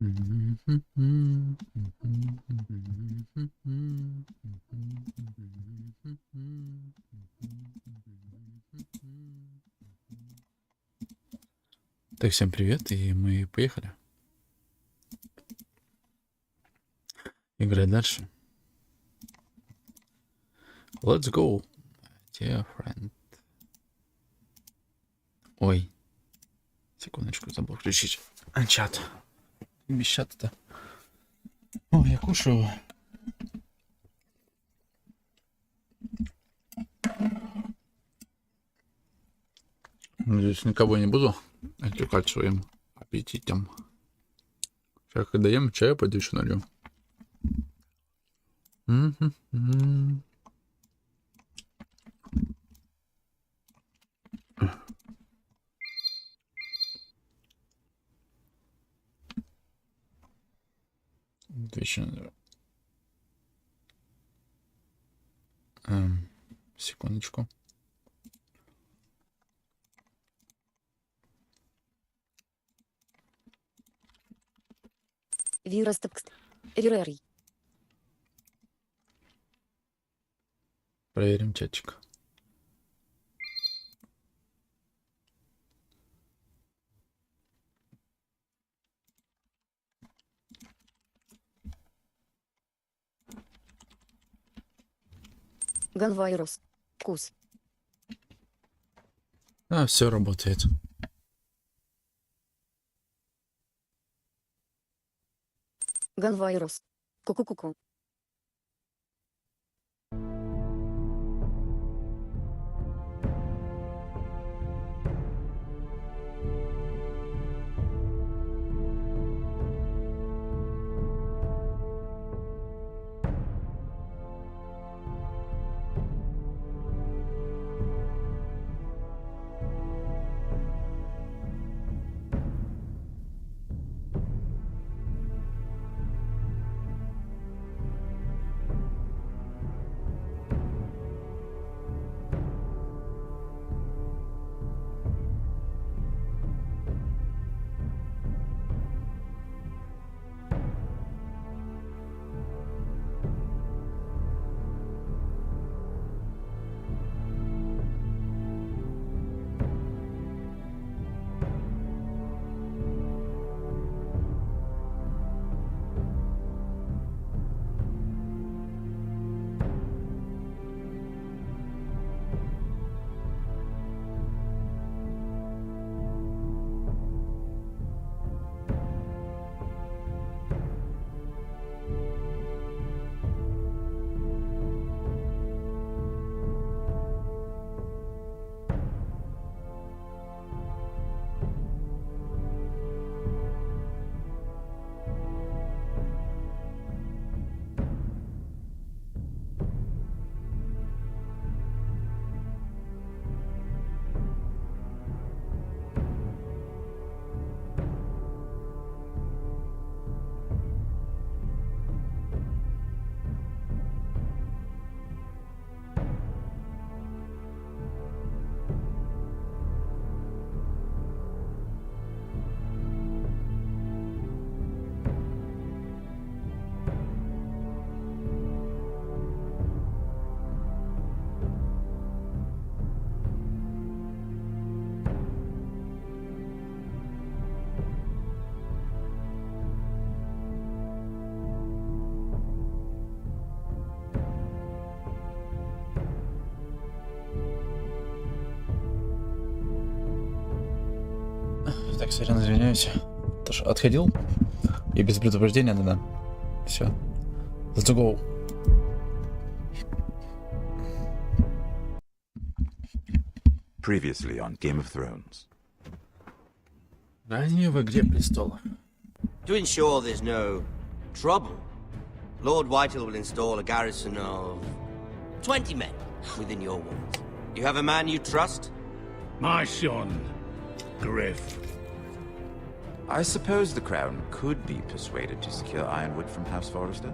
Так, всем привет, и мы поехали. Играть дальше. Let's go, dear friend. Ой, секундочку, забыл включить чат. Без чата-то. Ой, я кушаю. Надеюсь, никого не буду отвлекать своим аппетитом. Сейчас, когда ем, чаю пойду еще налью. Отлично. Секундочку. Проверим чатчик. Ганвайрус. Кус. Все работает. Ганвайрус. Ку-ку-ку-ку. Так, сорян, извиняюсь. Тоже отходил. И без предупреждения, да. Все. Let's go. Previously on Game of Thrones. Ранее в «Игре престолов». To ensure there's no trouble, Lord Whitehill will install a garrison of 20 men within your walls. You have a man you trust? My son, Griff. I suppose the Crown could be persuaded to secure Ironwood from House Forrester.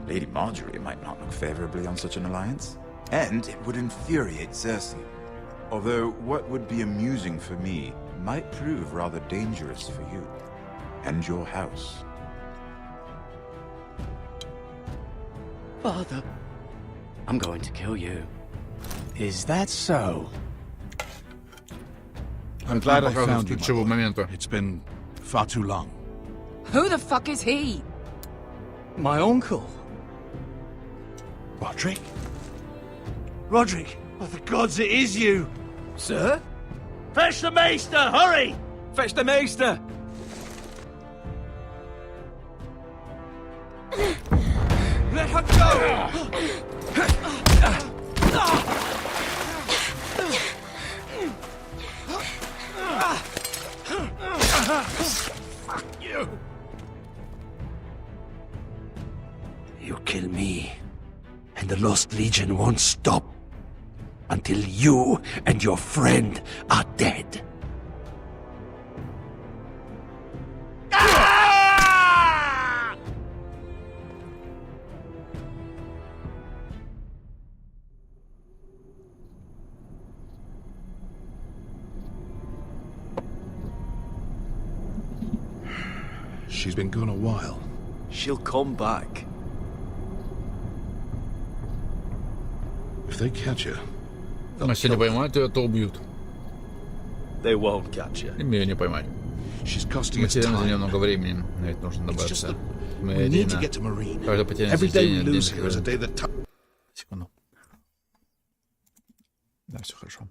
Lady Marjorie might not look favorably on such an alliance. And it would infuriate Cersei. Although what would be amusing for me might prove rather dangerous for you. and your house. Father, I'm going to kill you. Is that so? I'm glad I Показывает found you, my ключевого boy. момента. It's been far too long. Who the fuck is he? My uncle. Roderick? Roderick! By the gods, it is you! Sir? Fetch the maester! Hurry! Fetch the maester! Let her go! Fuck you! You kill me, and the Lost Legion won't stop until you and your friend are dead. She's been gone a while. She'll come back. If they catch her, Но если не поймают ее, то убьют. They won't catch her. Им ее не поймать. she's costing Мы us теряем за нее time. много времени. На это нужно It's just добавиться. that Мы we need to один. get to Marine. Каждый потерянный Every day we день lose here is a day that... Секунду. Да, все хорошо.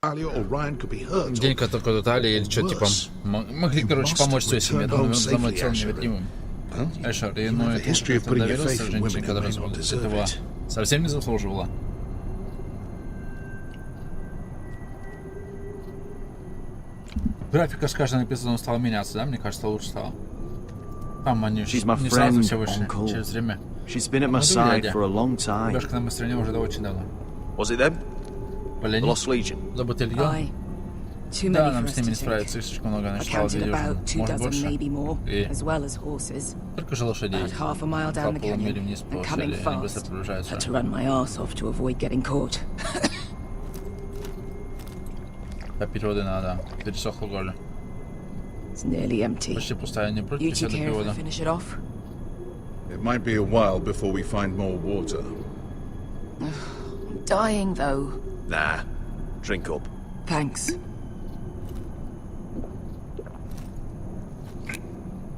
Alia or Ryan could be hurt. День, который дали, или что, типа, могли, короче, помочь с этим. Я думаю, за целым невидимым. Эшер, и ну это доверился женщине, которая этого совсем не заслуживала. Графика с каждым эпизодом стала меняться, да? Мне кажется, лучше стало. Там они не сразу все вышли, через время. She's been at my side for a long time. Ребяшка на моей стороне уже очень давно. Was it them? The Полени? Lost Legion? За батальон? Aye. Too Да, many нам for с us ними to не take. справиться, их слишком много, I они штала counted about 2 может dozen, больше. maybe more, И as well as horses. только же лошадей. About half a mile down the По полумиле canyon вниз по and coming шеле, они быстро fast. приближаются. Had to run my arse off to avoid getting caught. Попить воды надо, пересохло горло. It's nearly empty. Почти пустая, не You против two до care if I вода. finish it off? It might be a while before we find more water. I'm dying though. Nah. Drink up. Thanks.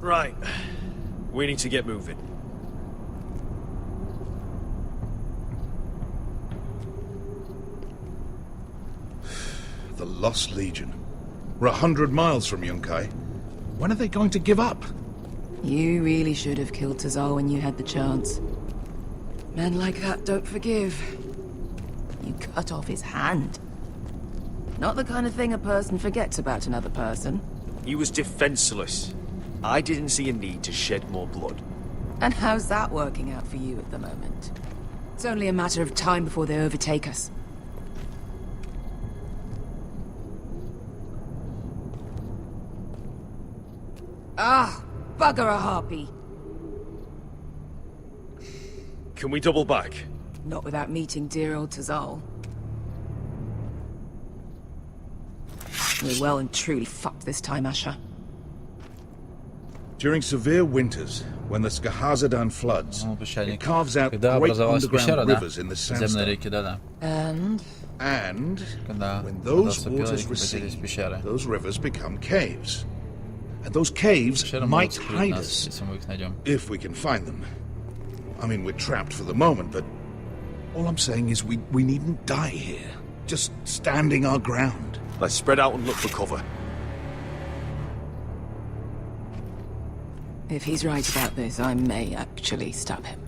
Right. We need to get moving. The Lost Legion. We're 100 miles from Yunkai. When are they going to give up? You really should have killed Tazal when you had the chance. Men like that don't forgive. You cut off his hand. Not the kind of thing a person forgets about another person. He was defenseless. I didn't see a need to shed more blood. And how's that working out for you at the moment? It's only a matter of time before they overtake us. Ah, bugger a harpy. Can we double back? Not without meeting dear old Tazal. We're well and truly fucked this time, Asher. During severe winters, when the Skahazadan floods, Ну, it песчаник. carves out Когда great образовалась пещера, underground да? rivers in the Подземные sandstone. реки, да-да. And And Когда when those вступила, waters появились recede, пещеры. those rivers become caves. And those caves Пещеры might могут скрыть hide нас, us, если мы их найдем. if we can find them. I mean, we're trapped for the moment, but all I'm saying is we needn't die here. Just standing our ground. Let's spread out and look for cover. if he's right about this, I may actually stab him.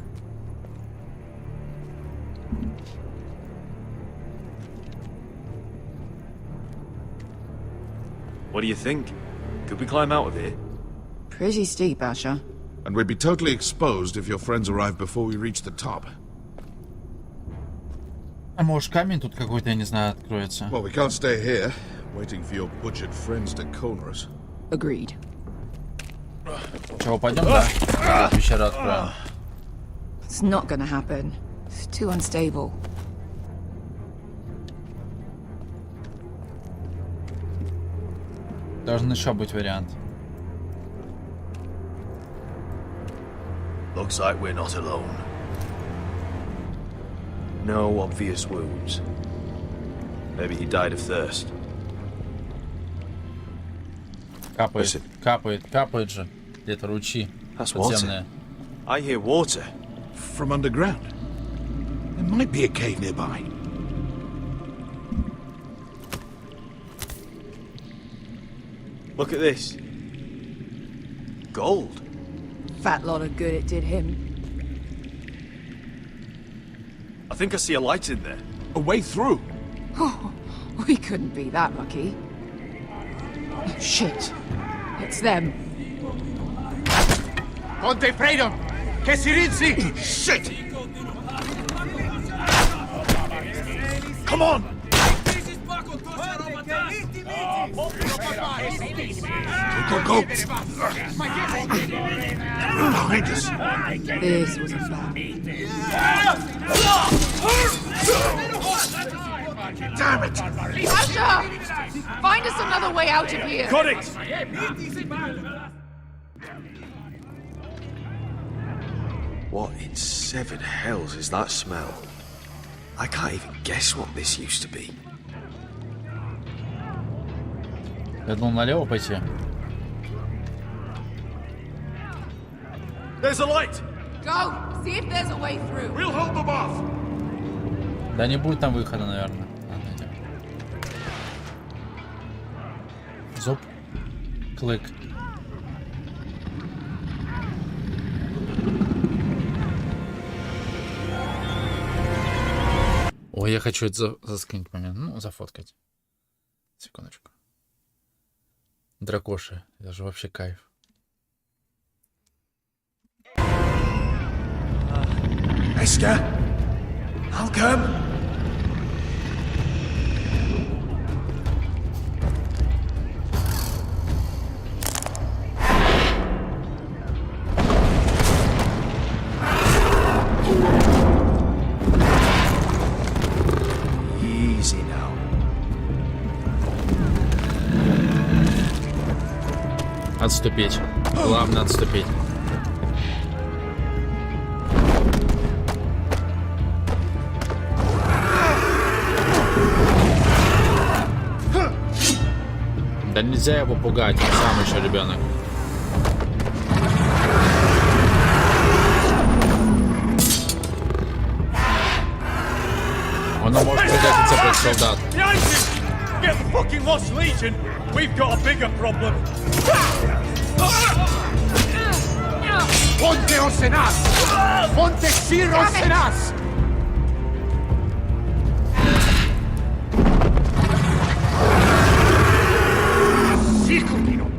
What do you think? Could we climb out of here? Pretty steep, Asher. And we'd be totally exposed if your friends arrive before we reach the top. А может камень тут какой-то, я не знаю, откроется? Well, we can't stay here, waiting for your butchered friends to corner us. Agreed. Чего, пойдем, да? Да, пещеру откроем. It's not gonna happen. It's too unstable. Должен еще быть вариант. Looks like we're not alone. No obvious wounds. Maybe he died of thirst. Капает, капает, капает же. Где-то ручьи подземные. I hear water. From underground. There might be a cave nearby. Look at this. Gold. Fat lot of good it did him. I think I see a light in there. A way through. Oh, we couldn't be that lucky. Shit. It's them. Conte Freedom! Che si rizzi! Shit! Come on! Go, go, go! Behind us! This was a foul. Damn it! Asha! Find us another way out of here! Got it! What in seven hells is that smell? I can't even guess what this used to be. Я думал налево пойти. There's a light! Go! See if there's a way through. We'll hold them off! Да не будет там выхода, наверное. Ладно, идем. Зоп. Клык. Ой, я хочу это заскринить момент. Ну, зафоткать. Секундочку. Дракоши. Это же вообще кайф. Esther? Malcolm? Easy now. Отступить. Главное отступить. Да нельзя его пугать, он сам еще ребенок. Он может пригодиться как солдат. Get the fucking lost legion! We've got a bigger problem! Ponte Osenas! Ponte Sir Osenas!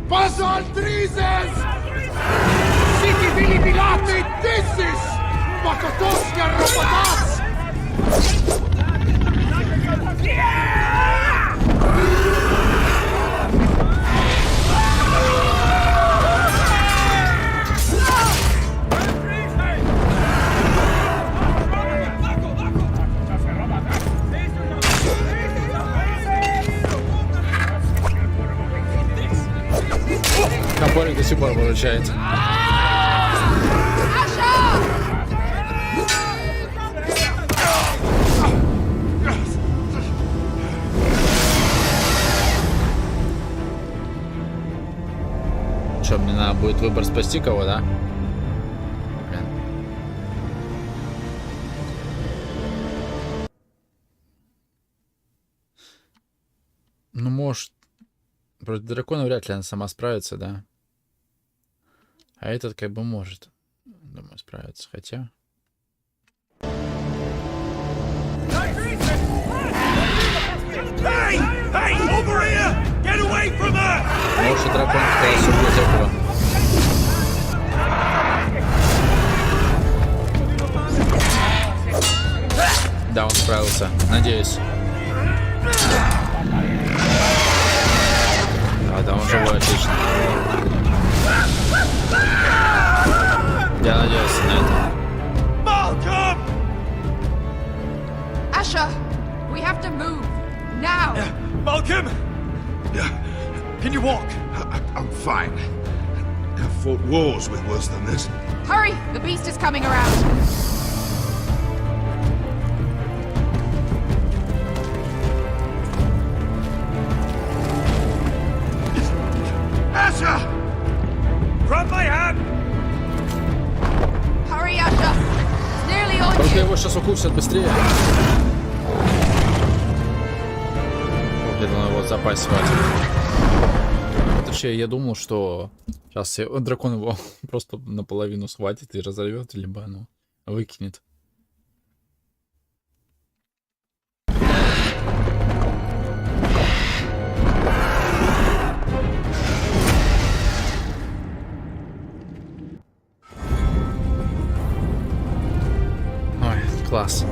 Paso al Trises! Siki Vilibilate Tissis! Pakotoska Robotas! Топорик до сих пор получается. Что, мне надо будет выбор спасти кого, да? Блин. Ну, может... Против дракона вряд ли она сама справится, да? А этот как бы может, думаю, справиться, хотя... Может, и дракон пытается убить этого. Да, он справился, надеюсь. Да, он живой, отлично. Я надеюсь на это. Malcolm! Asha, we have to move now. Malcolm! Yeah, Can you walk? I'm fine. I've fought wars with worse than this. Hurry! The beast is coming around! Asher! Grab my hand! Hurry, Asher! It's nearly on Только you! его сейчас укусят быстрее. Где-то надо его в запасе хватит. Точнее, я думал, что сейчас дракон его просто наполовину схватит и разорвет, либо ну, выкинет. Ой, класс.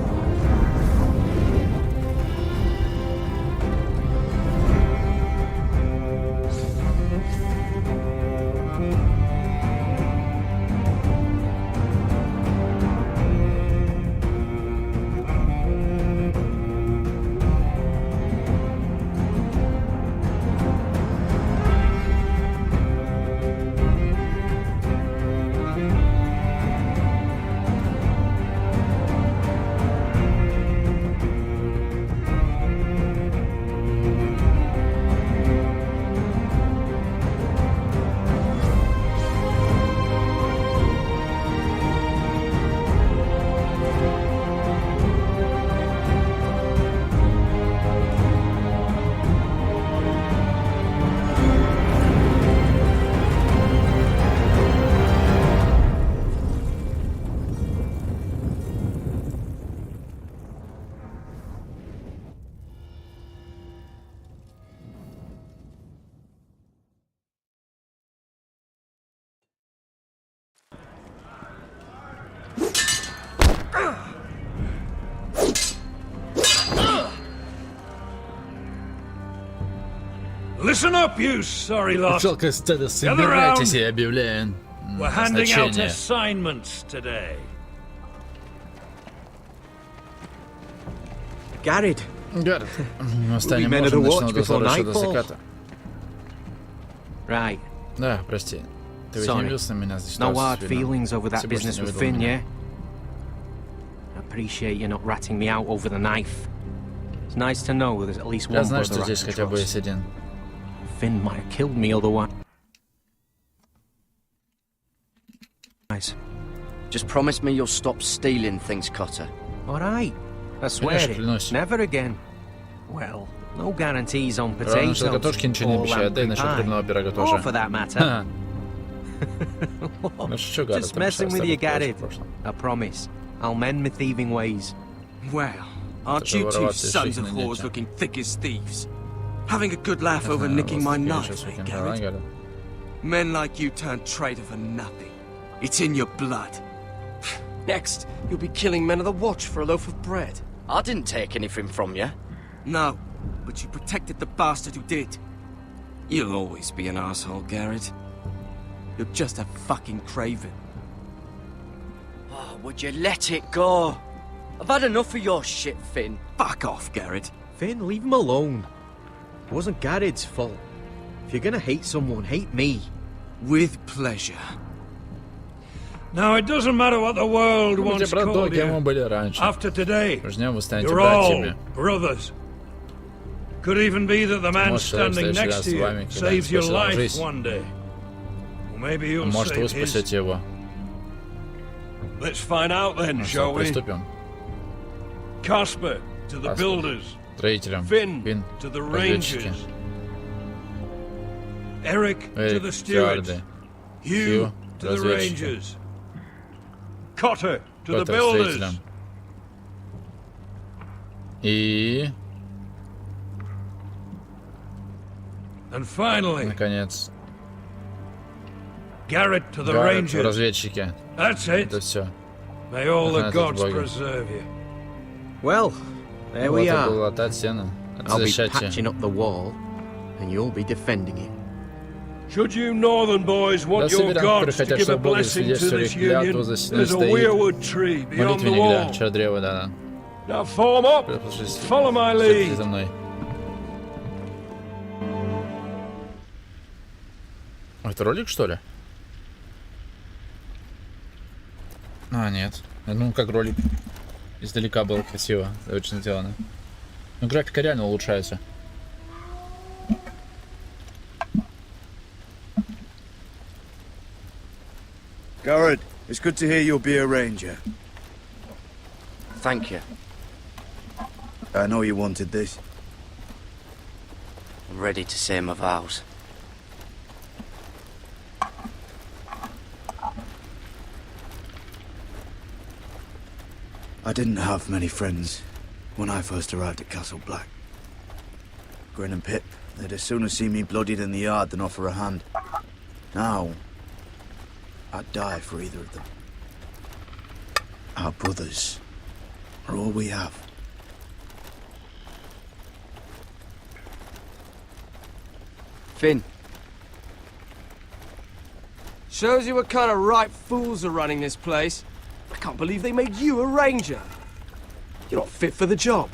Listen up, you sorry lot. Жалко стада, собирайтесь, я объявляю We're handing out назначение. assignments today. Garrett, Гаррет, мы станем men of the можем watch начнем дозор before еще до nightfall. заката. Right. Да, прости. Ты ведь не Sorry. влился на меня, значит, No всё hard видно. feelings over that Ты больше business не with выдал Finn, меня. yeah? I appreciate you not ratting me out over the knife. It's nice to know there's at least Я one знаю, что brother I здесь can хотя бы trust. есть один. Finn might have killed me otherwise. Just promise me you'll stop stealing things, Cotter. All right. I swear Конечно, it. клянусь. Never again. Well, no guarantees on Равно, что potatoes. картошки ничего не or обещает, да и насчет lamb рыбного pie. пирога Or тоже. for that matter. Ха. Ну что, Гаррет, Just ты messing with you, представь, Garrett. прошлое. I promise. I'll mend my thieving ways. Well, aren't Это you two вороватые sons of жизненные whores дети. looking thick as thieves? Having a good laugh over nicking my knife, eh, Garrett? Men like you turn traitor for nothing. It's in your blood. Next, you'll be killing men of the watch for a loaf of bread. I didn't take anything from you. No, but you protected the bastard who did. You'll always be an asshole, Garrett. You're just a fucking craven. Oh, would you let it go? I've had enough of your shit, Finn. Fuck off, Garrett. Finn, leave him alone. It wasn't Garrett's fault. If you're gonna hate someone, hate me. With pleasure. Now, it doesn't matter what the world Мы once брат called долго, мы you. были раньше. After today, Ждем, вы станете you're all братьями. brothers. Could even be that the man Может, человек, standing стоящий next to рядом с you вами, когда saves your спасет вам life жизнь. one day. Or maybe you'll Может, вы save his. спасете его. Let's find out then, Ну shall что, we? приступим. Casper to the Casper. builders. Строителям. Finn Финн. to the Разведчики. rangers. Eric to Эрик. the stewards. Стюарды. Hugh Хью. to the Разведчики. rangers. Cotter to the Коттер builders. строителям. И... And finally, наконец, Garrett to the Гаррет, rangers. разведчики. That's it. Это все. May all the Ага, gods боги. preserve you. Well, there Вот we это are. было латать сено. I'll be Защищать. patching up the wall, and you'll be defending it. Should you northern boys want Да, your северян, gods которые to хотят, give a чтобы боги blessing to свидетельствовали this клятву union, за there's a стоит weirwood tree beyond the молитвенник wall. для чародрева, да. Now form up. Follow my Следуйте lead. за мной. Это ролик, что ли? А, нет. Ну, как ролик. Издалека было красиво. Очень сделано. Но графика реально улучшается. Garrett, it's good to hear you'll be a ranger. Thank you. I know you wanted this. I'm ready to say my vows. I didn't have many friends when I first arrived at Castle Black. Grin and Pip, they'd as soon as see me bloodied in the yard than offer a hand. Now, I'd die for either of them. Our brothers are all we have. Finn. Shows you what kind of ripe fools are running this place. I can't believe they made you a ranger. You're not fit for the job.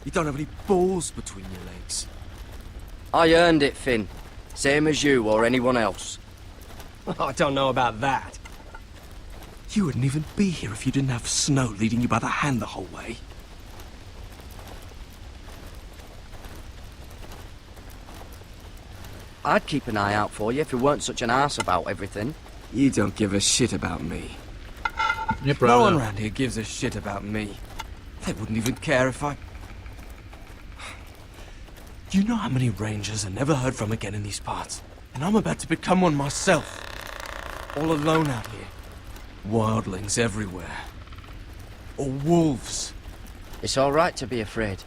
You don't have any balls between your legs. I earned it, Finn. Same as you or anyone else. I don't know about that. You wouldn't even be here if you didn't have Snow leading you by the hand the whole way. I'd keep an eye out for you if you weren't such an arse about everything. You don't give a shit about me. No one around here gives a shit about me. They wouldn't even care if I... You know how many rangers are never heard from again in these parts? And I'm about to become one myself. All alone out here. Wildlings everywhere. Or wolves. It's all right to be afraid.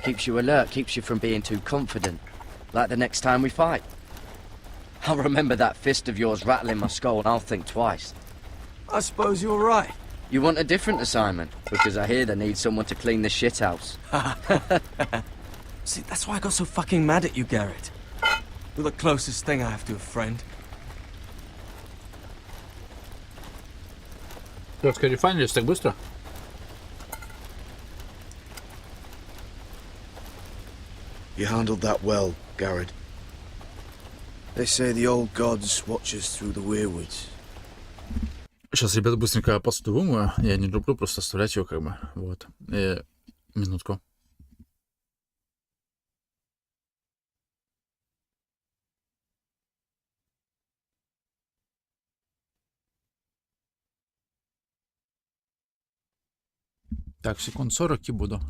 Keeps you alert, keeps you from being too confident. Like the next time we fight. I'll remember that fist of yours rattling my skull and I'll think twice. I suppose you're right. You want a different assignment? Because I hear they need someone to clean the shithouse. See, that's why I got so fucking mad at you, Garrett. You're the closest thing I have to a friend. Только рефайнились так быстро? You handled that well, Garrett. They say the old gods watch us through the weirwoods. Сейчас, ребята, быстренько посуду вымою. Я не люблю просто оставлять ее, как бы. Вот. Минутку. Так, секунд 40 и буду.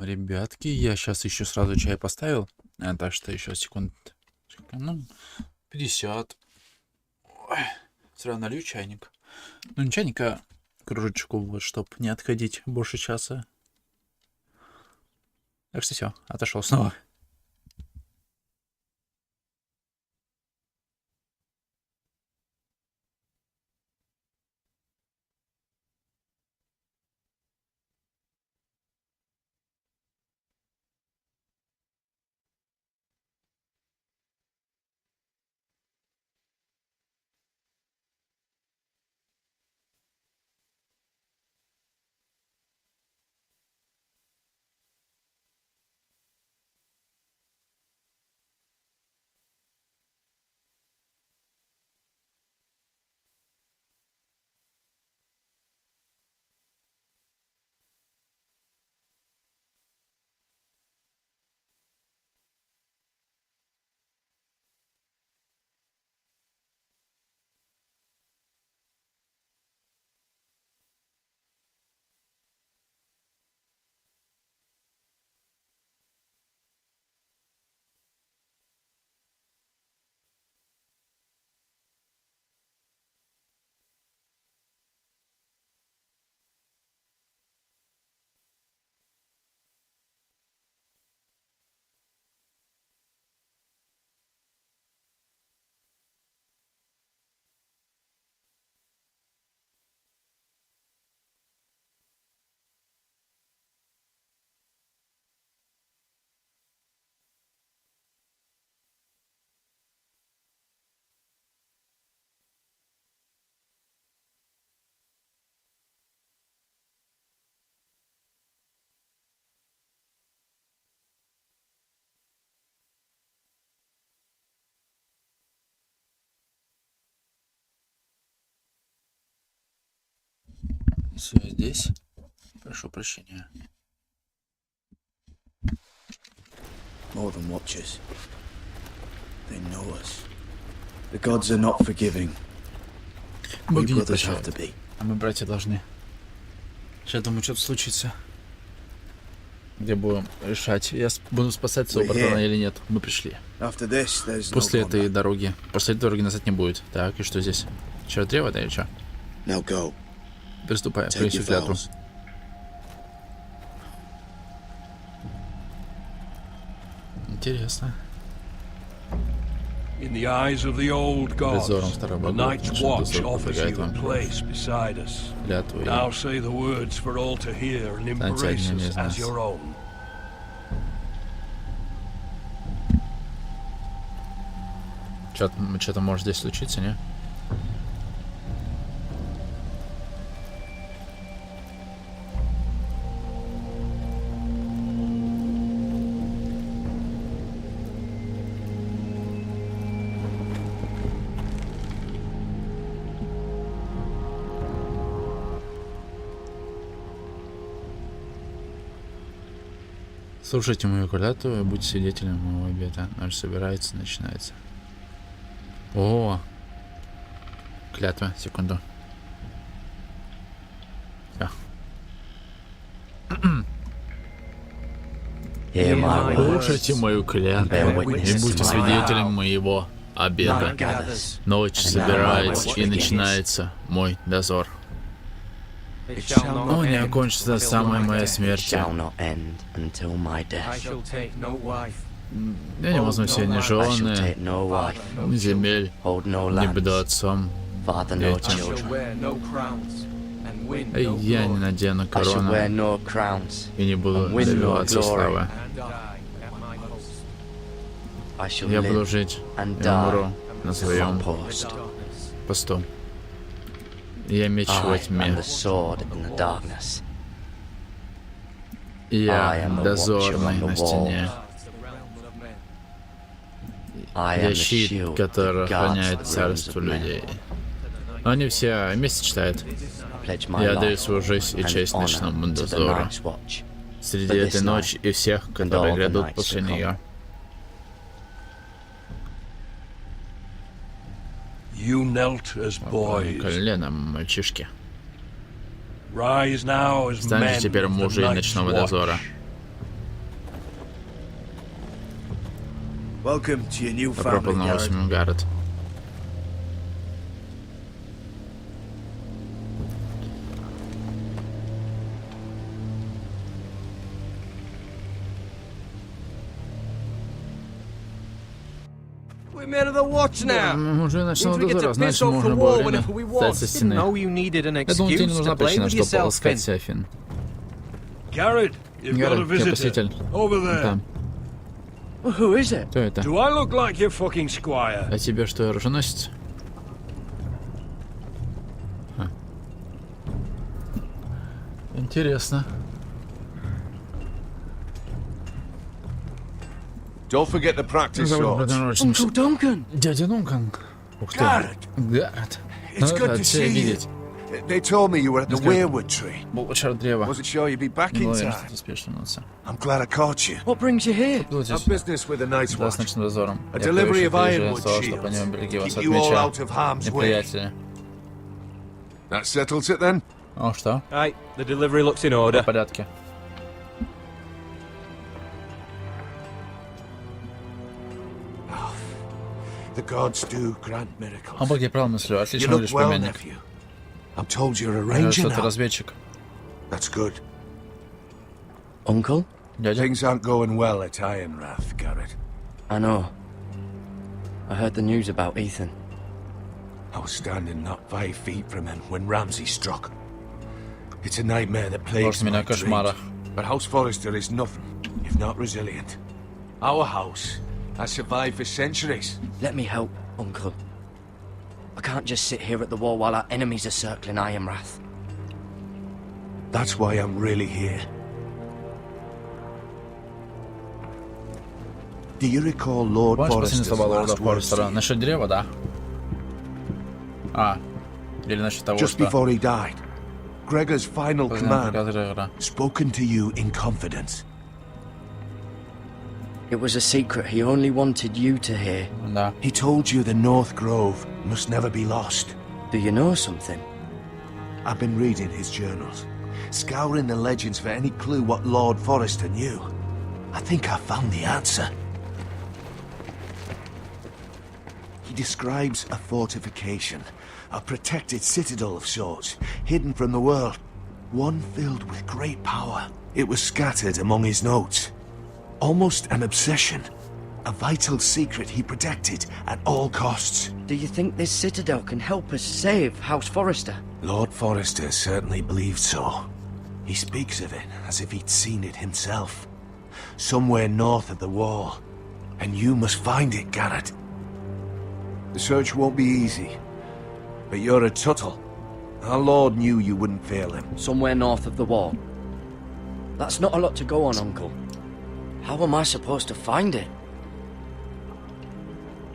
Ребятки, я сейчас еще сразу чай поставил. Так что еще секунд, ну, 50. Ой, сразу налью чайник. Ну, не чайник, а кружечку, вот, чтобы не отходить больше часа. Так что все, отошел снова. Все здесь. Прошу прощения. More than watchers. They know us. The gods are not forgiving. We Боги не brothers have прощают. to be. А мы братья должны. Сейчас, думаю, что-то случится. Где будем решать, я буду спасать своего братана или нет. Мы пришли. After this, there's После no этой going дороги. После этой дороги назад не будет. Так, и что здесь? Че, древо, да или что? back. Now go. Приступаем, Take принесу your клятву. vows. Интересно. In the eyes of the old gods, Дозором второй the богов. Night's Значит, Watch дозор offers предлагает you a вам place beside us. клятву. Now say the words for all to hear and Станьте embrace одним us из as нас. your own. Что-то может здесь случиться, не? Слушайте мою клятву и будьте свидетелем моего обета. Ночь собирается, начинается. О, клятва, секунду. Hear my words. Слушайте мою клятву и будьте свидетелем моего обета. Ночь собирается и начинается мой дозор. Он не окончится до самой моей смерти. Я не возьму себе ни жены, ни земель, не буду отцом детям. И я не надену корону и не буду добиваться славы. Я буду жить и умру на своем посту. Я меч во тьме. Я дозорный на стене. Я щит, который охраняет царство людей. Они все вместе читают. Я даю свою жизнь и честь ночному дозору. Среди этой ночи и всех, которые грядут после нее. You knelt as boys. Колено, мальчишки. Rise now as Станьте men теперь of the мужей Night's ночного Watch. дозора. Welcome to your new Добро family, познакомиться, Garrett. Гаррет. We're men of the watch now. Мужей ночного Means we get дозора, to значит, piss off the можно wall было время whenever we встать want. со Didn't стены. know you needed an Я думал, тебе не excuse нужна to play причина, with чтобы yourself, полоскать Finn. себя, Финн. Garrett, you've got a Гаррет, я visitor. посетитель. Over there. Там. Who is it? Кто это? Do I look like your fucking squire? А тебе что, оруженосец? Интересно. Don't forget to practice swords. Uncle Duncan! Дядя Дункан. Ух ты. Гаррет. Гаррет. It's good Рад to тебя see you. видеть. They told me you were at the Let's go. weirwood tree. Булочар древа. Wasn't sure you'd be back Не in был уверен, time. что ты успеешь вернуться. I'm glad I caught you. What brings you here? Был Our здесь. business with the Night's Да, с Watch. ночным дозором. A Я delivery of приезжал ironwood из-за того, чтобы они shields. убереги вас Keep от you all меча. out of harm's way. Неприятеля. That settles it then? О, что? Right, the delivery looks in order. В порядке. The gods do grant miracles. О боге правил мыслю. You Отлично look выглядишь, well, племянник. nephew. I'm told you're a Говорят, ranger что ты now. разведчик. That's good. Uncle? Дядя? Things aren't going well at Ironrath, Garrett. I know. I heard the news about Ethan. I was standing not 5 feet from him when Ramsay struck. It's a nightmare that plagues Может, меня my в кошмарах. dreams. But House Forrester is nothing if not resilient. Our house has survived for centuries. Let me help, Uncle. I can't just sit here at the wall while our enemies are circling Ironrath. That's why I'm really here. Do you recall Lord Помнишь последние Forrester's слова лорда last words to Форестера? you? Насчет дерева, да? А. Или насчет того, Just что... before he died, Gregor's final Познай command, приказ Грегора. spoken to you in confidence. It was a secret he only wanted you to hear. Да. He told you the North Grove must never be lost. Do you know something? I've been reading his journals, scouring the legends for any clue what Lord Forrester knew. I think I found the answer. He describes a fortification, a protected citadel of sorts, hidden from the world, one filled with great power. It was scattered among his notes. Almost an obsession. A vital secret he protected at all costs. Do you think this citadel can help us save House Forrester? Lord Forrester certainly believed so. He speaks of it as if he'd seen it himself. Somewhere north of the wall. And you must find it, Garrett. The search won't be easy. But you're a Tuttle. Our Lord knew you wouldn't fail him. Somewhere north of the wall. That's not a lot to go on, Uncle. How am I supposed to find it?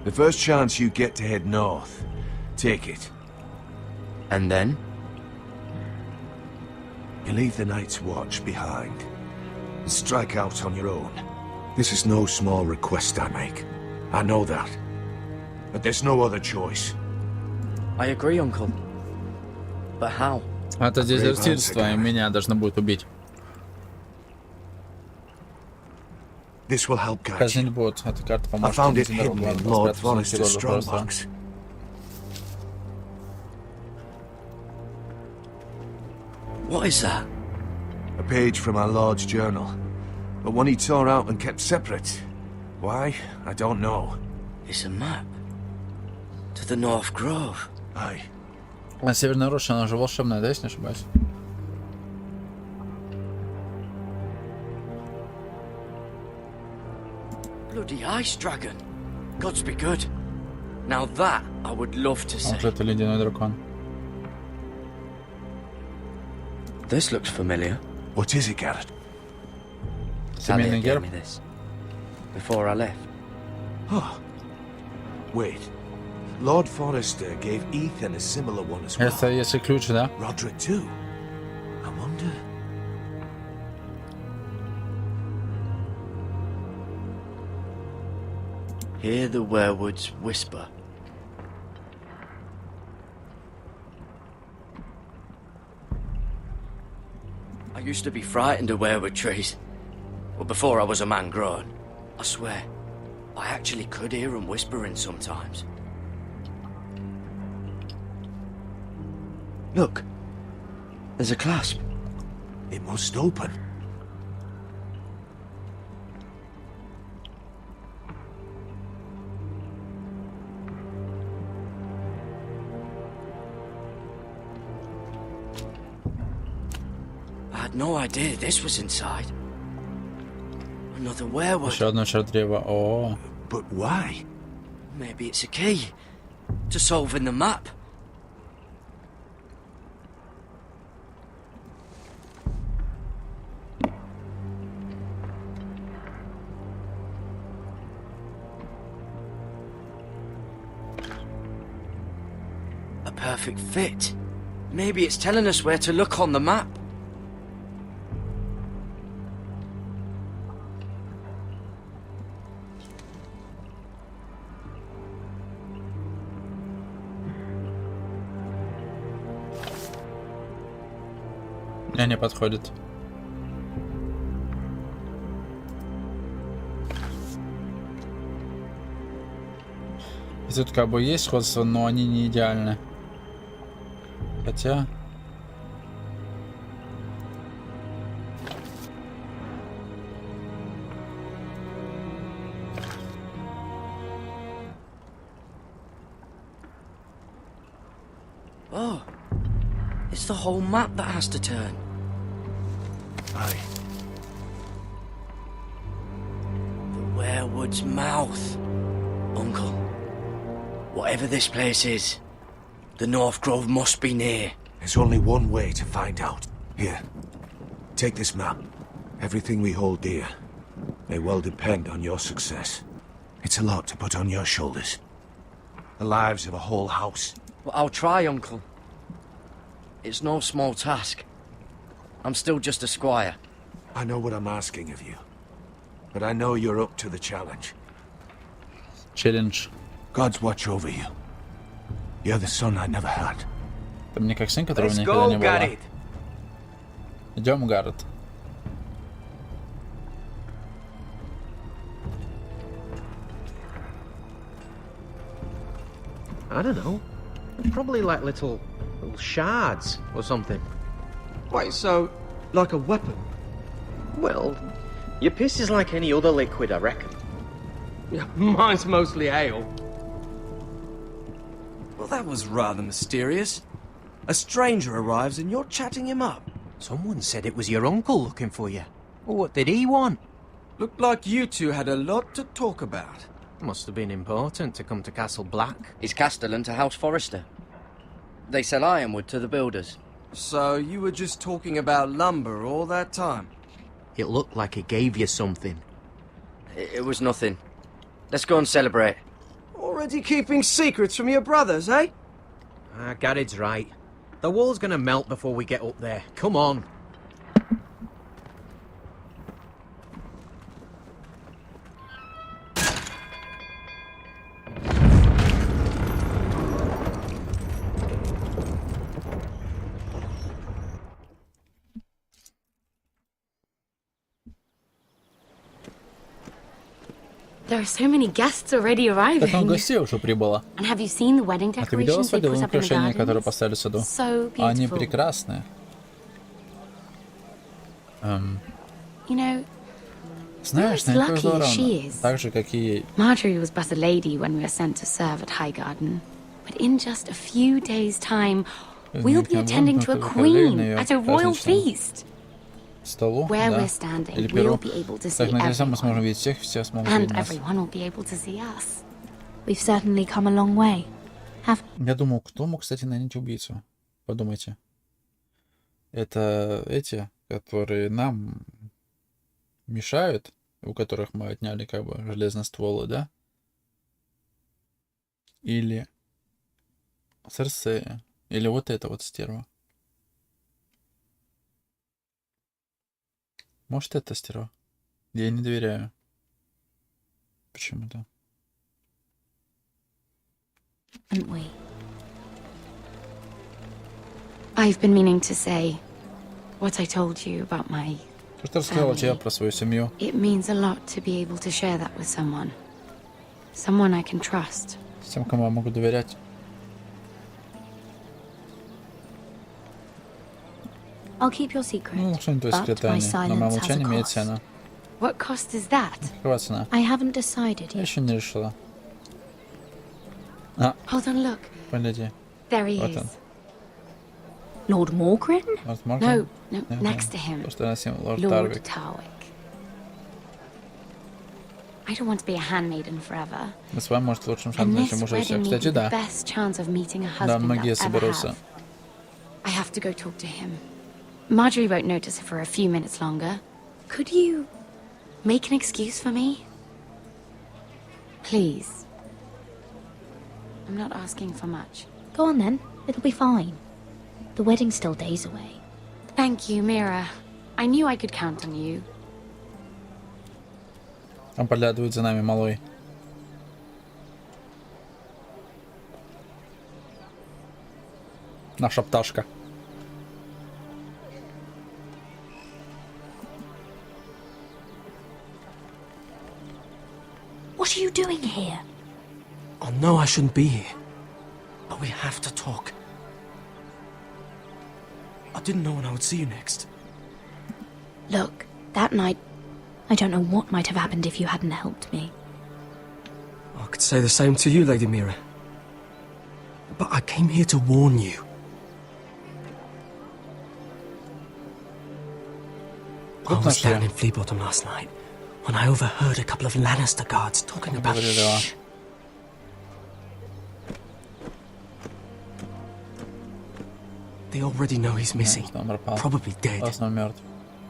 The first chance you get to head north, take it. And then? You leave the Night's Watch behind. And strike out on your own. This is no small request I make. I know that. But there's no other choice. I agree, Uncle. But how? Это дезертирство, и меня должны будут убить. This will help guide Казнить you. будут. Эта карта I поможет found мне it найти дорогу. hidden in Ладно, Lord спрятаться Forrester's среди просто. strongbox. What is that? A page from our Lord's journal. But one he tore out and kept separate. Why? I don't know. It's a map. To the North Grove. Aye. А Северная Роща, она же волшебная, да, если не ошибаюсь? Bloody ice dragon. Gods be good. Now that I would love to А see. вот это ледяной дракон. This looks familiar. What is it, Garrett? Talia Семейный gave герб. me this before I left. Oh. Wait. Lord Forrester gave Ethan a similar one as well. Это если ключ, да? Roderick too. I wonder... Hear the werewoods whisper. I used to be frightened of werewood trees. But before I was a man grown, I swear, I actually could hear them whispering sometimes. Look, there's a clasp. It must open. I had no idea this was inside. Another werewood. Еще одно чертдрево. О, But why? Maybe it's a key to solving the map. A perfect fit. Maybe it's telling us where to look on the map. не подходит. И тут как бы есть сходство, но они не идеальны. Хотя... Oh, it's the whole map that has to turn. Aye. The werewood's mouth. Uncle, whatever this place is, the North Grove must be near. There's only one way to find out. Here, take this map. Everything we hold dear may well depend on your success. It's a lot to put on your shoulders. The lives of a whole house. Well, I'll try, Uncle. It's no small task. I'm still just a squire. I know what I'm asking of you, but I know you're up to the challenge. Челлендж. God's watch over you. You're the son I never had. Это мне как сын, которого никогда не было. Идем, Гаррет. I don't know. Probably like little shards or something. Wait, so, like a weapon? Well, your piss is like any other liquid, I reckon. Yeah, mine's mostly ale. Well, that was rather mysterious. A stranger arrives and you're chatting him up. Someone said it was your uncle looking for you. Well, what did he want? Looked like you two had a lot to talk about. Must have been important to come to Castle Black. It's Castellan to House Forrester. They sell ironwood to the builders. So you were just talking about lumber all that time? It looked like he gave you something. It was nothing. Let's go and celebrate. Already keeping secrets from your brothers, eh? Garrett's right. The wall's gonna melt before we get up there. Come on. There are so many guests already arriving. Так много гостей уже прибыло. And have you seen the wedding А ты видела decorations they свадебные put up in the украшения, которые gardens? поставили в саду? So Они beautiful. прекрасные. You know, Знаешь, Who's наверное, lucky здорово. she is. Так же, как и... Marjorie was but a lady when we were sent to serve at Highgarden. But in just a few days' time, we'll be attending to a queen at a royal feast. Столу, Where да. we're standing, Или we'll перу. be able to see Так, надеюсь, мы everyone. сможем видеть всех, все смогут And видеть нас. everyone will be able to see us. We've certainly come a long way. Я думаю, кто мог, кстати, нанять убийцу? Подумайте. Это эти, которые нам мешают, у которых мы отняли как бы железностволы, да? Или Серсея. Или вот эта вот стерва. Может, это стерва? Я не доверяю. Почему-то. Aren't we? I've been meaning to say what I told you about my Что рассказала тебе про свою семью? It means a lot to be able to share that with someone. Someone I can trust. С тем, кому я могу доверять. I'll keep your secret. Ну, что-нибудь твое but my секретание. Но мое silence has a молчание имеет cost. цену. What cost is that? Какова цена? I haven't decided Я yet. еще не решила. А, Hold on, look. погоди. There he Вот is. он. Lord Morgrin? Лорд No, Морган? no, Нет, next нет. to him. То, что носил Лорд Lord Тарвик. Tarwick. I don't want to be a handmaiden forever. Мы с вами, может, лучшим And шансом, this чем уже все. wedding may be Кстати, the да. best chance of meeting a Да, husband многие I'll ever соберутся. have. I have to go talk to him. Marjorie won't notice it for a few minutes longer. Could you make an excuse for me? Please. I'm not asking for much. Go on then. It'll be fine. The wedding's still days away. Thank you, Mira. I knew I could count on you. Он поглядывает за нами, малой. Наша пташка. What are you doing here? Oh no, I shouldn't be here. But we have to talk. I didn't know when I would see you next. Look, that night, I don't know what might have happened if you hadn't helped me. I could say the same to you, Lady Mira. But I came here to warn you. I was down in Fleabottom last night when I overheard a couple of Lannister guards talking about shh. They already know he's missing, probably dead.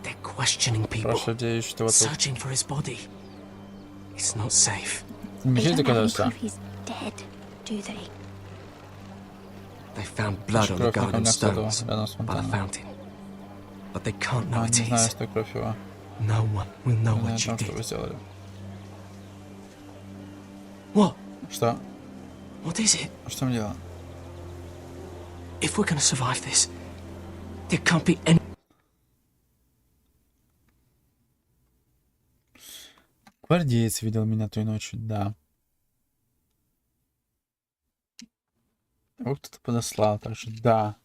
They're questioning people, searching for his body. It's not safe. They don't have any proof he's dead, do they? They found blood on the garden stones by the fountain. But they can't know it is. No one will know what you did. What? Что? What is it? Что мне делать? If we're gonna survive this, there can't be any... Гвардеец видел меня той ночью, да. Его кто-то подослал, так что да.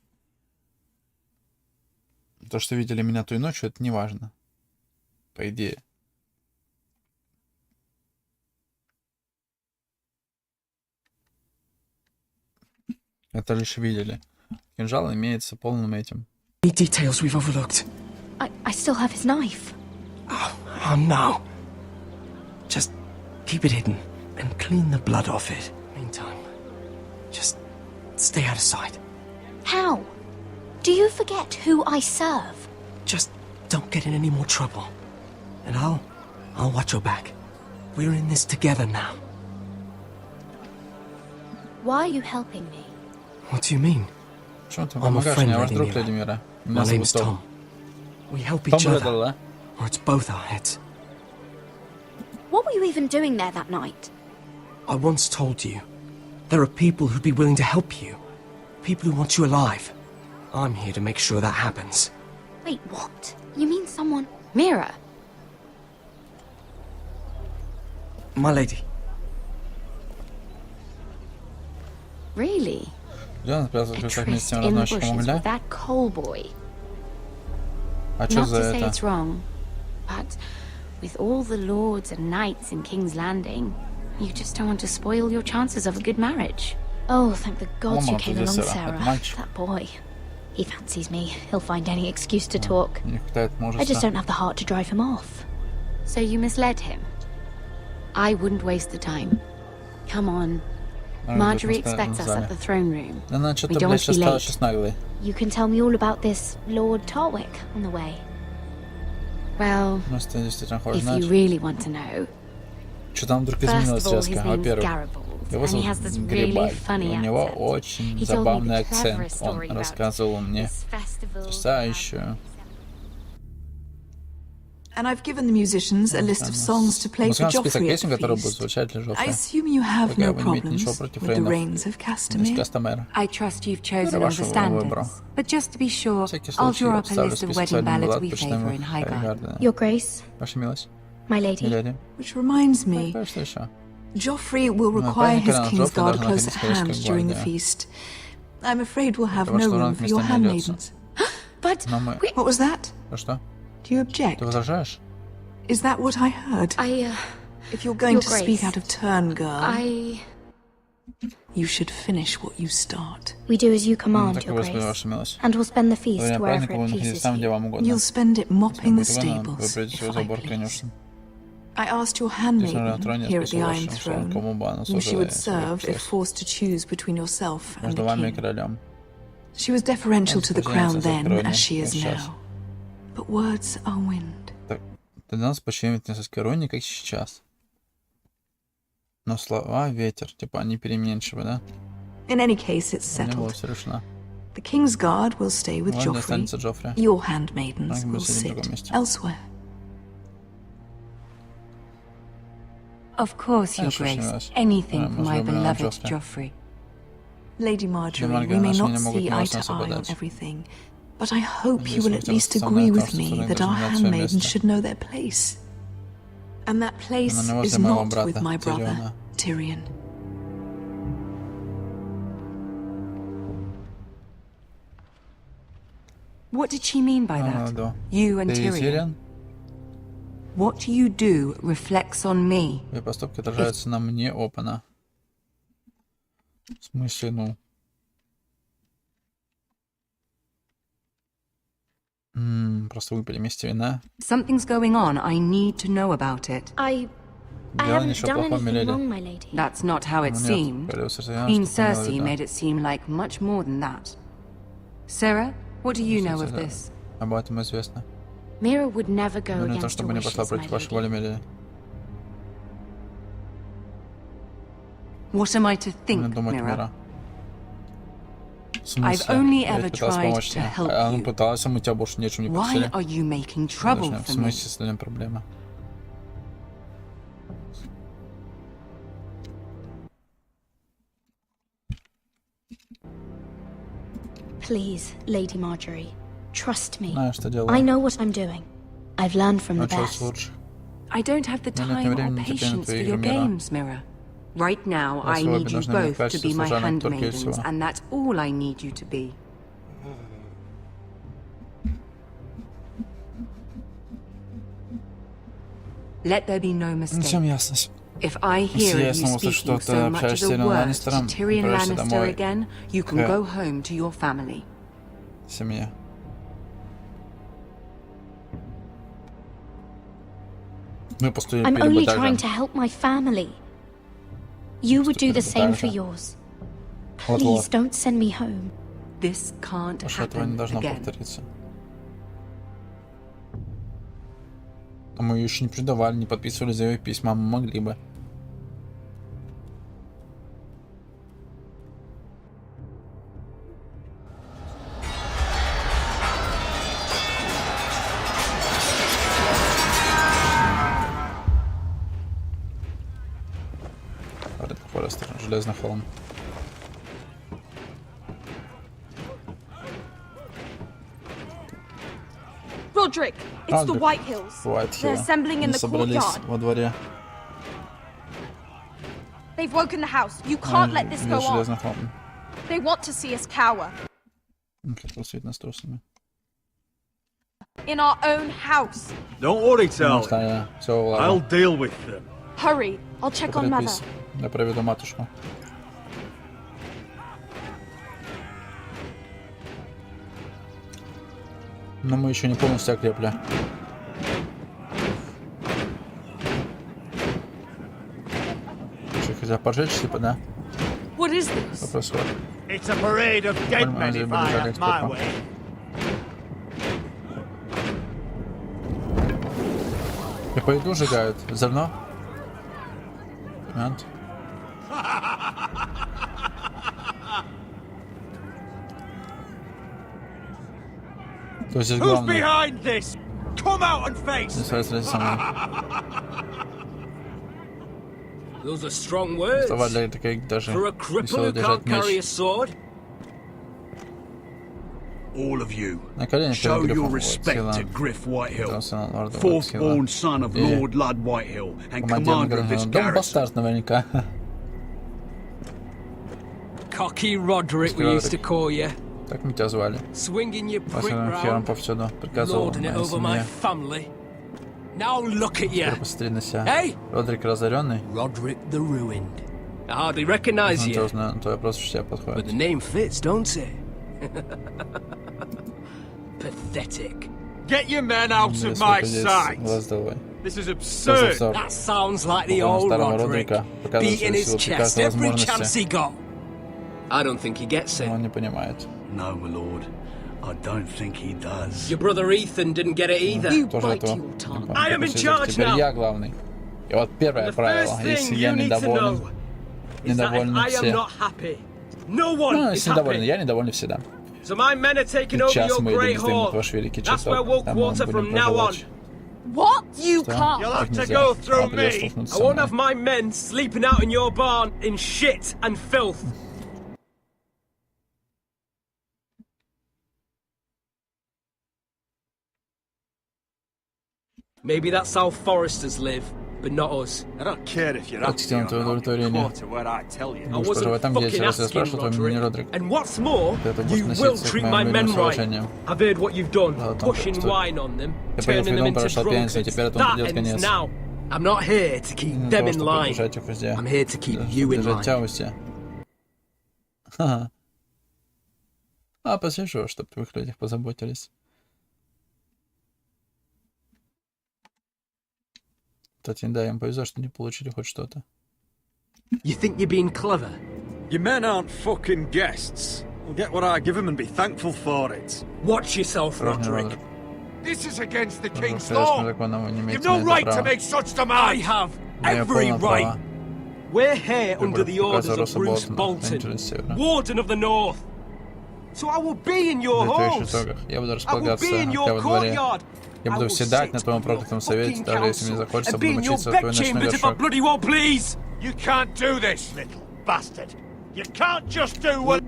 То, что видели меня той ночью, это не важно. По идее. Это лишь видели. Кинжал имеется полным этим. Any details we've overlooked? I still have his knife. Oh no. Just keep it hidden and clean the blood off it. Meantime, just stay out of sight. How? Do you forget who I serve? Just don't get in any more trouble. And I'll watch your back. We're in this together now. Why are you helping me? What do you mean? I'm a friend, Lady Mira. My name's Tom. We help each other, or it's both our heads. What were you even doing there that night? I once told you, there are people who'd be willing to help you. People who want you alive. I'm here to make sure that happens. Wait, what? You mean someone... Mira? My lady. Really? A tryst in the bushes with that coal boy. Not to say it's wrong, but with all the lords and knights in King's Landing, you just don't want to spoil your chances of a good marriage. Oh, thank the gods you came along, Sarah. That boy. He fancies me. He'll find any excuse to talk. I just don't have the heart to drive him off. So you misled him? I wouldn't waste the time. Come on. Marjorie expects us at the throne room. We don't want to be late. You can tell me all about this Lord Tarwick on the way. Well, if you really want to know, first of all, his name's Garibald, and he has this really funny accent. He told me the cleverest story about this festival. And I've given the musicians a list of songs to play for Joffrey at the feast. I assume you have no problems with the reigns of Castamere. I trust you've chosen all the standards. But just to be sure, I'll draw up a list of wedding ballads we favour in Highgarden. Your Grace. My lady. Which reminds me, Joffrey will require his Kingsguard close at hand during the feast. I'm afraid we'll have no room for your handmaidens. But what was that? Do you object? Is that what I heard? If you're going to speak out of turn, girl, you should finish what you start. We do as you command, Your Grace, and we'll spend the feast wherever it pleases you. You'll spend it mopping the stables, if I please. I asked your handmaiden here at the Iron Throne whom she would serve if forced to choose between yourself and the king. She was deferential to the crown then, as she is now. But words are wind. Для нас почти не короне, как сейчас. Но слова ветер, типа они переменчивы, да? In any case, it's settled. The King's Guard will stay with Joffrey. Your handmaidens will sit elsewhere. Of course, Your Grace. Anything for my beloved Joffrey. Lady Marjorie, we may not see eye to eye on everything, but I hope you will at least agree with me that our handmaidens should know their place. And that place is not with my brother, Tyrion. What did she mean by that? You and Tyrion? What you do reflects on me. Твои поступки отражаются на мне, опана. В смысле, ну... Просто выпили вместе вина. Something's going on. I need to know about it. I haven't done anything wrong, my lady. That's not how it seemed. Queen Cersei made it seem like much more than that. Sarah, what do you know of this? Об этом известно. Mira would never go Не то, against чтобы your не пошла wishes, против my вашей воли, lady. миледи. What am I to think, Mira? I've only ever tried to help you. Пыталась, а мы тебя больше нечем не Why просили. are you making trouble В for me? смысле, с этим проблема? Please, Lady Marjorie, trust me. Знаю, что делаю. I know what I'm doing. I've learned from the Научилась best. лучше. I don't have the time or patience for your games, Mira. Right now, I need you both to be my handmaidens, and that's all I need you to be. Let there be no mistake. Всем ясность. If I hear of you speaking so much as a word to Tyrion Lannister again, you can go home to your family. Семья. Мы поступили I'm only так trying же. to help my family. You would do the same for yours. Please don't send me home. This can't Этого не happen должно again. повториться. А мы ее еще не предавали, не подписывали за ее письма, мы могли бы. Форест, железный холм. Roderick, it's the White Hills. They're assembling in the courtyard. Во дворе. They've woken the house. You can't let this go on. Железный холм. They want to see us cower. Хотел светить нас трусами. In our own house. Don't worry, Tal. I'll deal with them. Hurry, I'll check on Mother. Я проведу матушку. Но мы еще не полностью окрепли. Что, хотят поджечь, типа, да? What is this? Что происходит? It's a parade of dead men if I have my way. И по еду сжигают. Зерно? Момент. То есть здесь главное... behind this? Come out and face Не сразу со мной. Those are strong words. Слова для таких даже For a cripple весело who держать can't carry a меч. sword. All of you, На коленях show перед your Грифом. respect to Griff Whitehill, Трансфер лорда fourth-born Уайтхилла. son of И Lord Lud Whitehill and командир commander of this Дом garrison. бастард наверняка. Cocky Roderick, we used to call you. Так мы тебя звали. Swinging your prick Последним хером round, повсюду. Приказывал lording it моей over my семье. family. Now look at you. Теперь посмотри на себя. Hey! Родрик разоренный. Roderick the Ruined. I hardly recognize you, Твой вопрос в тебя but подходит. the name fits, don't it? Pathetic. Get your men out of my sight. Глаз долой. This is absurd. That sounds like the Похоже на old старого Roderick, Родрика, показывает beating свою his силу при chest каждой every chance возможности. he got. I don't think he gets it. Он не понимает. No, my lord, I don't think he does. Your brother Ethan didn't get it either. You Тоже bite этого. your tongue. не I am in charge Теперь now. я главный. И вот первое правило. Если я недоволен, недовольны I am все. not happy. No one Ну, is если недоволен, happy. я недоволен всегда. So my men are taking over Сейчас your мы great идем сдвинуть hall. ваш великий That's where we'll чертог. Там мы quarter будем from now on. проживать. What? You Что? can't. You'll Так have to нельзя. go through Вам придется me. столкнуться I со won't мной. have my men sleeping out in your barn in shit and filth. Maybe that's how foresters live, but not us. I don't care if you're Хотите на твое up удовлетворение. to where I tell you. I Будешь wasn't проживать там, где я fucking тебя раз я asking, спрашиваю, твое имя Родрик. Roderick. And what's more, Это будет you will относиться к treat my моему men имени с right. уважением. I've heard what you've done, Да, там pushing просто- wine on them, Я понял, turning them вином into прошла пьяница, drunkards. теперь этому That придет ends конец. now. I'm not here to keep Для them того, in чтобы line. держать их везде. I'm here to keep you in Держать тебя line. везде. Ха-ха. А, посижу, чтобы о твоих людях позаботились. Кстати, да, им повезло, что не получили хоть что-то. You think you're being clever? Your men aren't fucking guests. We'll get what I give them and be thankful for it. Watch yourself, Roderick. This is against the king's Согласно law. законам вы не You've имеете no на right это to права. make such I demands. have Имею every полное right. право. We're here under the Выбрать orders приказа of Роса Bruce Болтона, Bolton, менеджера с севера. Warden of the North. So I will be in your halls. Я буду располагаться у тебя во дворе. Я буду седать на твоем проклятом совете, даже если мне захочется, буду мочиться в твой ночной вершок. You can't do this, little bastard. You can't just do what...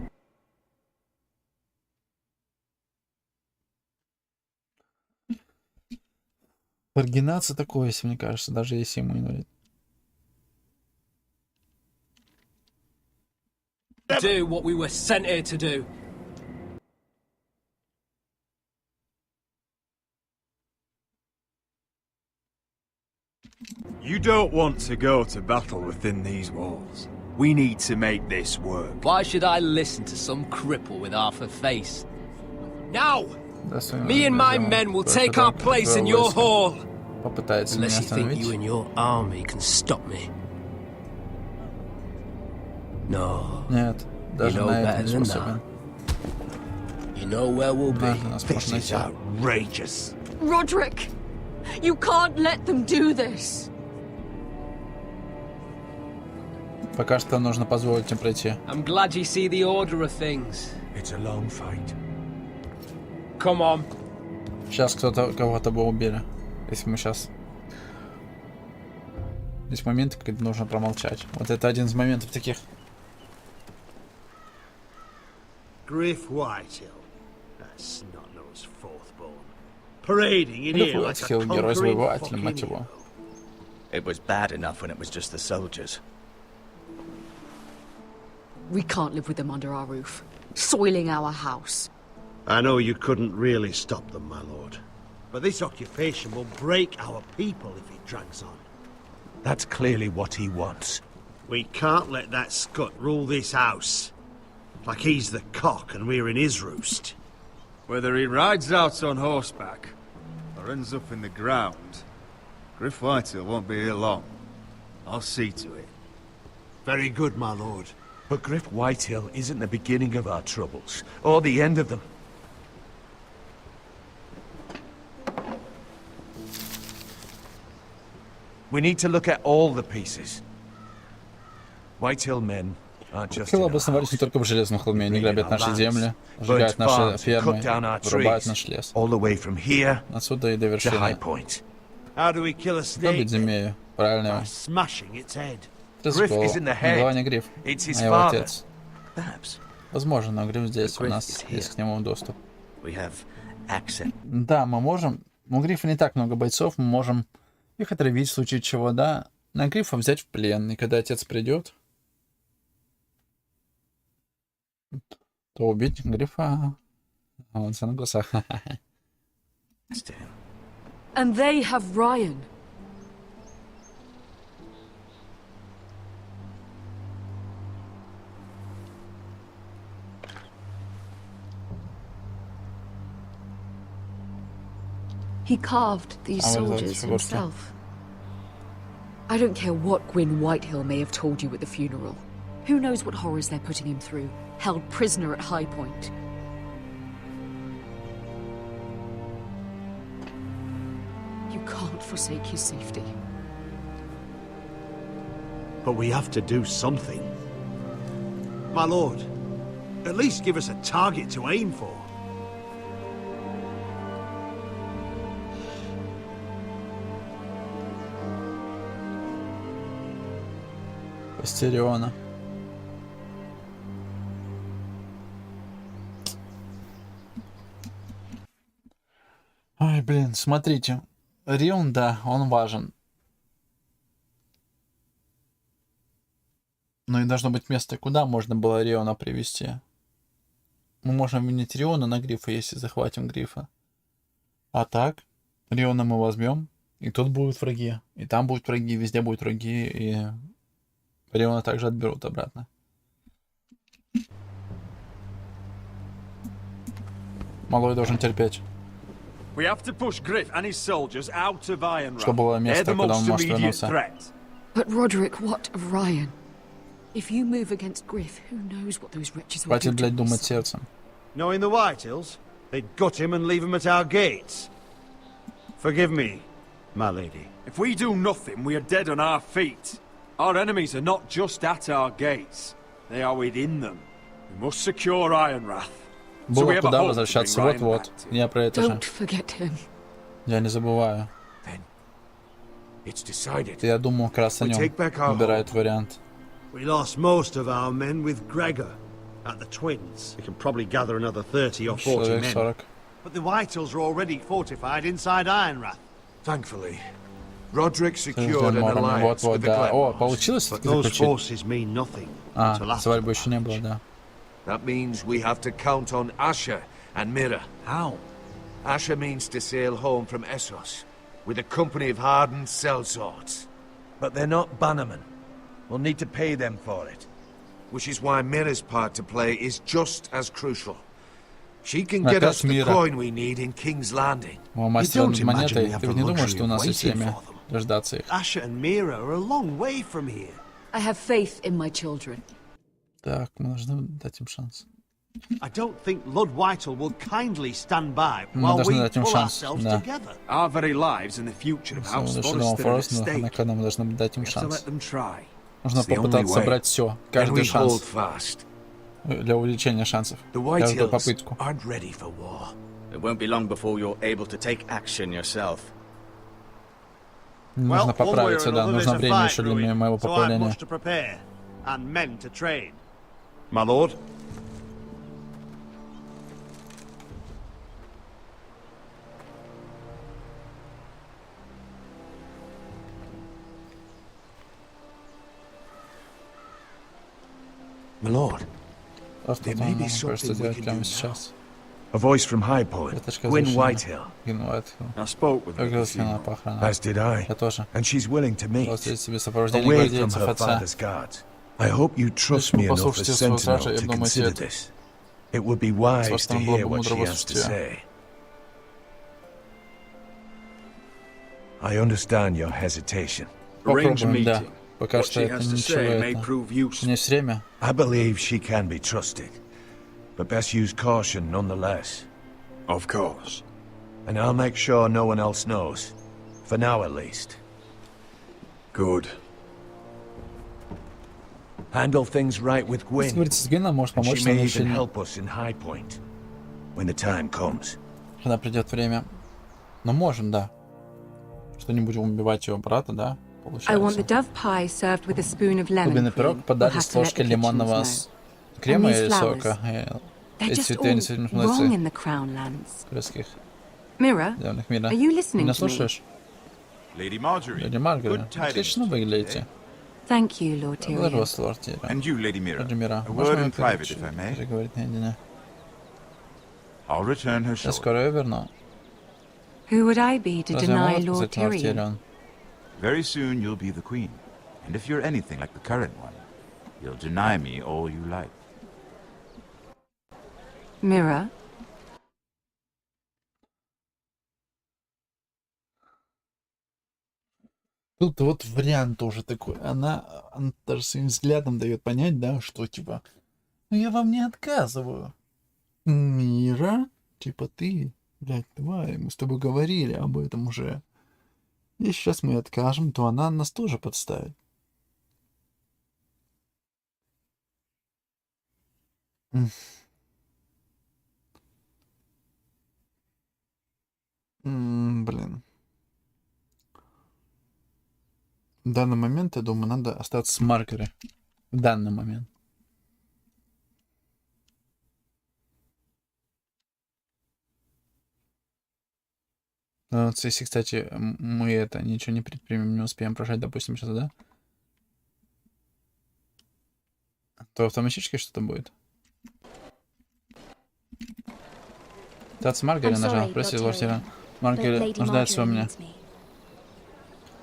Маргинация такое, если мне кажется, даже если ему инвалид. Do what we were sent here to do. You don't want to go to battle within these walls. We need to make this work. Why should I listen to some cripple with half a face? Now! Me and my men will take our place in your hall. Unless you think you and your army can stop me. No. Нет, даже на это не способен. You know where we'll be. This is outrageous. Roderick, you can't let them do this. Пока что нужно позволить им пройти. I'm glad you see the order of things. It's a long fight. Come on. Сейчас кого-то бы убили. Если мы сейчас... Есть моменты, когда нужно промолчать. Вот это один из моментов таких. Griff Whitehill, that snot-nosed fourth-born, parading in here like a conquering fucking hero. It was bad enough when it was just the soldiers. We can't live with them under our roof, soiling our house. I know you couldn't really stop them, my lord. But this occupation will break our people if it drags on. That's clearly what he wants. We can't let that scut rule this house. Like he's the cock and we're in his roost. Whether he rides out on horseback or ends up in the ground, Griff Whitehill won't be here long. I'll see to it. Very good, my lord. But Griff Whitehill isn't the beginning of our troubles, or the end of them. We need to look at all the pieces. Whitehill men aren't just Хилл обосновались не только в Железном холме, они грабят наши земли, сжигают наши фермы, вырубают наш лес. Отсюда и до вершины. Добить змею, правильно. Трезубол. Голова не Гриф, а его отец. Возможно, но Гриф здесь, у нас есть к нему доступ. Да, мы можем... У Грифа не так много бойцов, мы можем их отравить в случае чего, да. На Грифа взять в плен, и когда отец придет, то убить Грифа, а он все на глазах. And they have Ryan. He carved these soldiers himself. I don't care what Gwyn Whitehill may have told you at the funeral. Who knows what horrors they're putting him through, held prisoner at High Point. You can't forsake his safety. But we have to do something. My lord, at least give us a target to aim for. Астериона. Ой, блин, смотрите. Рион, да, он важен. Но и должно быть место, куда можно было Риона привести. Мы можем винить Риона на Грифа, если захватим Грифа. А так, Риона мы возьмем, и тут будут враги. И там будут враги, везде будут враги, и Риона также отберут обратно. Малой должен терпеть. Что было место, куда он может вернуться. But Roderick, what of Ryan? If you move against Griff, who knows what those wretches will do. Хватит, блядь, думать сердцем. Knowing the Whitehills, they'd gut him and leave him at our gates. Forgive me, my lady. If we do nothing, we are dead on our feet. Our enemies are not just at our gates. They are within them. We must secure Ironrath. Было куда возвращаться, вот-вот. Я про это же. Я не забываю. Я думал, как раз о нем выбирают вариант. We lost most of our men with Gregor at the Twins. We can probably gather another 30 or 40 men. 40. But the Whitehills are already fortified inside Ironrath. Thankfully, Roderick secured an alliance with the О, получилось But those forces mean nothing until after. Свадьбы еще не было, да. That means we have to count on Asher and Mira. How? Asher means to sail home from Essos with a company of hardened sellswords. But they're not bannermen. We'll need to pay them for it. Which is why Mira's part to play is just as crucial. She can get us the coin we need in King's Landing. О, мастер монеты, ты ведь не думаешь, что у нас есть время дождаться их? Asher and Mira are a long way from here. I have faith in my children. Так, мы должны дать им шанс. I don't think Lord Whitehall will kindly stand by while we pull ourselves together. Our very lives and the future of House Forrester are at stake. Мы должны дать им We have to шанс. let them try. Нужно попытаться собрать все, каждый шанс для увеличения шансов, каждую попытку. It won't be long before you're able to take action yourself. Нужно поправиться, да, нужно время еще для моего поправления. My lord. My lord, there may be something we can do now. A voice from High Point, Gwyn Whitehill. I spoke with her, as did I, and she's willing to meet, away from her father's guards. I hope you trust me enough as Sentinel to consider this. It would be wise to hear what she has to say. I understand your hesitation. Arrange a meeting. Пока что это ничего, не время. I believe she can be trusted, but best use caution nonetheless. Of course. And I'll make sure no one else knows, for now at least. Good. Handle things right with Gwyn. And she may even help us in High Point when the time comes. Когда придет время. Но можем, да. Что не будем убивать его брата, да? I want the dove pie served with a spoon of lemon cream. Пирог подали с ложкой лимонного крема или сока. Эти цветы действительно молодцы. Mira, are you listening Меня to me? слушаешь? Lady Marjorie. Леди Маргаret, отлично выглядите. Thank you, Lord Благодарю Tyrion. вас, лорд Тирион. And you, Lady Mira. Леди Мира, A можно word in мне private, if I may? переговорить наедине? I'll return her Я sword. скоро ее верну. Who would I be to Разве deny может Lord сказать лорд Tyrion? Тирион? Very soon you'll be the queen. And if you're anything like the current one, you'll deny me all you like. Mira? Тут вот вариант тоже такой. Она даже своим взглядом дает понять, да, что типа, ну я вам не отказываю. Мира? Типа ты, блядь, давай, мы с тобой говорили об этом уже. Если сейчас мы откажем, то она нас тоже подставит. Блин. В данный момент, я думаю, надо остаться с Маргарет. В данный момент. Вот, если, кстати, мы это ничего не предпримем, не успеем прожать, допустим, сейчас, да? То автоматически что-то будет. Остаться Маргарет нажал. Прости, лорд Тирион. Маргарет нуждается во мне.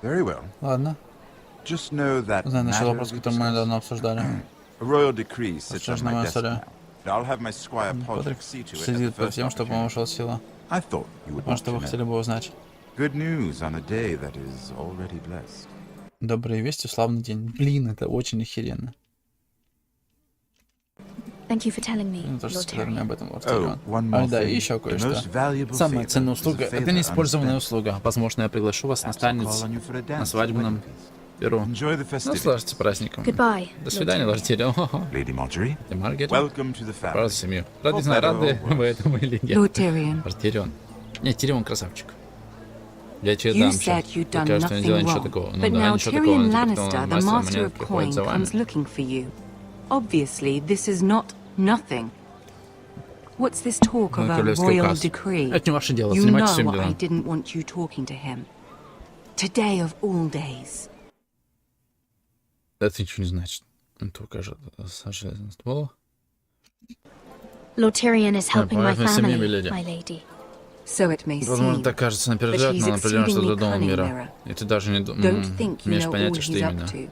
Very well. Ладно. Just know that Знаю, нашел вопрос, который мы недавно обсуждали. A royal decree sits on my desk now. I'll have my squire Podrick see to it следит at the за тем, first чтобы он ушел с силы. I thought you would want Может, to вы know. хотели бы узнать. Good news on a day that is already blessed. Добрые вести, славный день. Блин, это очень охеренно. Thank you for telling me, Ну, тоже Lord сказали мне об этом, лорд Oh, Тирион. one more Да, и thing. еще The кое-что. most valuable Самая favor ценная is a услуга — это favor неиспользованная unspent. услуга. Возможно, я приглашу вас на Perhaps I'll call on танец, you for a dance на at свадебном wedding feast. Беру. Enjoy the festivities. Наслаждайтесь праздником. Goodbye, До свидания, Лорд Тирион. Lady Marjorie, Маргарет. welcome to the family. Пожалуйста, семью. Не знаю, рады вы этому или нет. Lord Tyrion. Лорд Тирион. Нет, Тирион красавчик. Я тебе You дам said сейчас. you'd Ты done кажешь, что не делал nothing ничего wrong, такого. Ну but да, now ничего такого. Tyrion Теперь Lannister, the мастер master монет of приходит coin, за вами. comes looking for you. Obviously, this is not nothing. What's this talk of a Королевский royal указ. decree? Это не ваше дело, You занимайтесь своим know I делом. didn't want you talking to him. Today of all days. Это ничего не значит. Это укажет железный ствол. Lord Tyrion is helping my Поэтому семьи, family, миледи. my lady. So it may Возможно, seem. так кажется на первый But взгляд, he's но он определенно что-то exceedingly задумал cunning, мира. Mira. И ты даже не Don't think you имеешь know all понятия, что he's up именно. to.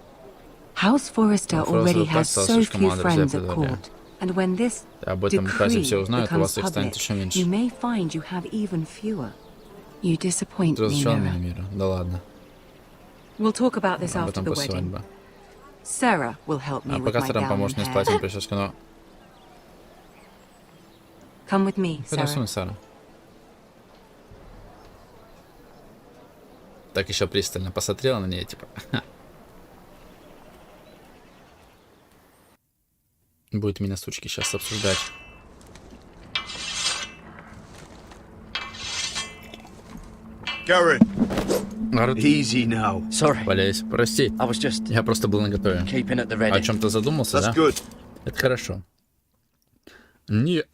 House Forrester Forrester already так has стал so слишком few мало друзей friends at при дворе. court, and when this Об этом указе decree все узнают, у becomes вас их станет public, еще меньше. you may find you have even fewer. You disappoint Ты me, разочарован Mira. меня, Мира. Да ладно. We'll talk about this Об after этом the после wedding. свадьбы. Sarah will help me А with пока my Сарам gown поможет and мне с платьем hair. прически, но... Come with me, Пойдем со Sarah. мной, Сара. Так еще пристально посмотрела на нее, типа... Будет меня сучки сейчас обсуждать. Garrett, Гаррет, easy now. Sorry, валяйся. Прости, I was just я просто был наготове. keeping at the О ready. чем-то задумался, да? That's good. Это хорошо. Не...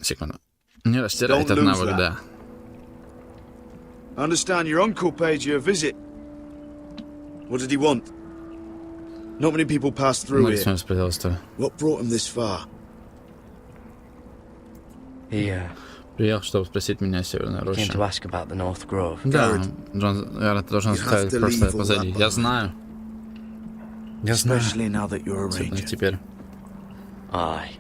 Секунду. Не растирай Don't этот lose навык, that. да. I understand your uncle paid you a visit. What did he want? Not many people pass through Много here. всего справедливости. What brought him this far? He Приехал, чтобы спросить меня о Северной came роще. to ask about the North Grove. Да, Джон, наверное, ты должен You have оставить to прошлое leave all позади. that Я behind. знаю. Я знаю. Especially now that you're a Особенно ranger. теперь. Aye.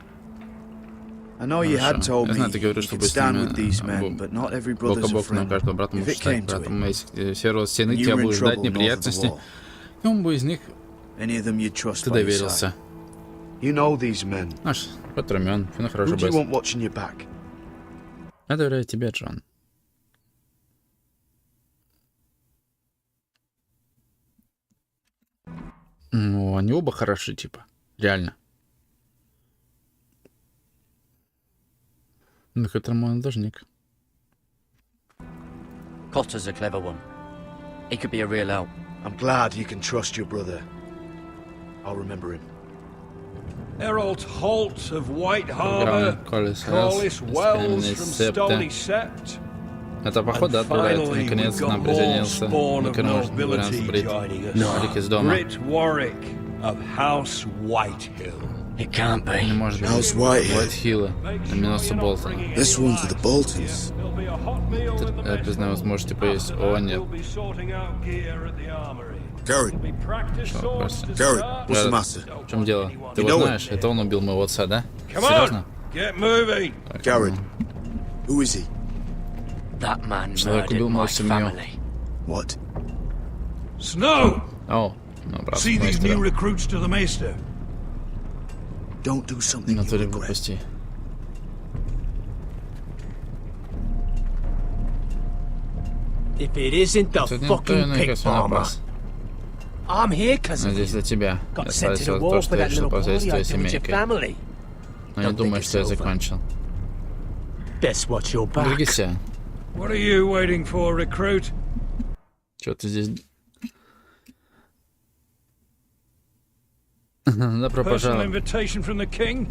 I know you had Хорошо. told Я me знаю, ты you говоришь, что could будешь с stand with these ними men, but not every бок о brother's a бок, но friend. каждого брата If может it стать came to братом. it, Если северо стены and you тебя were in будут ждать trouble north of the неприятности, wall, кому бы из них any of them you'd trust ты by your доверился? side. You know these men. Наш Патромен, Фина Who хороший do you бес. want watching your back? Я доверяю тебе, Джон. Ну, они оба хороши, типа. Реально. Ну, это мой должник. Cotter's a clever one. He could be a real help. I'm glad you can trust your brother. I'll remember him. Herald Holt of White Harbour, Corlys Wells from Stony Sept. Это поход отправляет. Наконец к нам присоединился некроножный вариант с Брит. Рик из дома. Brit Warwick of House Whitehill. It can't be. Не может быть. House Whitehill. Уайтхилла. Именовца Болтона. This one's for the Boltons. Я признаю, вы сможете поесть. О, нет. Garrett. Garrett, what's the matter? В чем дело? Ты You его know знаешь? Это он убил моего отца, да? Come Серьезно? on, get moving. Garrett, who is he? That man Человек murdered убил my мою семью. family. What? Snow, О, ну, брат, see these new мастера. recruits to the Maester. Don't do something На you туре regret. глупостей. If it isn't the Тут fucking никто pig не farmer. напас. I'm here because of Надеюсь, you. для тебя. Я Got sent to the спросил war то, for что я that решил little повзять с party твоей I did with your семейкой. family. Но не Don't думаю, think что я it's over. закончил. Best watch your back. Береги себя. What are you waiting for, recruit? Чё ты здесь... Добро Personal пожаловать. invitation from the king?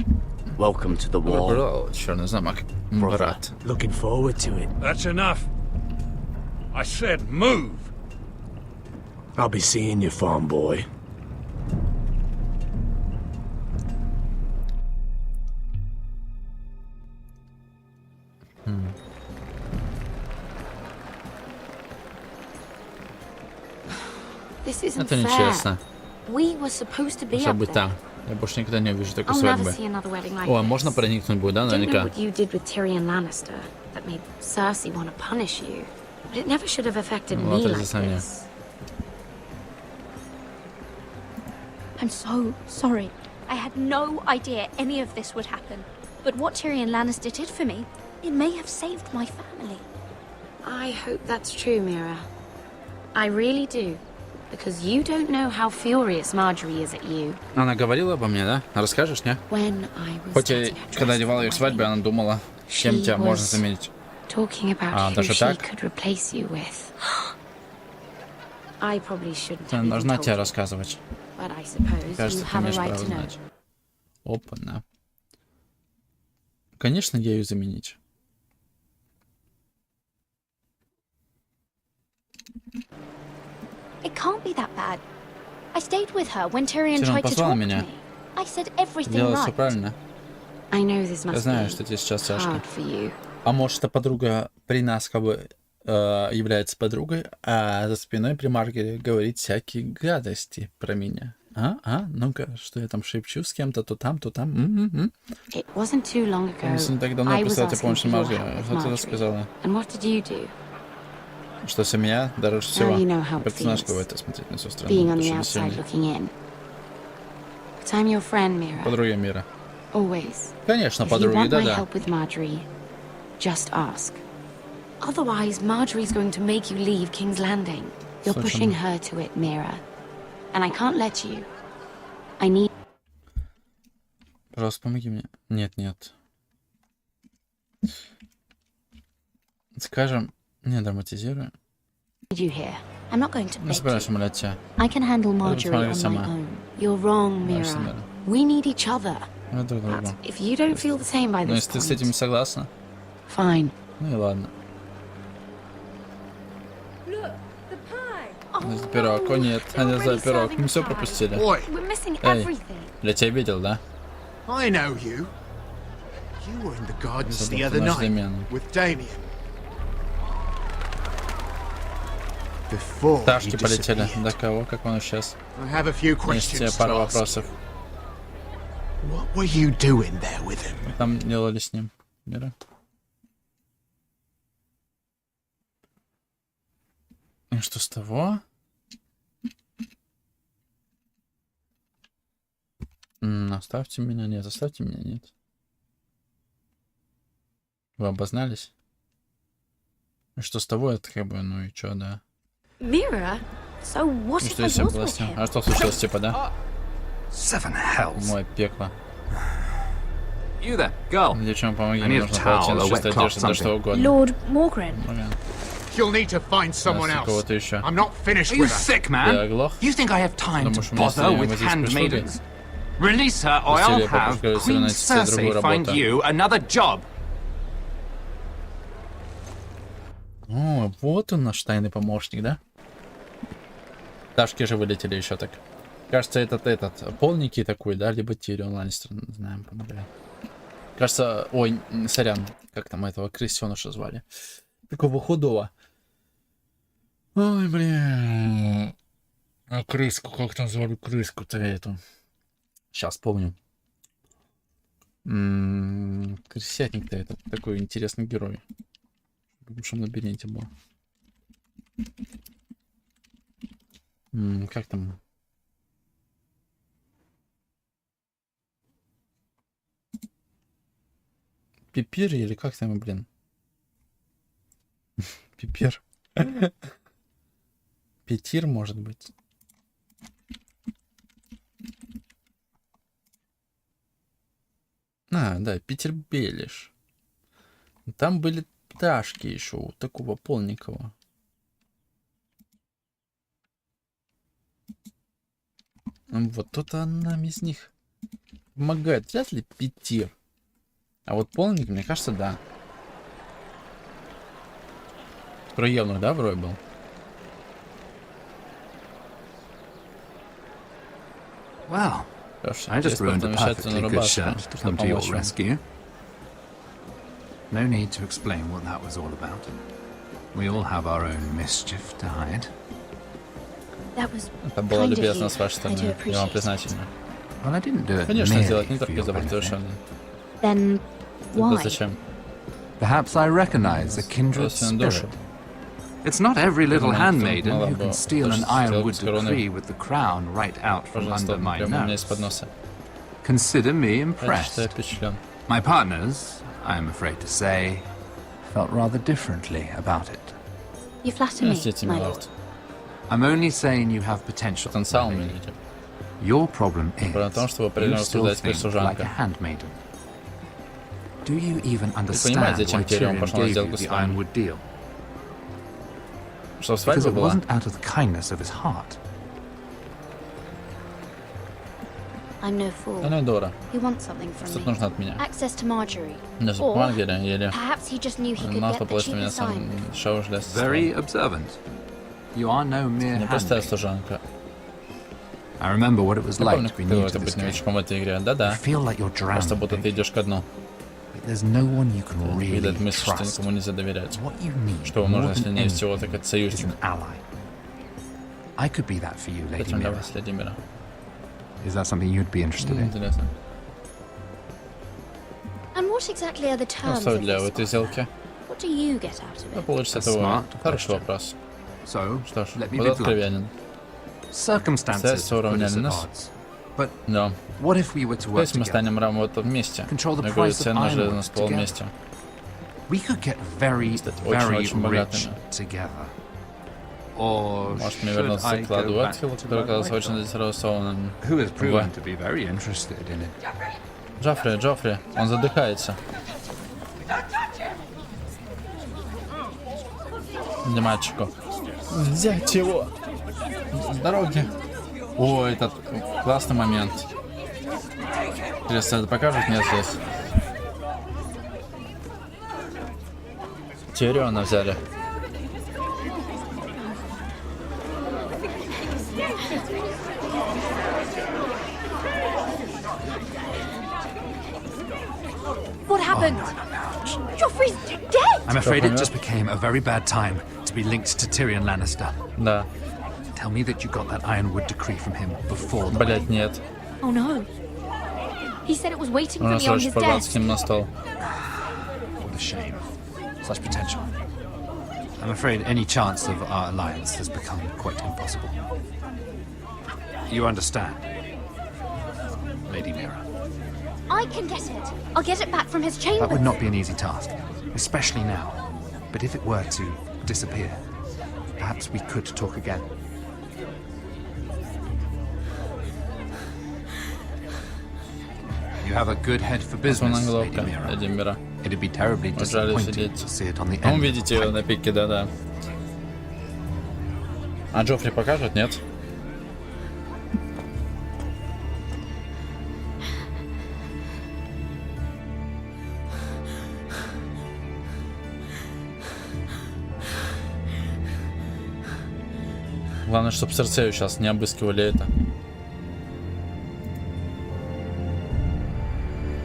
Welcome to the Добро war. пожаловать. Черный замок. Брат. Looking forward to it. That's enough. I said move. I'll be seeing you, farm boy. This isn't Это fair. нечестно. We were supposed to be Нужно up быть there. там. Я больше никогда не увижу такой I'll never свадьбы. see another wedding like О, а this. можно проникнуть будет, да, I don't know наверняка? what you did with Tyrion Lannister that made Cersei want to punish you, but it never should have affected Ну, me это like разъяснение. this. I'm so sorry. I had no idea any of this would happen. But what Tyrion Lannister did for me, it may have saved my family. I hope that's true, Mira. I really do. Because you don't know how furious Marjorie is at you. Она говорила обо мне, да? Расскажешь, не? Хоть и когда одевала ее к свадьбе, она думала, чем тебя можно заменить. Даже так? Нужно тебе рассказывать. Кажется, ты имеешь право знать. Опа-на. Конечно, я ее заменить. It can't be that bad. I stayed with her when Tyrion tried to talk to me. I said everything right. Все правильно. I know this must Я знаю, что тебе сейчас тяжко. hard for you. А может, эта подруга при нас как бы является подругой, а за спиной при Маргаре говорит всякие гадости про меня. Ну-ка, что я там шепчу с кем-то, то там, то там. It wasn't too long ago. Если не так давно I was прислала тебе asking помощь for your Маргаре, help with что ты Marjorie. сказала? And what did you do? Что семья дороже всего. you know how it Ты знаешь, feels. каково это смотреть на всю страну. Being on the outside looking in. But I'm your friend, Mira. Подруга мира. Always. Конечно, If you подруги, want my да-да. help with Marjorie, just ask. Otherwise, Marjorie's going to make you leave King's Landing. You're Слушай, pushing her to it, Mira. And I can't let you. I need... Пожалуйста, помоги мне. Нет. Скажем, не драматизируй. you here. I'm not going to Не beg собираюсь you. умолять тебя. I can handle Marjorie смотри on сама. my own. You're wrong, Mira. We need each other. Мы друг другу. But if you don't feel the same by Но this если ты с этим не point, согласна, fine. ну и ладно. Look, the pie. Пирог, о нет, они за пирог. Мы все пропустили. We're missing Эй, everything. я тебя видел, да? I know you. You were in the gardens the Это other наш night Демьян. with Damien. Before Пташки he полетели. disappeared. До кого, как он исчез? I have a few Есть тебе questions пара to ask. вопросов. What were you doing there with him? Вы там делали с ним, Мира? И что с того? Оставьте меня, нет, оставьте меня, нет. Вы обознались? И что с того, это как бы, ну и чё, да. Mira, so what Ну if что I если was было with с ним? him? А что случилось, типа, да? Seven hells. Мое пекло. You there, girl. Девчонка, помоги, I мне need a нужно towel, полотенце, a wet чистая cloth, одежда, да что угодно. Lord Morgren. Ага. You'll need to find someone else. Кого-то еще. I'm not finished Are you with her. sick, Я man? оглох? You think I have time to Думаешь, у меня bother стоим with вот здесь прислугой? handmaidens? Release her, or Василий, I'll я have попробую Queen найти себе другую Cersei find работу. you another job. О, вот он наш тайный помощник, да? Пташки же вылетели еще так. Кажется, этот полненький такой, да, либо Тирион Ланнистер, не знаем, помогает. Кажется, ой, сорян, как там этого крысеныша звали? Такого худого. Ой, блин. А крыску, как там звали крыску-то эту? Сейчас помню. Крысятник-то этот, такой интересный герой. В большом лабиринте был. Как там? Пипир или как там, блин? Пипир. Петир, может быть. Да, Питер Белиш. Там были пташки еще у такого полненького. Вот кто-то нам из них помогает. Вряд ли Питер. А вот полненький, мне кажется, да. Проемных, да, вроде был? Well, I just ruined a perfectly good shirt to come to your rescue. No need to explain what that was all about. We all have our own mischief to hide. Это было любезно с вашей стороны. Я вам признателен. Well, I didn't do it Конечно, сделать merely не for только your за benefit. совершенно. Then Да why? зачем? Perhaps I recognize a kindred spirit. It's not every little handmaiden who can steal an ironwood decree with the crown right out from under my nose. Consider me impressed. My partners, I'm afraid to say, felt rather differently about it. You flatter me, my lord. I'm only saying you have potential. Потенциал видите. Your problem is Проблема в том, что вы you определенно still рассуждаете как think like служанка. a handmaiden. Do you even Ты understand понимаете, why зачем Тирион Tyrion пошел на gave you сделку the с вами? Ironwood deal? Что Because свадьба it была? wasn't out of the kindness of his heart. I'm no fool. Она Дора. He wants something from Что me. нужно от меня? Access to Marjorie. Доступ к Or Маргаре или perhaps he just knew he could масло get the получит меня cheapest сам iron. дешевый желез. Very observant. You are no mere Не простая handmaid. служанка. I remember what it was Я like помню, to be как new это to this быть game. новичком в этой игре. Да-да. You feel like you're Просто drowning. будто ты идешь ко дну. But there's no one you can really Видать мысль, что trust. никому нельзя доверять. What you need Что вам нужно, more если than не есть anything всего, так это is союзник. an ally. I could be that for you, Lady Зачем для Mira. вас, леди Мира? Is that something you'd be interested in? Интересно. And what exactly are the Ну, terms что of для this? этой сделки? What do you get out of Что it? получится A с этого? smart Хороший question. вопрос. So, Что ж, let me буду be blunt. откровенен. Circumstances Обстоятельства put us уравняли at нас. odds. But Да. what if we were to То work есть мы together? станем работать вместе. Control the Нагрузить price of цену на ironwood железный ствол together. вместе. We could get very, Стать very очень rich богатыми. together. Or Может, мне should вернуться I к кладу go back Уэтфилд, to который my оказался wife, очень заинтересованным. who has proven в... to be very interested in it? Джоффри, он задыхается. Не мальчику. Взять его. С дороги. О, этот классный момент. Интересно, это покажут мне здесь? Тириона взяли. What happened? Joffrey's dead! I'm afraid it just became a very bad time to be linked to Tyrion Lannister. Да. Tell me that you got that Ironwood decree from him before the Блять, нет. Oh no. He said it was waiting У for нас me on очень his богат desk. с ним на стол. What a shame. Such potential. I'm afraid any chance of our alliance has become quite impossible. You understand, Lady Mira? I can get it. I'll get it back from his chambers. That would not be an easy task, especially now. But if it were to disappear, perhaps we could talk again. You have a good head for business, Lady Mira. Леди Мира. It'd be terribly Жаль disappointing сидеть. to see it on the Ну, end. видите его на пике, да-да. А Джоффри покажут, нет? Главное, чтобы Серсею сейчас не обыскивали это.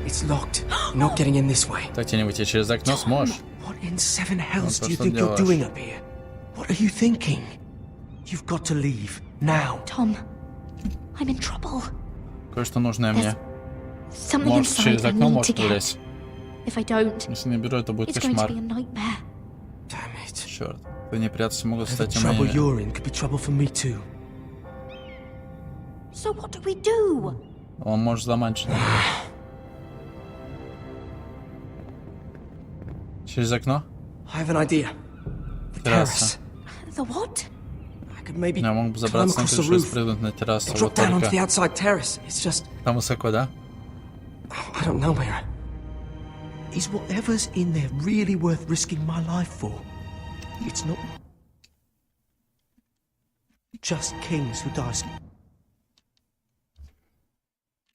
It's locked. You're not getting in this way. Так тебе не выйти через окно сможешь? What in seven hells Ну, do you что think you're делаешь? doing up here? What are you thinking? You've got to leave now. Tom, I'm in trouble. Кое-что нужное мне. Something Может, inside через I окно need to может get. влезть? If I don't, Если не беру, это будет it's going to кошмар. be a nightmare. Damn it. Черт, твои неприятности могут The стать и trouble моими. you're in could be trouble for me too. So what do we do? Он может взломать что-то. Через окно? I have an idea. The Терраса. terrace. The what? I could maybe Я мог бы climb забраться на across the крышу и roof. спрыгнуть на террасу. Drop Вот down onto the только. outside terrace. It's just, Там высоко, да? I don't know, Mira. Is whatever's in there really worth risking my life for? It's not just kings who die.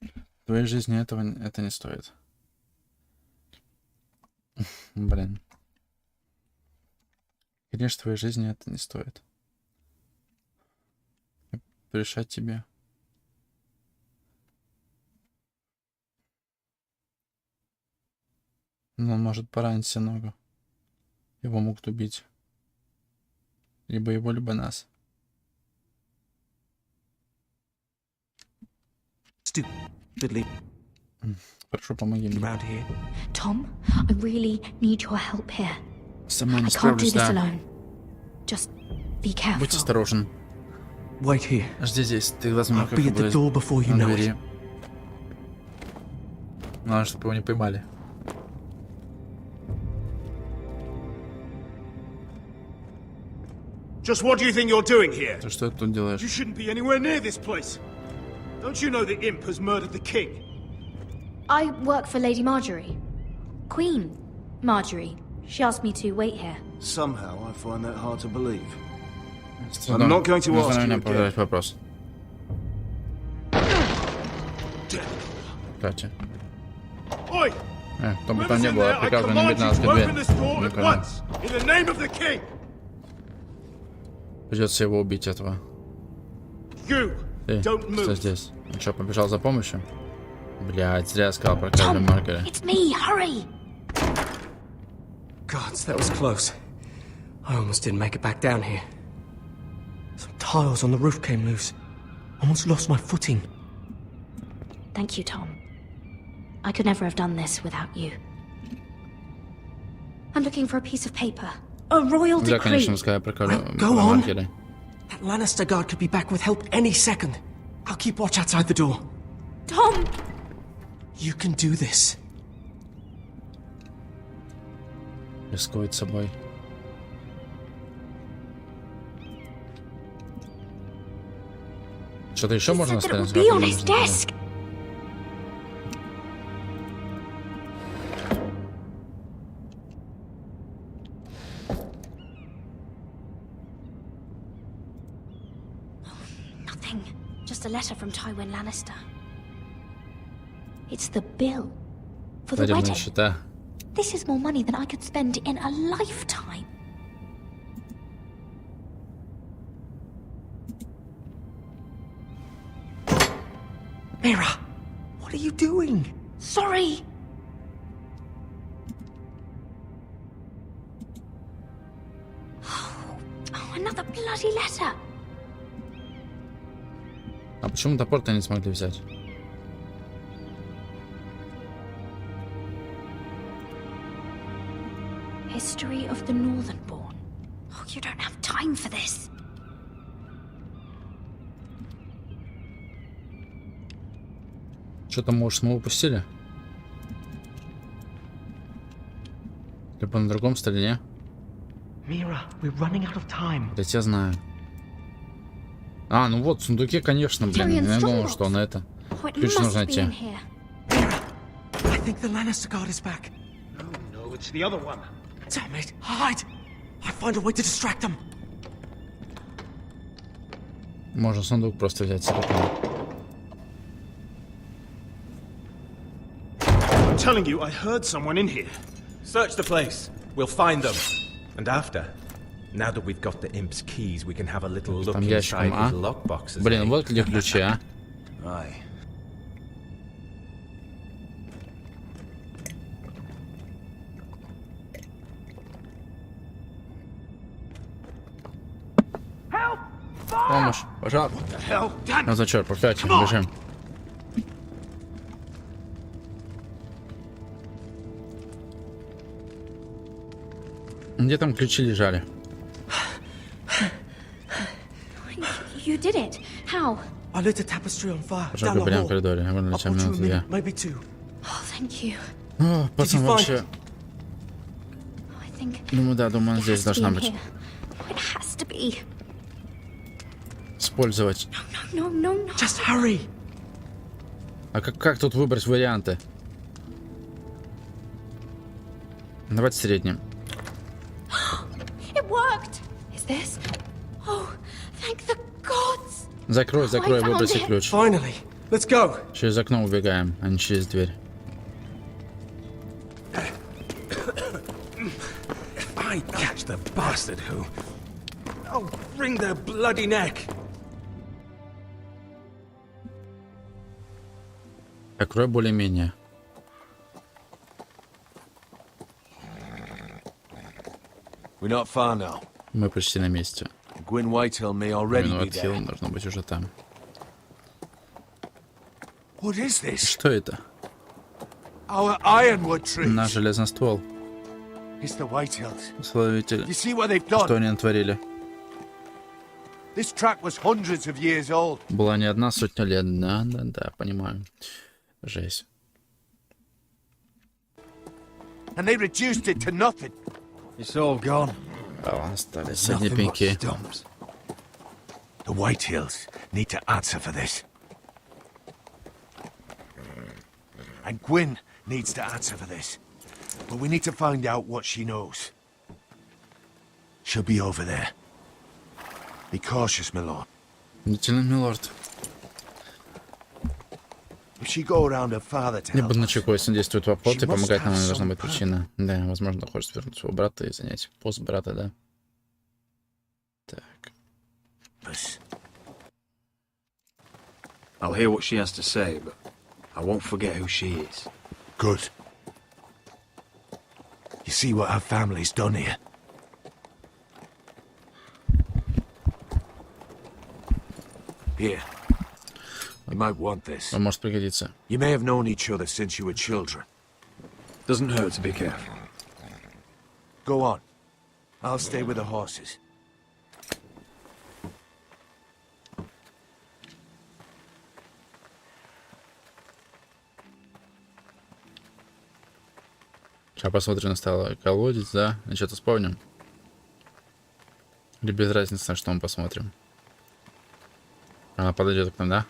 В твоей жизни это не стоит. Блин. Конечно, в твоей жизни это не стоит. Решать тебе. Но он может поранить себе ногу. Его могут убить. Либо его, либо нас. Stupidly Прошу, помоги мне. around here. Tom, I really need your help here. Сама I не can't do справлюсь, this да. alone. Just be careful. Будь осторожен. Wait here. Жди здесь. Ты возьми, I'll как be at the door before you на know двери. it. Надо, чтобы его не поймали. Just what do you think you're doing here? Ты что тут делаешь? You shouldn't be anywhere near this place. Don't you know the imp has murdered the king? I work for Lady Marjorie. Queen Marjorie. She asked me to wait here. Somehow I find that hard to believe. I'm not going to ask you again. Вопрос. Катя. Ой! Кто бы там не было, приказываю немедленно открыть дверь. Придется его убить, этого. Ты, что здесь? Он что, побежал за помощью? Блядь, зря я сказал про Кэрри Маркера. It's me, hurry! Gods, that was close. I almost didn't make it back down here. Some tiles on the roof came loose. Almost lost my footing. Thank you, Tom. I could never have done this without you. I'm looking for a piece of paper. A royal Да, decree. конечно, сказал про Go on. Маркера. That Lannister guard could be back with help any second. I'll keep watch outside the door. Tom! You can do this. Рискует собой. Что-то еще можно оставить? Be on his desk. Nothing. Just a letter from Tywin Lannister. It's the bill for the wedding. Счета. This is more money than I could spend in a lifetime. Mira, what are you doing? Sorry. Oh, another bloody letter. А почему топор-то не смогли взять? History of the Northernborn. Oh, you don't have time for this. Что-то, может, мы упустили? Либо на другом стороне. Mira, we're running out of time. Да я знаю. А, ну вот, в сундуке, конечно, блин. Я думал, что он это. Ключ нужно найти. I think the Lannister guard is back. No, it's the other one. Damn it! Hide! I find a way to distract them. Можно сундук просто взять себе. I'm telling you, I heard someone in here. Search the place. We'll find them. And after, now that we've got the imp's keys, we can have a little look inside his lockboxes. Блин, вот где ключи, а? Aye. Помощь, пожалуйста. Ну за черт, проклятие, бежим. Где там ключи лежали? You did it. How? I lit a tapestry on fire. Пожалуйста, прямо в коридоре. Я вынули чем минут две. Maybe two. Oh, thank you. О, пацан, вообще. I think Думаю, да, думаю, она здесь должна быть. it has to be. Использовать. No, no, no. Just hurry. А как тут выбрать варианты? Давайте средним. It worked. Is this? Oh, thank the gods. Закрой, выброси ключ. Finally. Let's go. Через окно убегаем, а не через дверь. If I catch the bastard who... I'll wring their bloody neck. Закрой более-менее. We're not far now. Мы почти на месте. Gwyn Whitehill may already be there. Whitehill должно быть уже там. What is this? Что это? Our ironwood trees. Наш железноствол. It's the Whitehills. Славители. You see what they've done? Что они натворили? This track was hundreds of years old. Была не одна сотня лет. Да, понимаю. Жесть. And they reduced it to nothing. It's all gone. Остались одни пеньки. The Whitehills need to answer for this. And Gwyn needs to answer for this. But we need to find out what she knows. She'll be over there. Be cautious, my lord. Милорд. If she go around her father to Не help буду us, начеку, если действует в оплот и помогать нам не должна быть причина. Да, возможно, хочет вернуть своего брата и занять пост брата, да. Так. I'll hear what she has to say, but I won't forget who she is. Good. You see what our family's done here? Here. You might want this. Может пригодиться. You may have known each other since you were children. Doesn't hurt to be careful. Go on. I'll stay with the horses. Сейчас посмотрим на стало колодец, да? И что-то вспомним. Или без разницы, на что мы посмотрим. Она подойдет к нам, да?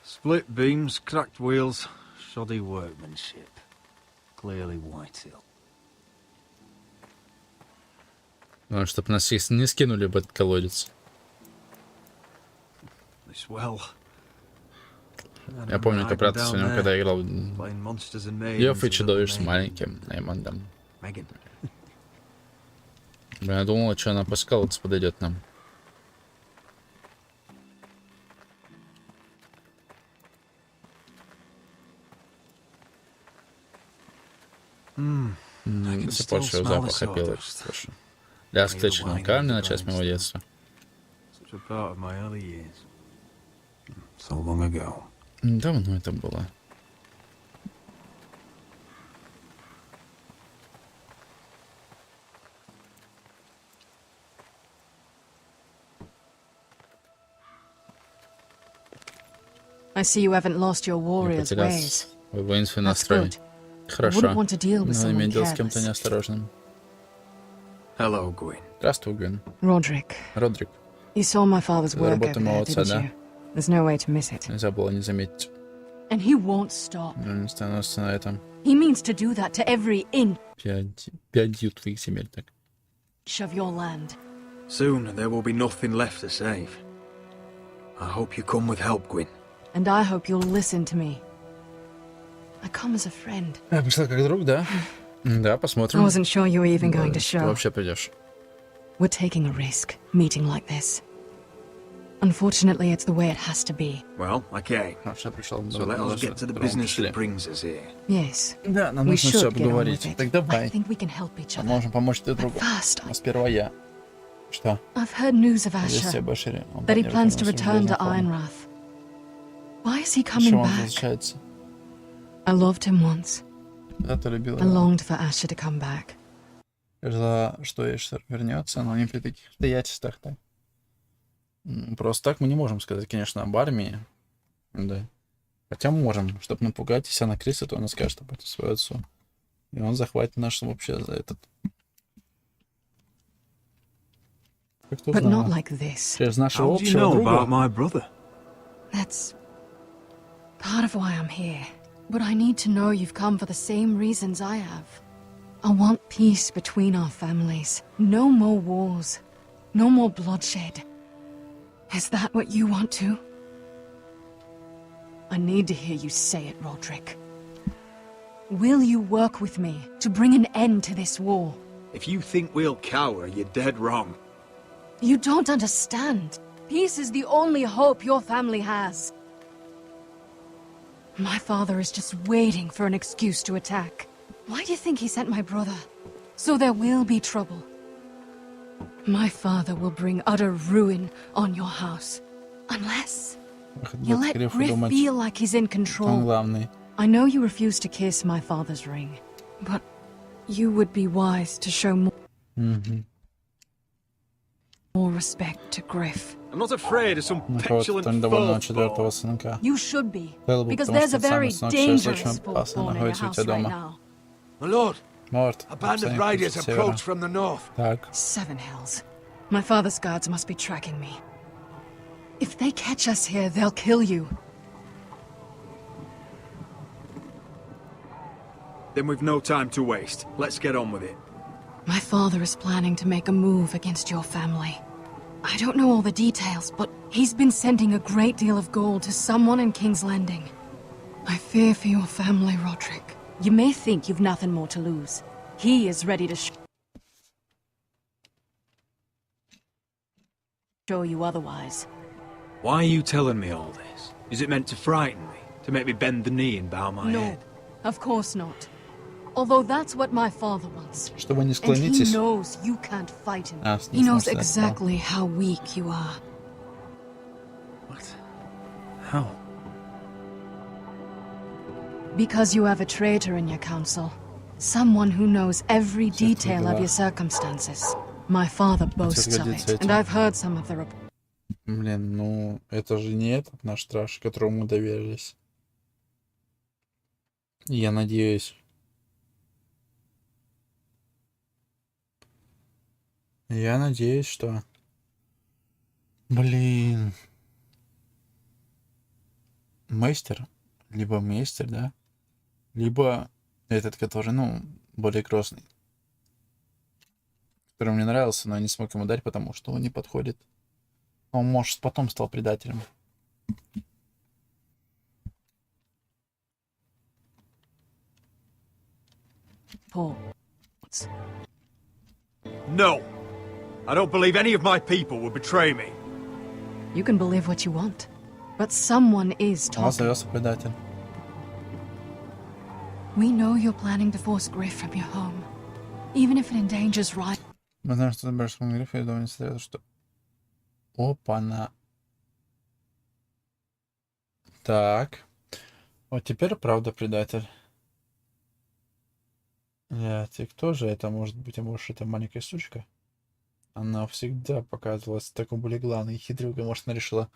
Split beams, cracked wheels, shoddy workmanship. Clearly Whitehall. Ну, чтобы нас не скинули в этот колодец. This well. Я помню, как прятался в нем, когда я играл Ев и чудовищ с маленьким Эймондом. Блин, я думал, что она по скалоце подойдет нам. Запавшего запаха пила. Лязг тычного камня на часть моего детства. Давно это было. I see you haven't lost your warrior's ways. Воинственный настрой. Хорошо. Надо иметь дело с кем-то неосторожным. Hello, Gwyn. Здравствуй, Гвин. Roдрик. Родрик. You saw my father's work over there, didn't you? There's no way to miss it. Нельзя было не заметить. And he won't stop. Он не становится на этом. He means to do that to every inch 5 твоих земель, так. of your land. Soon there will be nothing left to save. I hope you come with help, Gwyn. And I hope you'll listen to me. I come as a friend. Пришла как друг, да? Да, посмотрим. I wasn't sure you were even going to show. Ты вообще придешь. We're taking a risk, meeting like this. Unfortunately, it's the way it has to be. Well, okay. So let us get to the business that brings us here. Yes. Да, нам нужно все обговорить. Так давай. I think we can help each other. Можем помочь друг другу. Но сперва я. Что? I've heard news of Известие Asher, об Ашере. that he plans to return to Ironrath. Why is he coming back? I loved him once. I longed for Asher to come back. Ждала, что Эшер вернется, но не при таких обстоятельствах, так. Просто так мы не можем сказать, конечно, об армии. Да. Хотя можем, чтобы напугать, если она крысы, то она скажет об этом своему отцу. И он захватит наш вообще за этот. But not like this. Через нашего общего друга. That's part of why I'm here. But I need to know you've come for the same reasons I have. I want peace between our families. No more wars. No more bloodshed. Is that what you want too? I need to hear you say it, Roderick. Will you work with me to bring an end to this war? If you think we'll cower, you're dead wrong. You don't understand. Peace is the only hope your family has. My father is just waiting for an excuse to attack. Why do you think he sent my brother? So there will be trouble. My father will bring utter ruin on your house. Unless you let Griff feel like he's in control. I know you refuse to kiss my father's ring, but you would be wise to show more. more respect to Griff. I'm not afraid of some Кого-то petulant довольного fourth четвертого сынка. You should be, Было бы, because потому there's что a самый very сынок сейчас очень dangerous опасно spawn in your находится у house тебя right дома. now. My lord, Морд, a band of пацаны riders с севера. approached from the north. Так. Seven hells. My father's guards must be tracking me. If they catch us here, they'll kill you. Then we've no time to waste. Let's get on with it. My father is planning to make a move against your family. I don't know all the details, but he's been sending a great deal of gold to someone in King's Landing. I fear for your family, Roderick. You may think you've nothing more to lose. He is ready to show you otherwise. Why are you telling me all this? Is it meant to frighten me? To make me bend the knee and bow my head? No, of course not. Although that's what my father wants. Чтобы не And склонитесь. he knows you can't fight him. А, He knows exactly how weak you are. What? How? Because you have a traitor in your council. Someone who knows every detail of your circumstances. My father boasts of it, and I've heard some of the reports. Блин, ну, это же не этот наш страж, которому мы доверились. Я надеюсь. Я надеюсь, что... Блин. Мейстер. Либо мейстер, да? Либо этот, который, ну, более грозный. Который мне нравился, но я не смог ему дать, потому что он не подходит. Он, может, потом стал предателем. No! I don't believe any of my people would betray me. You can believe what you want, but someone is Он talking. остается предателем. We know you're planning to force Griff from your home, even if it endangers right. Мы знаем, что ты берешь свой гриф, и довольно следует, что... Опа-на. Так. Вот теперь правда предатель. Ты кто же это может быть? А может, это маленькая сучка? Она всегда показывалась такой более главной и хитрюгой. Может, она решила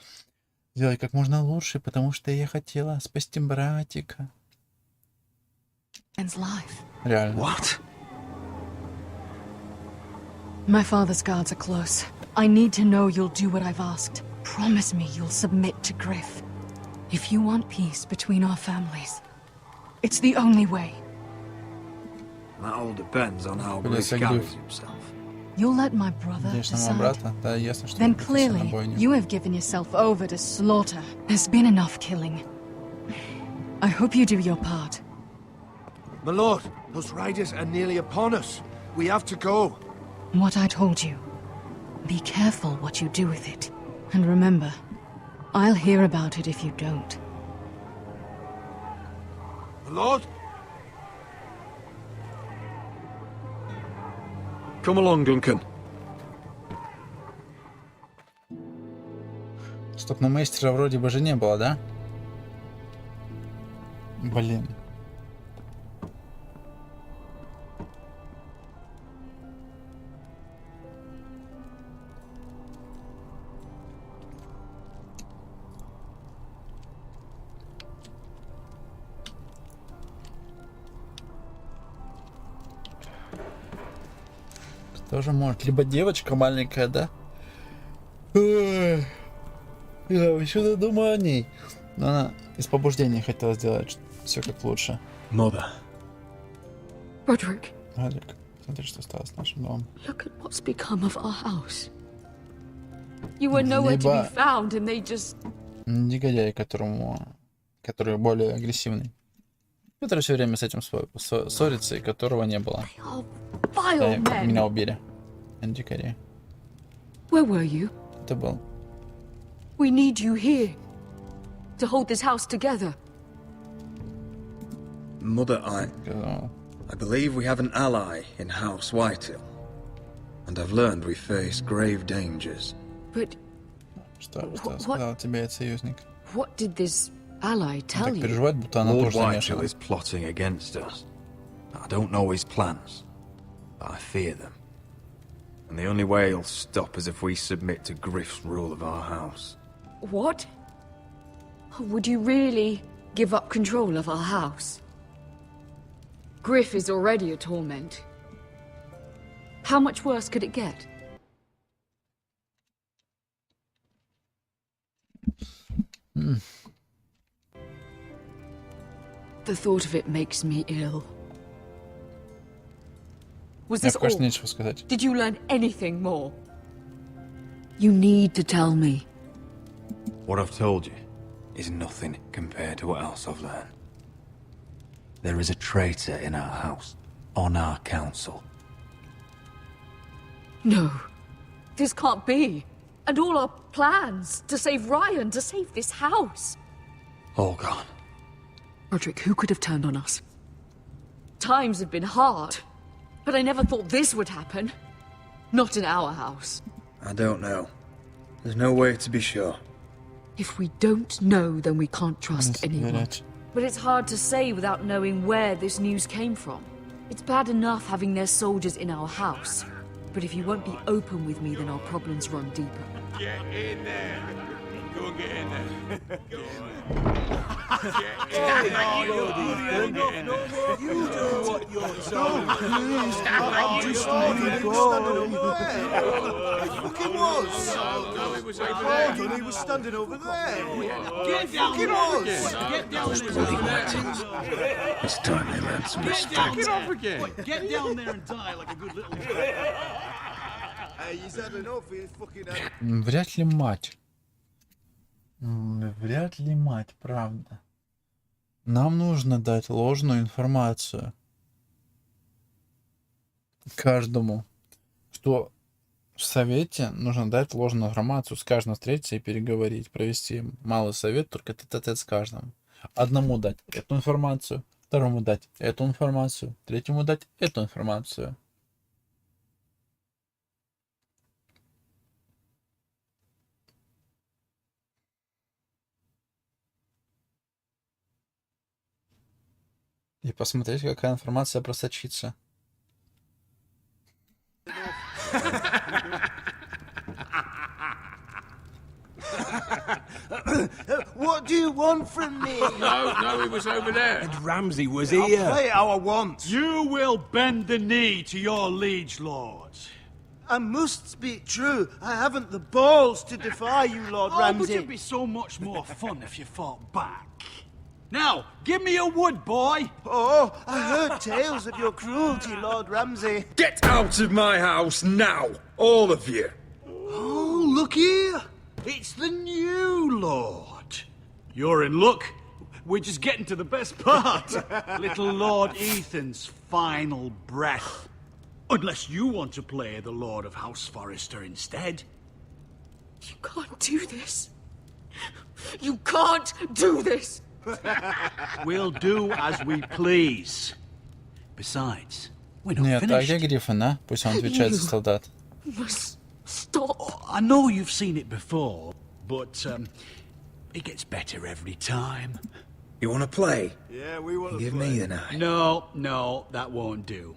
сделать как можно лучше, потому что я хотела спасти братика. Реально. What? My father's guards are close. I need to know you'll do what I've asked. Promise me you'll submit to Griff. If you want peace between our families, it's the only way. That all depends on how Griff Griff carries himself. You'll let my brother decide. Then clearly, you have given yourself over to slaughter. There's been enough killing. I hope you do your part. My lord, those riders are nearly upon us. We have to go. What I told you. Be careful what you do with it. And remember, I'll hear about it if you don't. My lord? Come along, Duncan. Стоп, но мастера вроде бы же не было, да? Блин. Тоже может. Либо девочка маленькая, да? Я еще думаю о ней. Но она из побуждения хотела сделать все как лучше. Mother. Roderick. Родрик, смотри, что стало с нашим домом. Look at what's become of our house. You were nowhere to be found, and they just... Негодяй, который более агрессивный. Который все время с этим ссорится, и которого не было. Меня убили. Дикари. Where were you? Это был. We need you here to hold this house together. Mother, I believe we have an ally in House Whitehill, and I've learned we face grave dangers. But что сказал тебе этот союзник? What did this ally tell Так you? переживать, будто она Lord тоже Whitehill замешана. is plotting against us. I don't know his plans, but I fear them. And the only way he'll stop is if we submit to Griff's rule of our house. What? Would you really give up control of our house? Griff is already a torment. How much worse could it get? The thought of it makes me ill. Was this all? Did you learn anything more? You need to tell me. What I've told you is nothing compared to what else I've learned. There is a traitor in our house, on our council. No, this can't be. And all our plans to save Ryan, to save this house. All gone. Roderick, who could have turned on us? Times have been hard, but I never thought this would happen. Not in our house. I don't know. There's no way to be sure. If we don't know, then we can't trust anyone. But it's hard to say without knowing where this news came from. It's bad enough having their soldiers in our house. But if you won't be open with me, then our problems run deeper. Get in there. Go get in there. Get in there. You do what you're told. I'm just leaving He fucking was. No, he was over there. there. He was standing over there. Get down there. Get down there. It's time they learn some respect. Get off again. Get down there and die like a good little boy. Hey, he's had enough. He's fucking had. Вряд ли мать. Вряд ли мать, правда. Нам нужно дать ложную информацию. Каждому. Что в совете нужно дать ложную информацию, с каждым встретиться и переговорить. Провести малый совет, только тет-а-тет с каждым. Одному дать эту информацию, второму дать эту информацию, третьему дать эту информацию. И посмотреть, какая информация просочится. What do you want from me? No, he was over there. And Ramsay was I'll here. play how I want. You will bend the knee to your liege lord. I must speak true. I haven't the balls to defy you, Lord Ramsay. But it'd be so much more fun if you fought back. Now, give me your wood, boy! Oh, I heard tales of your cruelty, Lord Ramsay. Get out of my house now, all of you! Oh, look here! It's the new lord. You're in luck. We're just getting to the best part. Little Lord Ethan's final breath. Unless you want to play the Lord of House Forrester instead. You can't do this. You can't do this. We'll do as we please. Besides, we're not Нет, а finished. где Гриффин, а? Пусть он отвечает за солдат. Stop. I know you've seen it before, but it gets better every time. You want to play? Yeah, we want to Give play. me the knife. No, that won't do.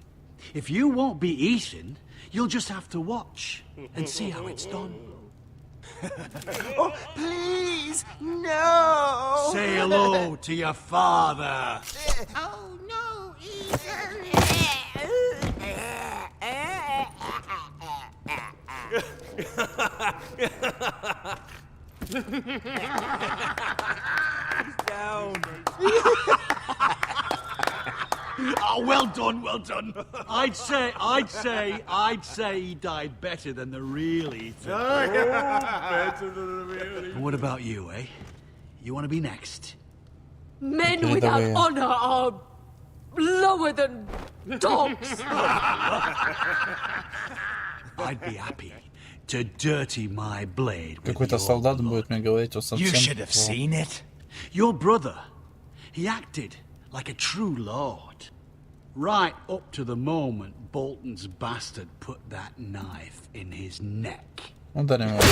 If you won't be Ethan, you'll just have to watch and see how it's done. Oh, please, no! Say hello to your father. Oh, no, Ethan! Down. Oh, well done, well done. I'd say he died better than the real Ethan. Better than the real. What about you, eh? You want to be next? Men without honor are lower than dogs. I'd be happy to dirty my blade with Какой-то солдат будет мне говорить, он совсем... You should have seen it. Your brother, he acted like a true lord. Right up to the moment Bolton's bastard put that knife in his neck. Ударим его.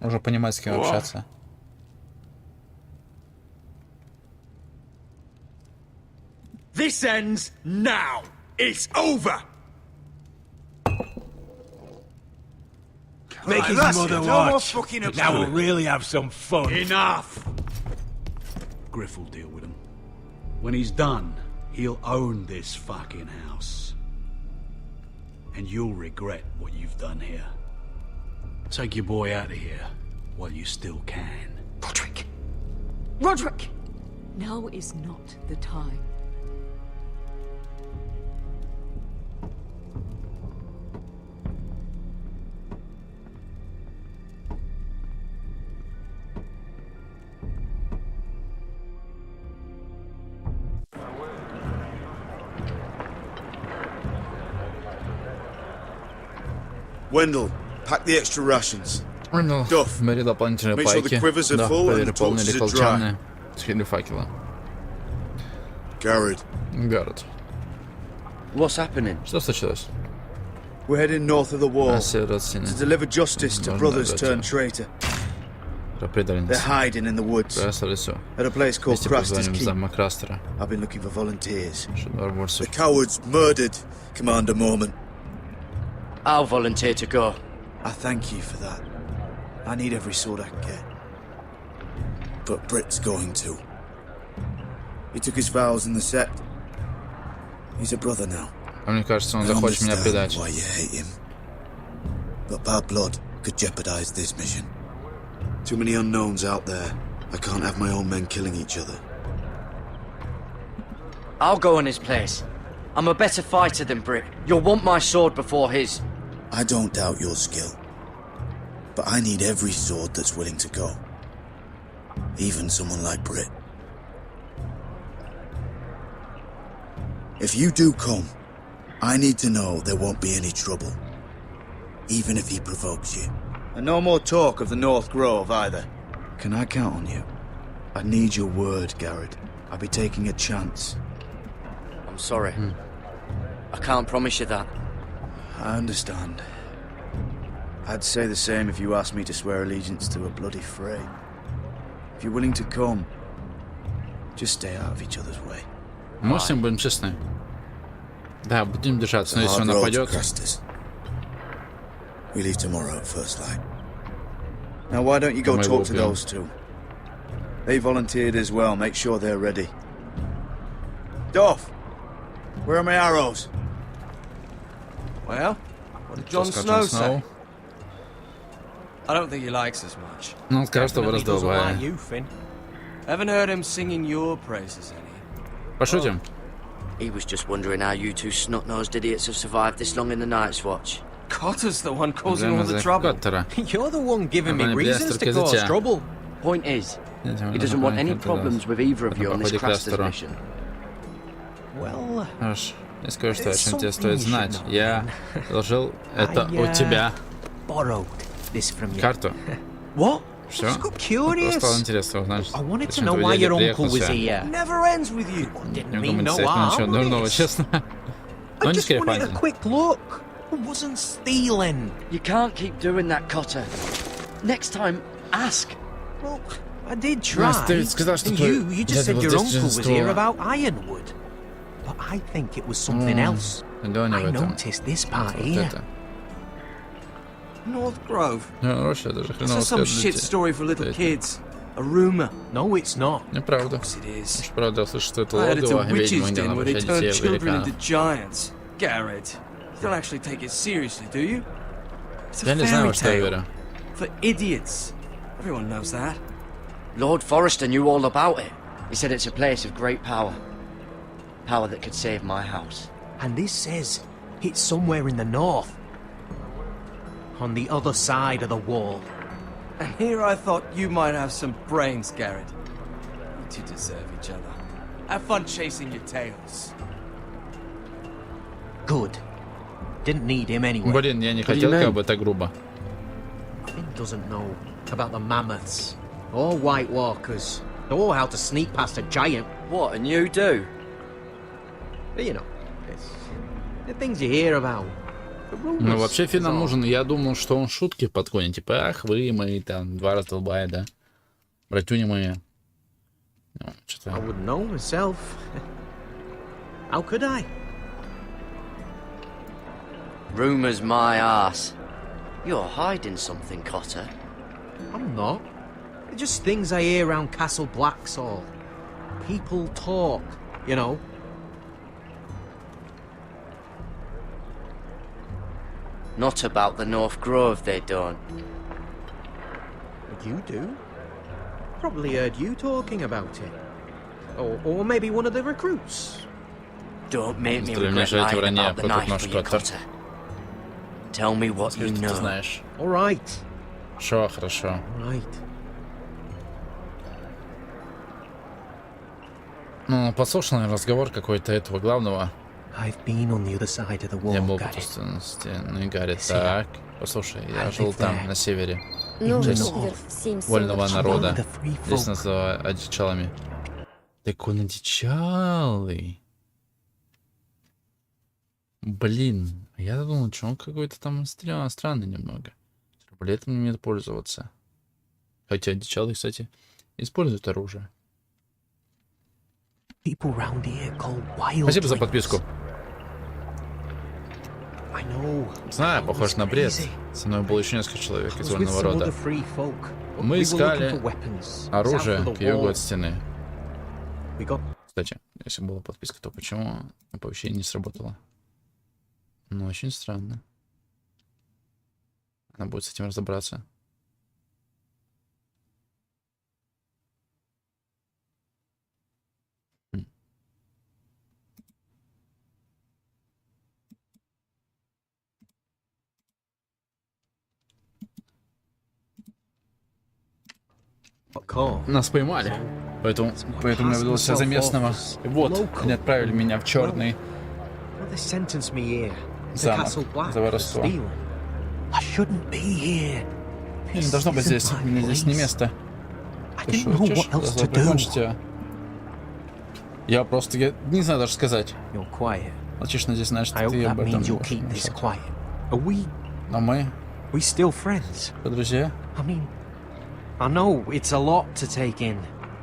Уже понимать, с кем общаться. This ends now. It's over. Make his mother watch. Now we'll really have some fun. Enough! Griff will deal with him. When he's done, he'll own this fucking house. And you'll regret what you've done here. Take your boy out of here while you still can. Roderick! Roderick! Now is not the time. Wendell, pack the extra rations. Duff, Бери дополнительные make sure the пайки. quivers are Да, full and проверь, the полные torches ли are dry. колчаны. Схили факела. Garrett. Гаррет. What's happening? Что случилось? We're heading north of the wall На север от стены. to deliver justice to Должны brothers отдать turned traitor. про преданность. They're hiding in the woods Прятаться в лесу. at a place called Вместе под Craster's названием Keep. замок Крастера. I've been looking for volunteers. Добровольцев. The cowards murdered Commander Mormon. I'll volunteer to go. I thank you for that. I need every sword I can get. But Britt's going too. He took his vows in the sect. He's a brother now. А мне кажется, он I захочет меня understand предать. why you hate him. But bad blood could jeopardize this mission. Too many unknowns out there. I can't have my own men killing each other. I'll go in his place. I'm a better fighter than Britt. You'll want my sword before his. I don't doubt your skill. But I need every sword that's willing to go. Even someone like Britt. If you do come, I need to know there won't be any trouble. Even if he provokes you. And no more talk of the North Grove either. Can I count on you? I need your word, Garrett. I'll be taking a chance. I'm sorry. I can't promise you that. I understand. I'd say the same if you asked me to swear allegiance to a bloody fray. If you're willing to come, just stay out of each other's way. Мы с ним будем честны. Да, будем держаться, но если он нападет... We leave tomorrow at first light. Now why don't you go talk to those two? They volunteered as well, make sure they're ready. Duff! Where are my arrows? Well, what did Jon Snow say? I don't think he likes us much. Ну, он скажет, что вы раздолбая. Haven't heard him singing your praises any. Пошутим. He was just wondering how you two snot-nosed idiots have survived this long in the Night's Watch. Cotter's the one causing all the trouble. You're the one giving me reasons to cause trouble. Point is, he doesn't want any problems with either of you on this Craster's mission. Well, я скажу, что о чем тебе стоит знать. Я одолжил это у тебя. Карту. What? Все? Просто стало интересно узнать, почему твой дядя приехал сюда. Never ends with you. Не думаю, что ничего дурного, честно. Но не скрипайте. Wasn't stealing. You can't keep doing that, Cotter. Next time, ask. Well, I did try. And you just said your uncle was here about Ironwood. But I think it was something else. I noticed this part here. North Grove. This is some shit story for little kids. A rumor. No, it's not. Неправда. Of course it is. Правда, я слышу, что это I heard it's a логово ведьмы, witch's где den она where they turn обращает детей в children into великанов. giants. Garrett, you don't actually take it seriously, do you? It's Я a не знаю, fairy во что я tale. верю. For idiots. Everyone knows that. Lord Forrester knew all about it. He said it's a place of great power. Power that could save my house. And this says it's somewhere in the north. On the other side of the wall. And here I thought you might have some brains, Garrett. You two deserve each other. Have fun chasing your tails. Good. Didn't need him anyway. Блин, я не хотел как бы так грубо. Finn doesn't know about the mammoths or White Walkers or how to sneak past a giant. What, and you do? But you know, it's the things you hear about. Ну, вообще Финнам нужен, я думал, что он шутки подгонит, типа, ах, вы мои, там, два раздолбая, да, братюни мои. Ну, что-то... I wouldn't know myself. How could I? Rumors my ass. You're hiding something, Cotter. I'm not. They're just things I hear around Castle Black's all. People talk, you know. Not about the North Grove, they don't. You do? Probably heard you talking about it. Or maybe one of the recruits. Don't make me regret lying about the knife for you, Cotter. Tell me what you know. All right. Хорошо, хорошо. Right. Ну, послушал, наверное, разговор какой-то этого главного. I've been on the other side of the wall, Я был по ту сторону стены, Гарри. Так, послушай, я жил там, на севере. Часть вольного народа. Здесь называют одичалами. Так он одичалый. Блин, я думал, что он какой-то там странный немного. Арбалетом не умеет пользоваться. Хотя одичалый, кстати, используют оружие. Спасибо за подписку. Знаю, похож на бред. Со мной было еще несколько человек из вольного рода. Мы искали оружие к югу от стены. Кстати, если была подписка, то почему оповещение не сработало? Ну, очень странно. Надо будет с этим разобраться. Нас поймали. Поэтому я выдал себя за местного. И вот, они отправили меня в черный замок за воровство. Мне не должно быть здесь. Мне здесь не место. Ты шутишь? Закончите. Я не знаю даже сказать. Молчишь, надеюсь, знаешь, что ты об этом можешь. Но мы... друзья? I know it's a lot to take in,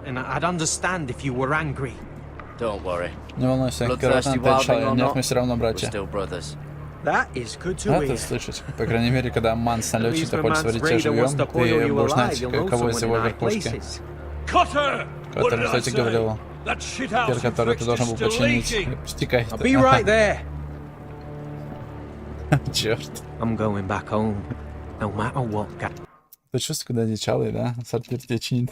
and I'd understand if you were angry. Don't worry. Не волнуйся, Киротан отвечал, нет, мы все равно братья. That is good to Рад это слышать. По крайней мере, когда Ман с налетчика хочет сварить тебя живьем, ты будешь знать, каково из его верхушки. Коттер, кстати, говорил, теперь, который ты должен был починить. Стекай. Черт. I'm going back home, no matter what. Ты чувствуешь, когда одичалый, да? Сортир тебя чинит.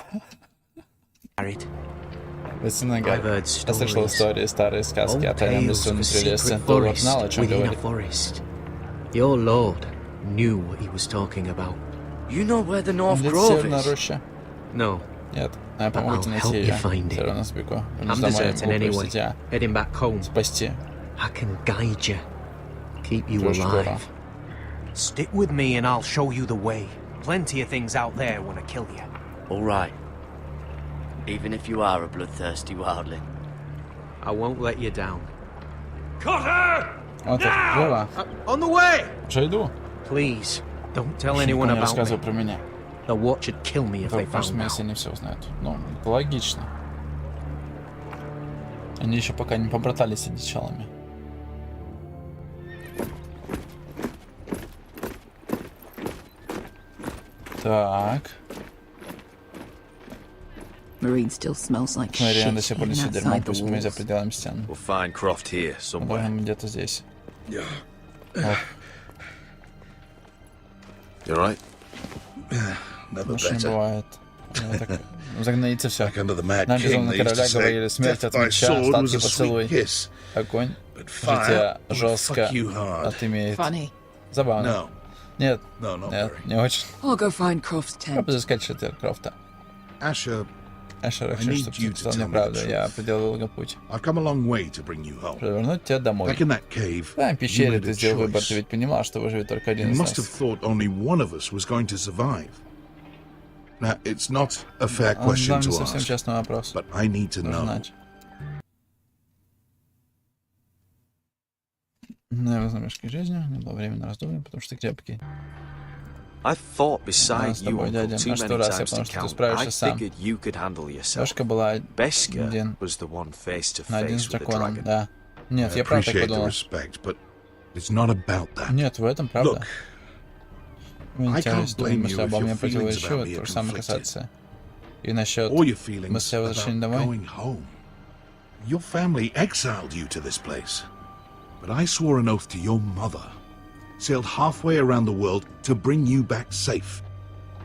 Весна, Гарри. Я слышал истории, старые сказки о тайном лесу внутри леса. Ты знал, о чем говорит. Your lord knew what he was talking about. You know where the North Grove is? No. Нет, я помогу тебе найти ее. Все равно сбегу. I'm deserting anyway. Heading back home. Спасти. I can guide you, keep you alive. Stick with me and I'll show you the way. Plenty of things out there want to kill you. All right. Even if you are a bloodthirsty wildling. I won't let you down. Cotter! Now! On the way! Уже иду. Please, don't tell anyone about me. Про меня. The watch would kill me if they found out. Если они все узнают. Ну, это логично. Они еще пока не побратались с одичалами. Так. Marine still smells like shit. Марина до сих пор несет дерьмо, пусть мы за пределами стен. We'll find Croft here somewhere. Где-то здесь. You right? Never better. better. Бывает. Загноится все. Нам безумно короля говорили, смерть от меча, остатки поцелуй. Огонь. Житие жестко отымеет. Забавно. Нет, не очень. I'll go find Croft's tent. Я буду искать шатер Крофта. Ашер, хочу, чтобы ты сказал мне правду. Я проделал долгий путь. Провернуть тебя домой. Там в пещере ты сделал выбор, ты ведь понимал, что выживет только один из нас. Он задал мне совсем честный вопрос. Нужно знать. На его замешке жизнью не было времени на раздумья, потому что крепкий. I fought beside you, Uncle, too many times to count. I figured you could handle yourself. Беска was the one face to face with the dragon. Да. Нет, я правда так подумал. Нет, в этом правда. Вентиль стоимость обо мне противоречивая, то же самое касается и насчет мысли о возвращении домой. Your family exiled you to this place. But I swore an oath to your mother, sailed halfway around the world to bring you back safe.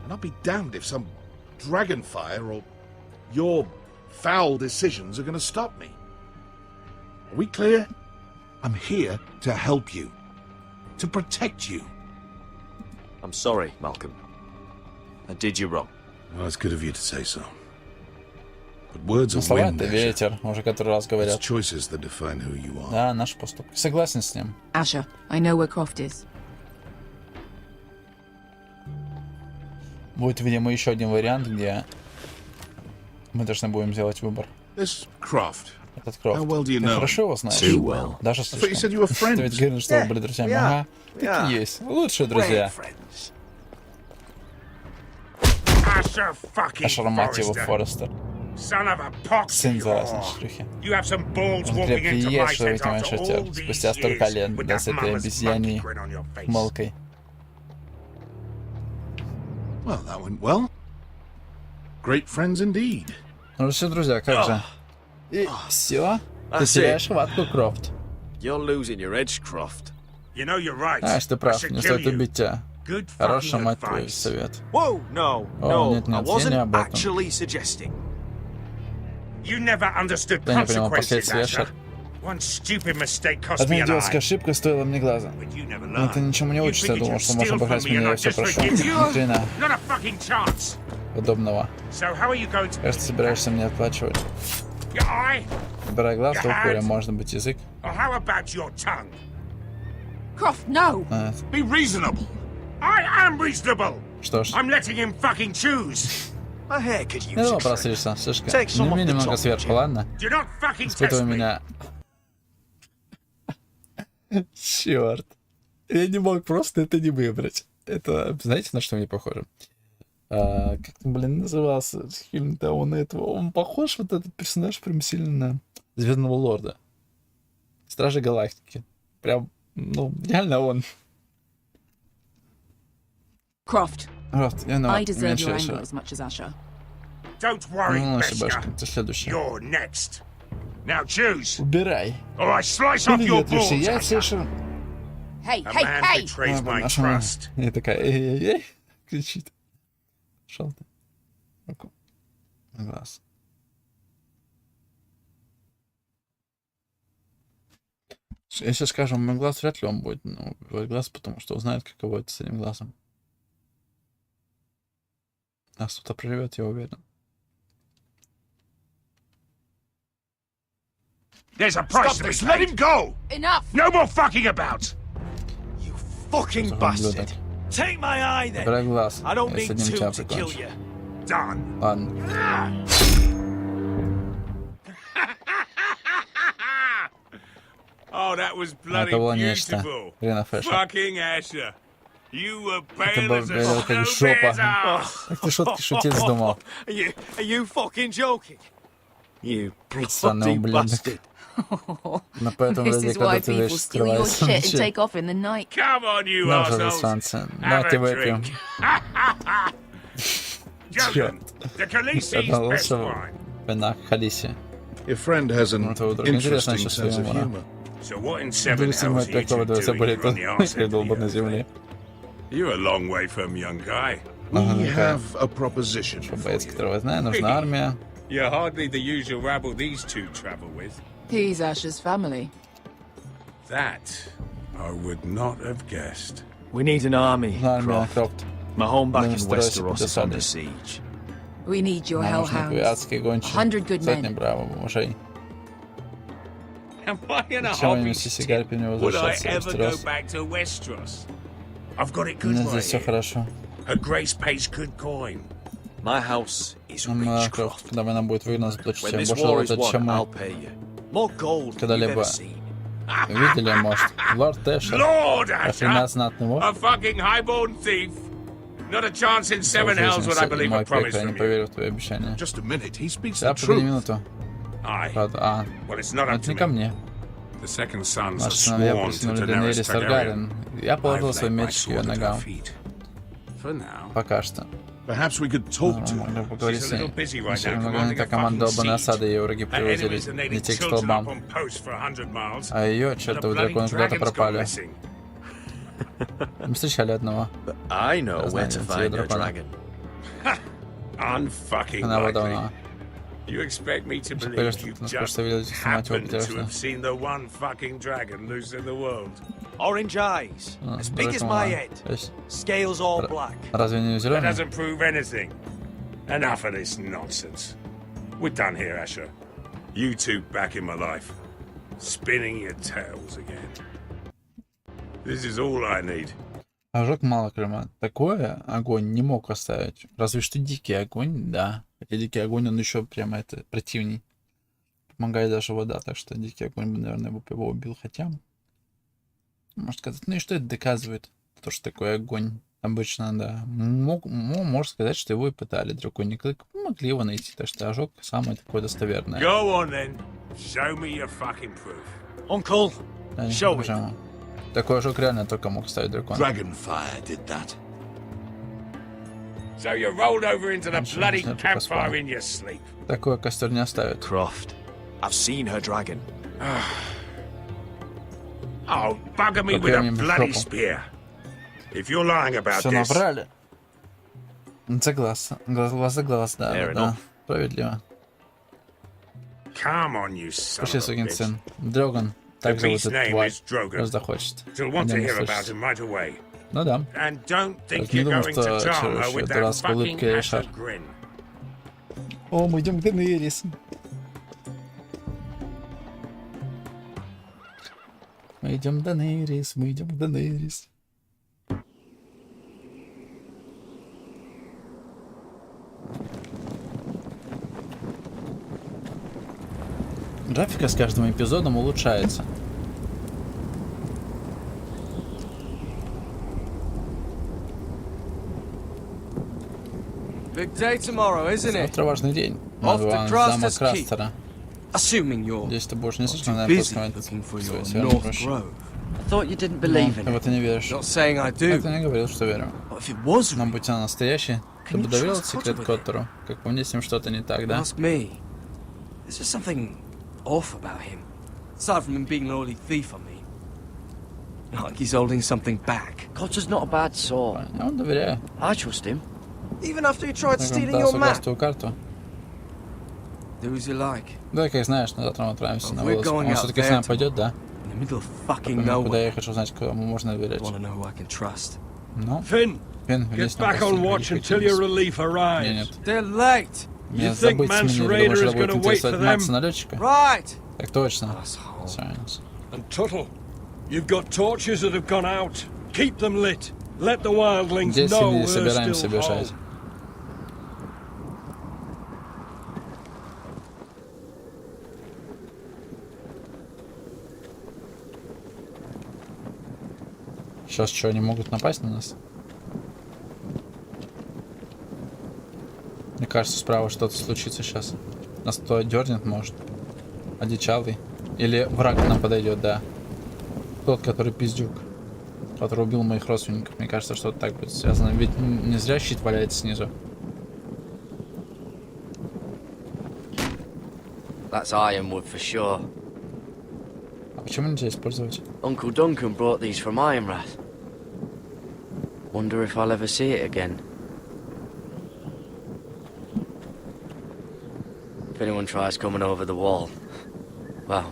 And I'll be damned if some dragonfire or your foul decisions are going to stop me. Are we clear? I'm here to help you, to protect you. I'm sorry, Malcolm. I did you wrong. Well, it's good of you to say so. But words are Слова wind, это ветер, уже который раз говорят. It's choices that define who you are. Да, наши поступки. Согласен с ним. Asher, I know where Croft is. Будет, видимо, еще один вариант, где мы должны будем сделать выбор. This Croft. Этот Крофт. How well do you Ты know? хорошо его знаешь? Too well. Даже I thought you said слишком. you were friends. Ты ведь говорил, что вы были друзьями. Ага. Так и есть. Лучшие друзья. Ашер, мать его, Форестер. Сын заразной шлюхи. Он крепкий есть, что ведь мой шатер. Спустя столько лет, да с этой обезьяней молкой. Well, that went well. Great friends indeed. Ну все, друзья, как же? И все? Ты теряешь хватку, Крофт. You're losing your edge, Croft. Знаешь, ты прав, не стоит убить тебя. Хороший, мать твою, совет. Whoa, no, О, нет, I нет, я не wasn't об этом. actually suggesting. Ты не понимал последствий, Ашер. Одна идиотская ошибка стоила мне глаза. Но ты ничему не учишься, я думал, что можешь обыграть меня, я все прошу. Ни хрена подобного. Кажется, ты собираешься мне отплачивать. Убирай глаз, то укуря, может быть, язык. Croft, no! Be reasonable. I am reasonable. Что ж. I'm letting him fucking choose. My hair could use Не думал it. просришься, слишком. Take some Сними off the немного top, сверху, Jim. ладно? Do not fucking Испытывай test me. меня. Черт. Я не мог просто это не выбрать. Это, знаете, на что мне похоже? Как там, блин, назывался фильм-то он этого? Он похож, вот этот персонаж, прям сильно на Звездного Лорда. Стражи Галактики. Прям, ну, реально он. Croft, Крофт, я на I deserve your меньше. anger as much as Asher. Don't worry, Ну, Beshka. Бешка, ты следующий. You're next. Now choose. Убирай. Or I slice off Или your нет, лучше balls. я Asher. слышу. Hey, A hey, man hey! betrays my Наша trust. И такая, эй-эй-эй, кричит. Шел ты. Руку. На глаз. Если скажем, мой глаз, вряд ли он будет, ну, убивать глаз, потому что узнает, каково это с этим глазом. Нас кто-то прорвет, я уверен. There's a price to be paid. Let him go. Enough! No more fucking about. You fucking bastard. Take my eye then. Убирай глаз. I don't Я с need одним two тебя to kill прикончу. you. Done. Ладно. Oh, that was bloody Это было нечто. beautiful. Рена Фэша. Fucking Asher. You were Это pale был as a как жопа. snowbear's Как ты шутки шутить вздумал? Are you fucking joking? You Странный bloody ублюдок. bastard. Но поэтому This вроде is why когда ты people видишь, steal your скрывается shit and ночью. take off in the night. Come on, you Ну же, assholes. засранцы. Have Давайте a выпьем. drink. Joking. The Khaleesi's Это best лучше wine. вина Халиси. Your friend has an Ну, это вдруг интересно, interesting чувство sense of юмора. humor. So what in seven Буду снимать hells are you такого, two да, все doing будет here on the arse end of долбо the на earth? земле. You're a long way from young guy. We Ага, have a proposition что for боец, you. которого я знаю, нужна армия. You're hardly the usual rabble these two travel with. He's Asher's family. That I would not have guessed. We need an army, Нужна армия, Croft. Крофт. My home back in Будем строить Westeros is under засады. siege. We need your Нам нужны твои hellhounds. адские гончие. 100 good Сотни men. браво мужей. Am I in a Чего они hobby все сигарь не Would I возвращаться в ever go Вестерос? back to Westeros? I've got it У good меня right здесь все here. хорошо. Her Grace pays good coin. My house is Нам rich, Крофт, Croft. когда война будет выиграна, заплатит When всем this больше war is золота, чем won, I'll мы. pay you. More gold than you've Когда-либо ever seen. видели, может, лорд Тэшер, Lord охрена Asher! знатный A вор. fucking highborn thief! Not a chance in В seven hells жизни would I believe мой a promise пекарь, не from you. поверю в твои обещания. Just a minute, he speaks Да, the погоди truth. минуту. Aye. Правда, Well, it's not up это to не ко me. мне. The second sons are Наши сыновья sworn to присягнули Daenerys Daenerys Таргариен. Targaryen. Я положил I've свой laid my меч к ее sword at her ногам. feet. Пока что. Perhaps we could talk to Могли her. поговорить с ней. Эта команда долбанной осады, ее враги привозили не те к столбам. А ее, чертовы драконы, куда-то пропали. Мы встречали одного. I know where to find her dragon. Она водовна. You expect me to believe you just happened to have seen the one fucking dragon loose in the world? Orange eyes, as big as my head. Scales all black. Разве не That зеленый? doesn't prove anything. Enough of this nonsense. We're done here, Asher. You two back in my life. Spinning your tales again. This is all I need. Ожог мало клима. Такое огонь не мог оставить. Разве что дикий огонь, да. Хотя дикий огонь, он еще прямо это противней. Помогает даже вода, так что дикий огонь бы, наверное, его убил. Хотя, можно сказать, ну и что это доказывает? То, что такой огонь обычно, да. Можно сказать, что его и пытали. Драконий клык могли его найти. Так что ожог самое такое достоверное. Go on then. Show me your fucking proof. Uncle, show me. Такой ожог реально только мог ставить дракон. Dragonfire did that. So you rolled over into the bloody campfire in your sleep. Такой костер не оставит. Croft, I've seen her dragon. Oh, bugger me with a bloody spear. If you're lying about Все this... набрали. Согласен. Глаз за глаз, да, да. Справедливо. Come on, you son Пошли, of a сукин bitch. сын. Дроган. Так зовут эту тварь. Раз захочет. You'll want to hear about him right away. Ну да. And don't think Так, не you're думал, going to что charm her через with эту that раз fucking улыбкой шар. Asher grin. О, мы идем к Денерис. Мы идем к Денерис, мы идем к Денерис. Графика с каждым эпизодом улучшается. Big day tomorrow, isn't it? Завтра важный день. Off to Замок Craster's Keep. Крастера. Assuming you're Здесь ты больше не слышно, too наверное, busy просто looking for свой your северный North прощай. Grove. I thought you didn't believe in Ты в it. это не веришь. Not saying I do. Это не говорил, что верю. But if it was Но real, будь она настоящей, ты Can бы you доверил trust секрет Cotter with Коттеру? Как по мне, с ним что-то не так, да? ask me. There's just something off about him. Aside from him being an early thief, I mean. Like he's holding something back. Cotter's not a bad sort. Я вам доверяю. I trust him. Even after he tried Я вам stealing дал your согласие map. твою карту. Do as you like. Да, как знаешь, на завтра мы отправимся на We're вылазку. going Он out все-таки с there нами пойдет, да? In the middle of fucking Помимо, куда nowhere. я хочу знать, кому можно доверять. Want to know who I can trust. Ну, Finn, Фин, get весь нам back on watch until your relief Нет, arrives. нет. They're late. Мне think забыть Mance сменили, Raider думаешь, is это будет gonna wait интересовать for Макса them? налетчика? Right. Так точно. Asshole. Science. And Tuttle, you've got torches that have gone out. Keep them lit. Let the wildlings Здесь know семьи we're собираемся still бежать. home. Сейчас что, они могут напасть на нас? Мне кажется, справа что-то случится сейчас. Нас кто дернет, может. Одичалый. Или враг к нам подойдет, да. Тот, который пиздюк. Который убил моих родственников. Мне кажется, что так будет связано. Ведь не зря щит валяется снизу. That's ironwood for sure. А почему нельзя использовать? Uncle Duncan brought these from Ironrath. Wonder if I'll ever see it again. If anyone tries coming over the wall, well,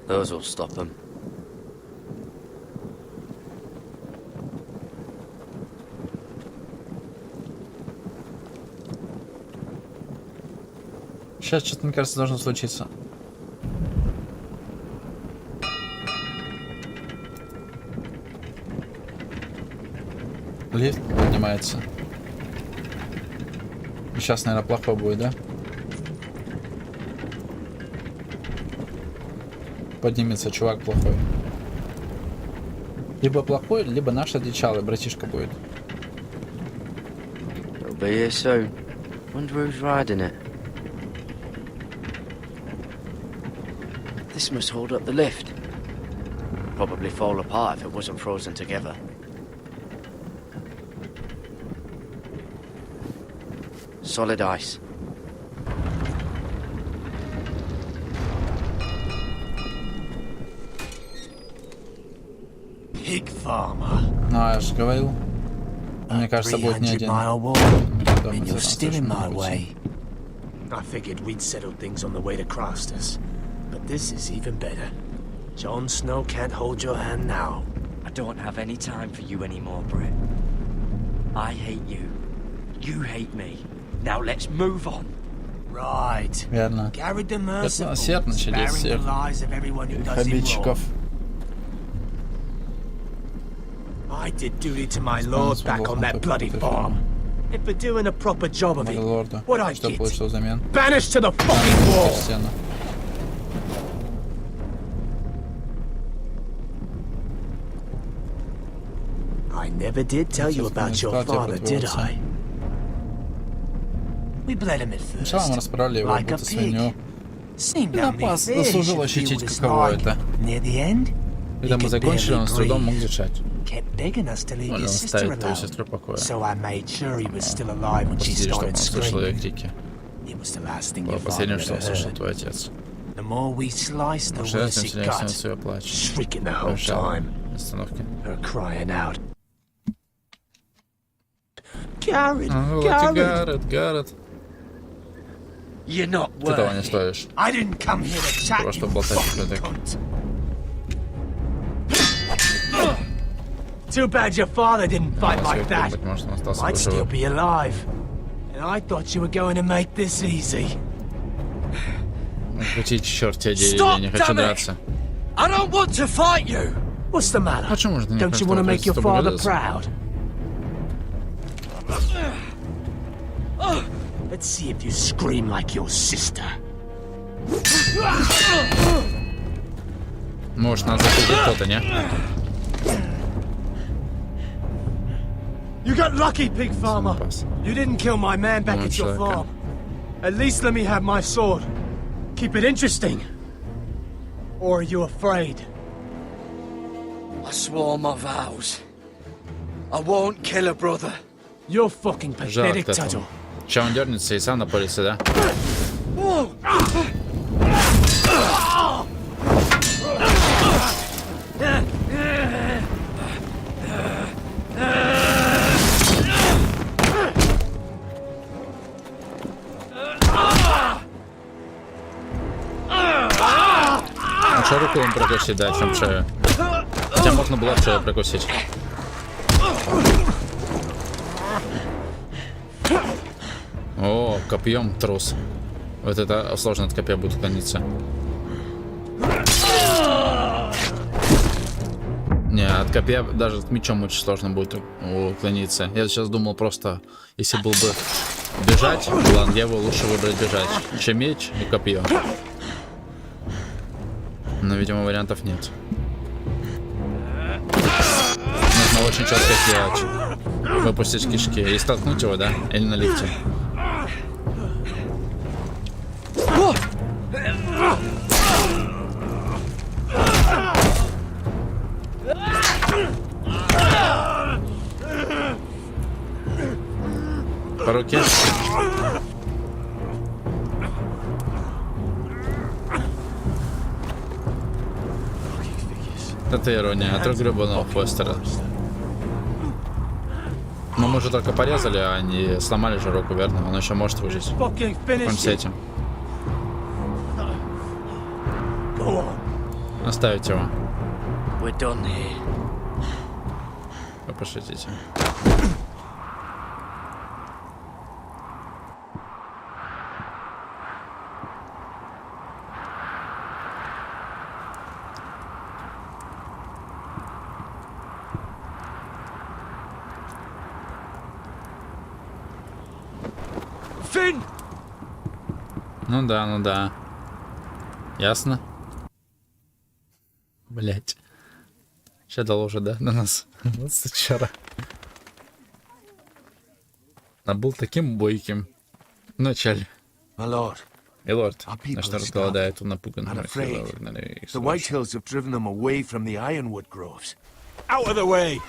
those will stop them. Сейчас что-то, мне кажется, должно случиться. Лифт поднимается. Сейчас, наверное, плохо будет, да? Поднимется чувак плохой. Либо плохой, либо наш одичалый братишка будет. It'll be here soon. Wonder who's riding it. This must hold up the lift. Probably fall apart if it wasn't frozen together. Solid ice. Pig farmer. Ну, я же говорил. Мне кажется, будет не один. And you're still in my way. I figured we'd settled things on the way to Crastus, but this is even better. Jon Snow can't hold your hand now. I don't have any time for you anymore, Brett. I hate you. You hate me. Now let's move on. Right. Верно. Garrett the Это Merciful, сердце через sparing всех the lives of everyone who does him обидчиков. wrong. I did duty to my lord back on that bloody farm. And for doing a proper job of it, what I get? Banished to the fucking wall! I never did tell you about your father, did I? We bled him at first, like a pig. Seemed Заслужил ощутить, каково это. Near the end, Когда мы закончили, он с трудом мог дышать. kept begging us to leave Он his sister оставит твою alone. сестру в покое. So I made sure he was still alive when she Прости, чтобы он started слышал ее screaming. крики. It was the last thing Было your father последнее, had что услышал heard. твой отец. The more we sliced, the Уже worse it сильнее got. становится ее плач. Shrieking the whole time. Остановки. Her crying out. Garrett, Гаррет. You're not Ты того не worthy. стоишь. I didn't come here to chat, Того, что you болтать fucking так. cunt. Too bad your father didn't fight like that. Может, он остался Might бы still живым. be alive. And I thought you were going to make this easy. Крутить, черт тебя дери, Stop, я не хочу damn it! драться. I don't want to fight you. What's the matter? Почему же ты не Don't хочешь you want to make your father столкнуться? proud? Let's see if you scream like your sister. Может, нас закрутит кто-то, не? You got lucky, pig farmer. You didn't kill my man back at your человека. farm. At least let me have my sword. Keep it interesting. Or are you afraid? I swore my vows. I won't kill a brother. You're fucking Жалко pathetic, этого. Tuttle. Сейчас он дернется и сам напорится, да? Лучше руку им прокусить, да, чем шею. Хотя можно было в шею прокусить. О, копьем трус. Вот это сложно от копья будет уклониться. Не, от копья даже с мечом очень сложно будет уклониться. Я сейчас думал просто, если был бы бежать, ладно, я его лучше выбрать бежать, чем меч и копье. Но, видимо, вариантов нет. Нужно очень четко сделать. Выпустить кишки и столкнуть его, да? Или на лифте. По руке. Это ирония, от рук гребаного Фостера. Но мы же только порезали, а не сломали же руку, верно? Он еще может выжить. Он с этим. Оставить его. Вы пошутите. Finn! Ну да. Ясно? Блять. Сейчас дал уже, да, на нас. Вот сучара. А был таким бойким. В начале. И лорд, на что разголодает, он напуган. The Whitehills have driven them away from the ironwood groves. Out of the way!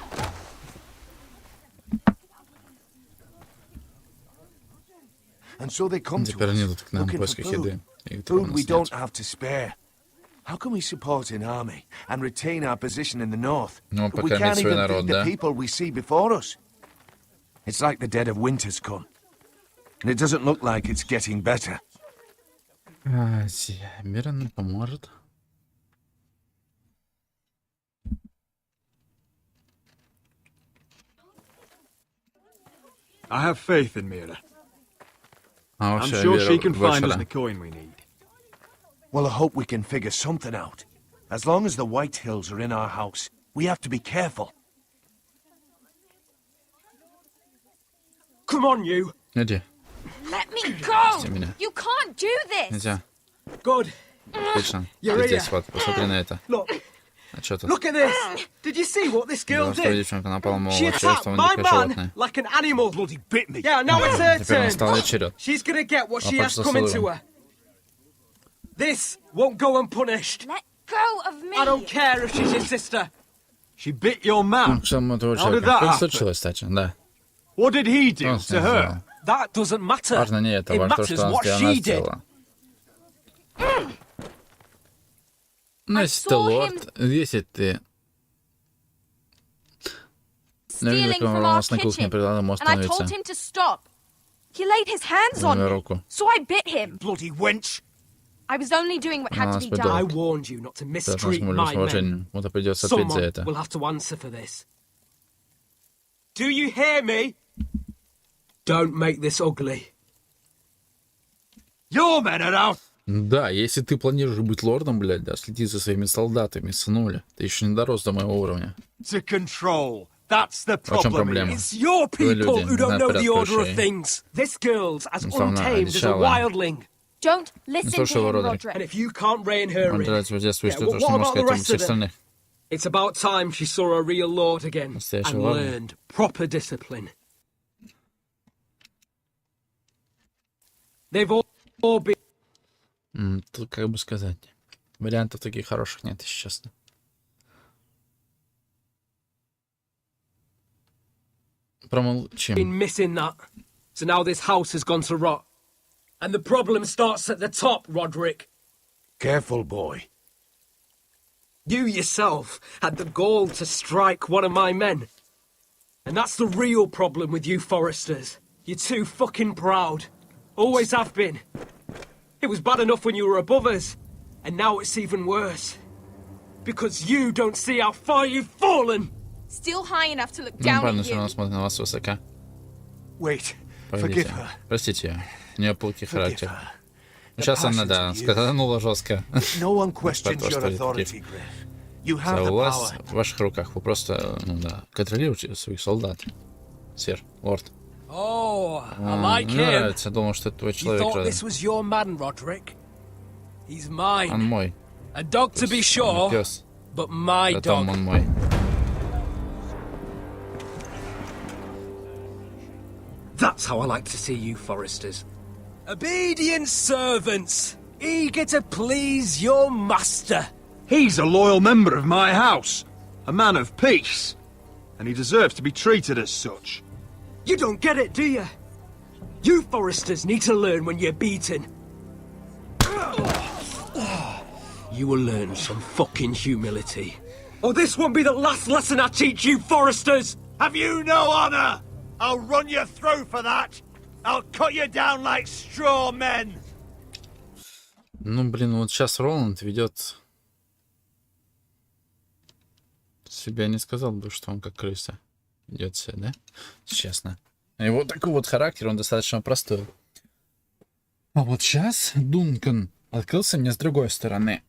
and so they come to Теперь они us, идут к нам в looking for поисках еды. food. И которого у Food we нас don't нет. have to spare. How can we support an army and retain our position in the north? Ну, We покормить can't свой even народ, feed the да? people we see before us. It's like the dead of winter's come. And it doesn't look like it's getting better. Мира нам поможет. I have faith in Mira. А I'm вообще, sure she Вера can find us вечера. the coin we need. Well, I hope we can figure something out. As long as the White Hills are in our house, we have to be careful. Come on, you. Иди, Let me go! пусти меня. You can't do this! Нельзя. Good. Отлично. You're Ты здесь, here. вот, посмотри на это. Look, А что тут? look at this. Did you see what this girl Девушка, did? девчонка напала на She моего attacked черствого my дикое man животное. like an animal. Bloody bit me. Yeah, now it's her Теперь turn. настал ее черед. She's gonna get what Она she has просто coming to заслужила. her. This won't go unpunished. Let go of me! I don't care if she's your sister. She bit your man. Что мы этого How did человека? that Как happen? случилось, кстати? Да. What did he do Он с to ней her? сделал. That doesn't matter. Важно не это, It важно то, matters что она what сделала. she Она did. сделала. Ну, если ты saw лорд, если ты... Наверное, Stealing from у our нас на кухне kitchen, предлагал ему and I told остановиться. him to stop. He laid his hands on На me, руку. so I bit him. Bloody wench. I was only doing what had to be Господи. I done. warned you not to Ты mistreat относимся my с men. уважением. Вот придется ответить за Someone это. will have to answer for this. Do you hear me? Don't make this ugly. Your men are out. Да, если ты планируешь быть лордом, блядь, да, следи за своими солдатами, сынуля. Ты еще не дорос до моего уровня. To control. That's the В чем problem. проблема? It's your Вы people люди, who не don't знают know the порядка order of вещей. things. This girl's as Словно untamed as a одичала. wildling. Don't Не listen слушай to его, him, Родрик. And Roderick. if you can't rein her Он in, тратит воздействие, yeah, что well, то, что what можно about the сказать ему rest всех of them? остальных. it's about time she saw a real lord again Настоящий and лорд. learned proper discipline. They've all been... Тут, как бы сказать, вариантов таких хороших нет, если честно. Промолчим. been missing that. So now this house has gone to rot. And the problem starts at the top, Roderick. Careful, boy. You yourself had the gall to strike one of my men. And that's the real problem with you Foresters. You're too fucking proud. Always have been. It was bad enough when you were above us. And now it's even worse. Because you don't see how far you've fallen. Still high enough to look Ну, down правильно, at все равно you. смотрит на вас свысока. Wait. Forgive Погодите. her. Простите ее. У нее пылкий Forgive характер. her. Сейчас она, да, сказанула жестко. No one questions Про то, your что authority, такие. Griff. You have Вся the власть power. в ваших руках. Вы просто, ну да, контролируете своих солдат. Сэр, лорд. Oh, I like Мне him. нравится. Я думал, что это твой You человек. thought Родрик. this was your man, Roderick? He's Он mine. мой. A dog to be sure, Пес. but my Потом dog. он мой. That's how I like to see you, Foresters. Obedient servants, eager to please your master. He's a loyal member of my house. A man of peace. And he deserves to be treated as such. You don't get it, do you? You Foresters need to learn when you're beaten. You will learn some fucking humility. Or this won't be the last lesson I teach you, Foresters! Have you no honor? I'll run you through for that. I'll cut you down like straw men. Ну, блин, вот сейчас Роланд ведет себя, не сказал бы, что он как крыса ведет себя, да? Честно. Его такой вот характер, он достаточно простой. А вот сейчас Дункан открылся мне с другой стороны.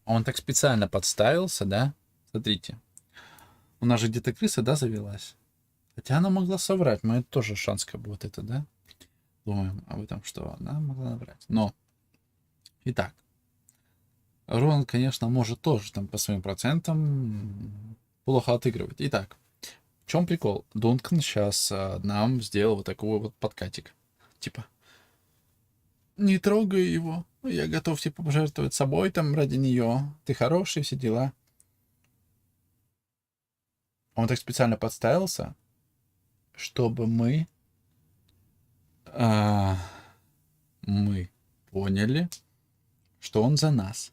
Он так специально подставился, да? Смотрите. У нас же где-то крыса, да, завелась? Хотя она могла соврать. Мы тоже шанс как бы вот это, да? Думаем об этом, что она могла наврать. Но. Итак. Роланд, конечно, может тоже там по своим процентам плохо отыгрывать. Итак. В чем прикол? Дункан сейчас нам сделал вот такой вот подкатик. Типа. Не трогай его. Я готов, типа, пожертвовать собой там ради нее. Ты хороший, все дела. Он так специально подставился, чтобы мы поняли, что он за нас.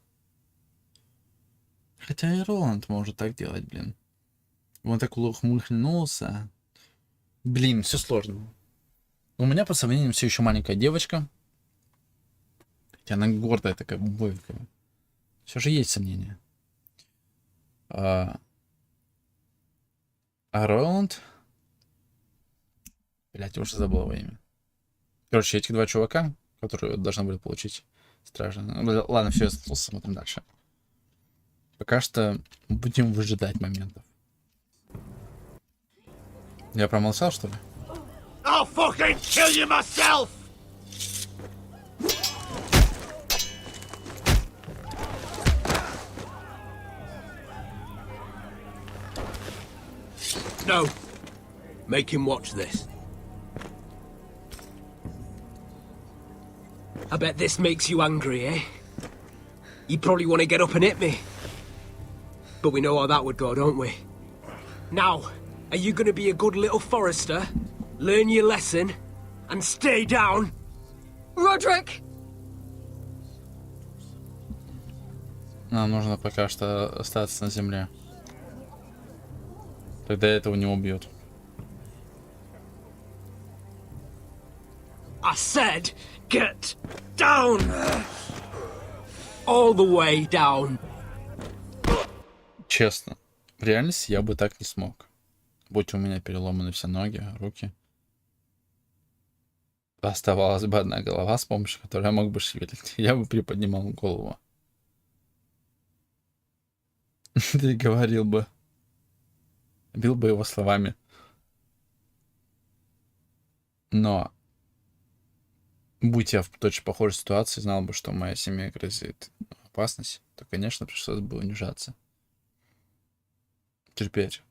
Хотя и Роланд может так делать, блин. Он так ухмыльнулся. Блин, все сложно. У меня по сравнению все еще маленькая девочка. Хотя она гордая такая, бойкая. Все же есть сомнения. А Роланд... Блять, я уже забыл его имя. Короче, этих два чувака, которые должны были получить стража. Ладно, все, смотрим дальше. Пока что будем выжидать моментов. Я промолчал, что ли? I'll fucking kill you myself! No. Make him watch this. I bet this makes you angry, eh? You probably want to get up and hit me. But we know how that would go, don't we? Now, are you going to be a good little Forester, learn your lesson, and stay down? Roderick! Нам нужно пока что остаться на земле. Тогда этого не убьют. I said, get down! All the way down. Честно, в реальности я бы так не смог. Будь у меня переломаны все ноги, руки. Оставалась бы одна голова, с помощью которой я мог бы шевелить. Я бы приподнимал голову. Ты говорил бы. Бил бы его словами. Но будь я в точно похожей ситуации, знал бы, что моя семья грозит опасность, то, конечно, пришлось бы унижаться. Терпеть.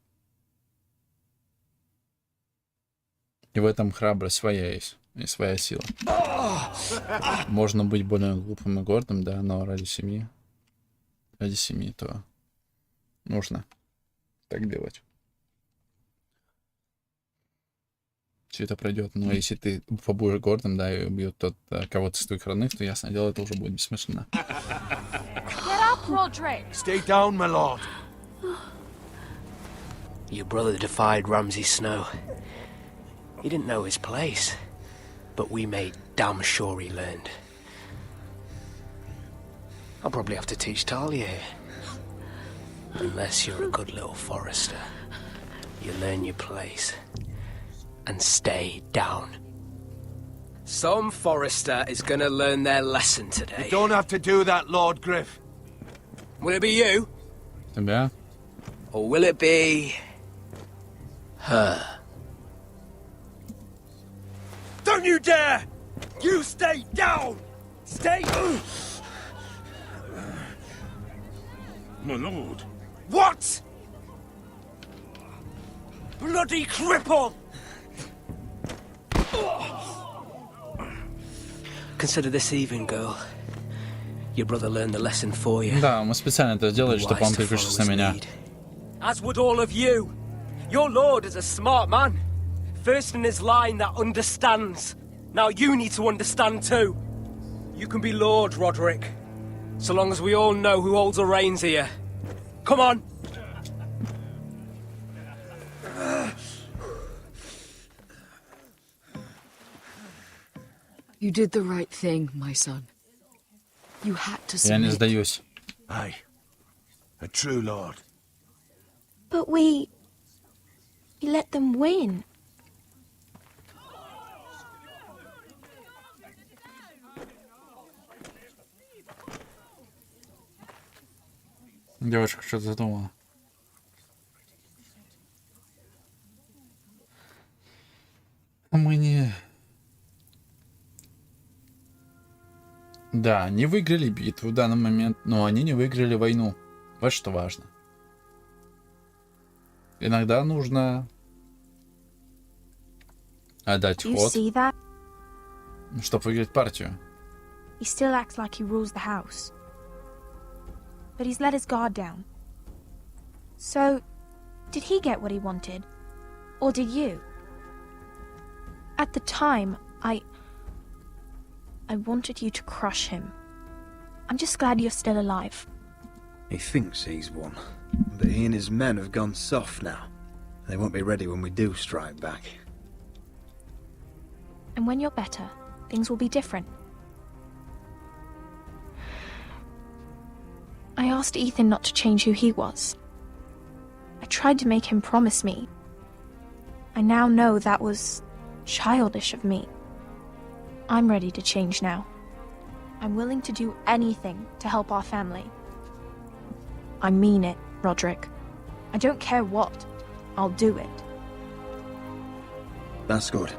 И в этом храбрость своя есть. И своя сила. Можно быть более глупым и гордым, да, но ради семьи, то нужно так делать. Все это пройдет. Но если ты побудешь гордым, да, и убьет тот кого-то из твоих родных, то, ясное дело, это уже будет бессмысленно. Get up, Roderick! Stay down, my lord. Your brother defied Ramsay Snow. He didn't know his place, but we made damn sure he learned. I'll probably have to teach Talia here. Unless you're a good little Forester. You learn your place. And stay down. Some Forester is gonna learn their lesson today. You don't have to do that, Lord Griff. Will it be you? Тебя? Or will it be... her? Don't you dare! You stay down! Stay... My lord. What? Bloody cripple! Consider this even, girl. Your brother learned the lesson for you. Да, мы специально это сделали, чтобы он переключился на меня. As would all of you. Your lord is a smart man. First in his line that understands. Now you need to understand too. You can be Lord, Roderick. So long as we all know who holds the reins here. Come on. You did the right thing, my son. You had to Я не submit. сдаюсь. Aye. A true lord. But we let them win. Девушка что-то задумала. Мы не... Да, они выиграли битву в данный момент, но они не выиграли войну. Вот что важно. Иногда нужно отдать ход, чтобы выиграть партию. He still acts like he rules the house. But he's let his guard down. So, did he get what he wanted? Or did you? At the time, I I wanted you to crush him. I'm just glad you're still alive. He thinks he's won, but he and his men have gone soft now. They won't be ready when we do strike back. And when you're better, things will be different. I asked Ethan not to change who he was. I tried to make him promise me. I now know that was childish of me. I'm ready to change now. I'm willing to do anything to help our family. I mean it, Roderick. I don't care what. I'll do it. That's good.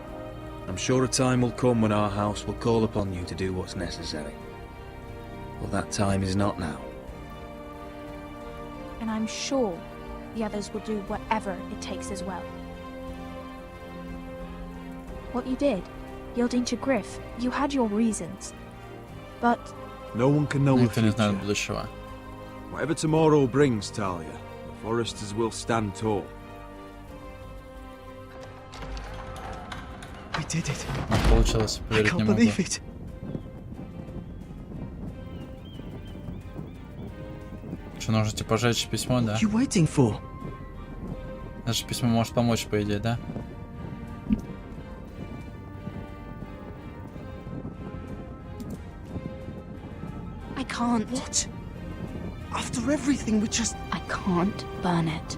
I'm sure a time will come when our house will call upon you to do what's necessary. But that time is not now. And I'm sure the others will do whatever it takes as well. What you did, yielding to Griff, you had your reasons. But no one can know the Никто не знает будущего. Whatever tomorrow brings, Talia, the Foresters will stand tall. We did it. Получилось, поверить не могу. Что, нужно типа жечь письмо, да? You waiting for? Наше письмо может помочь, по идее, да? I can't. What? After everything we just... I can't burn it.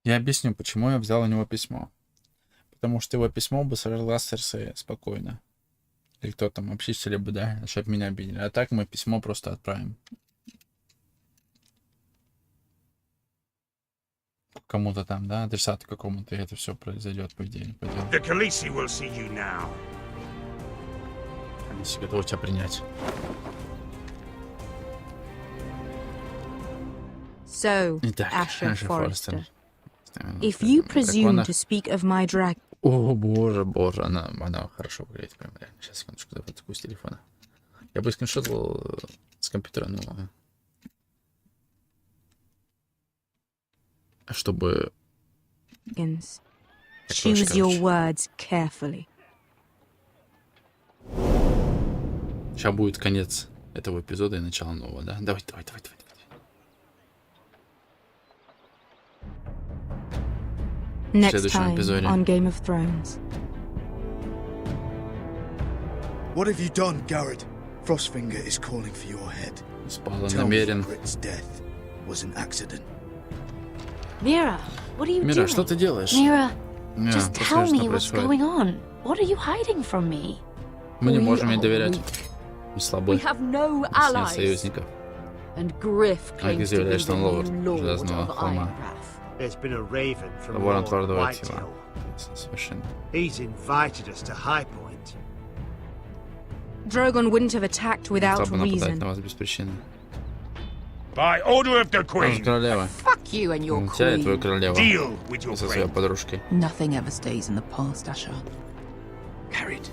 Я объясню, почему я взял у него письмо. Потому что его письмо бы сожгла Серсея спокойно. Или кто там, обчистили бы, да, чтобы меня обидели. А так мы письмо просто отправим. Кому-то там, да, адресату какому-то, и это все произойдет, по идее, по делу. The Khaleesi will see you now. Они готовы тебя принять. So, Итак, Asher Asher Forrester, Forrester. if you presume to speak of my dragon... О, боже, она хорошо выглядит, прям реально. Сейчас, секундочку, давай такую с телефона. Я бы скриншотил с компьютера, но... Чтобы... Choose your words carefully. Сейчас будет конец этого эпизода и начало нового, да? Давай. Next time on Game of Thrones. What have you done, Garrett? Frostfinger is calling for your head. Tell me Grit's death was an accident. Mira, what are you Mira, doing? что ты делаешь? Mira, Mira, just tell me what's going on. What are you hiding from me? Мы не можем ей доверять. Мы слабы. We have no Нет allies. союзников. And Griff claims to be the new lord Железного of холма. Ironrath. There's been a raven from Ворон Lord Твердого Whitehill. Тела. Совершенно. He's invited us to High Point. Drogon wouldn't have attacked without Слабо нападать reason. на вас без причины. By order of the Queen. Королева. Fuck you and your Тебя и твою queen. королеву. Deal with your Со своей friend. подружкой. Nothing ever stays in the past, Asher. Carried.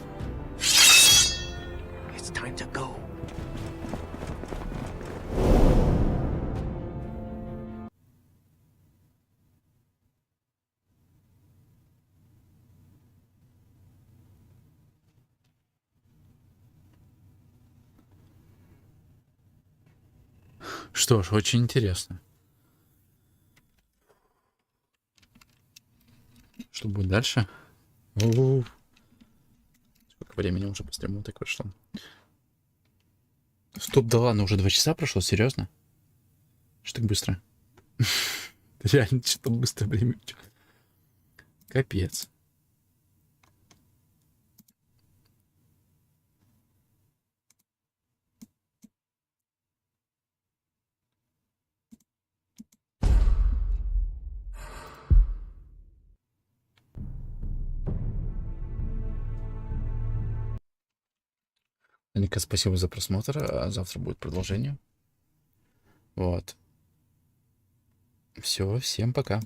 It's time to go. Что ж, очень интересно. Что будет дальше? Сколько времени уже по стриму так прошло? Стоп, да ладно, уже 2 часа прошло, серьезно? Что так быстро? Реально, что-то быстро время идет. Капец. Ника, спасибо за просмотр. А завтра будет продолжение. Вот. Все, всем пока.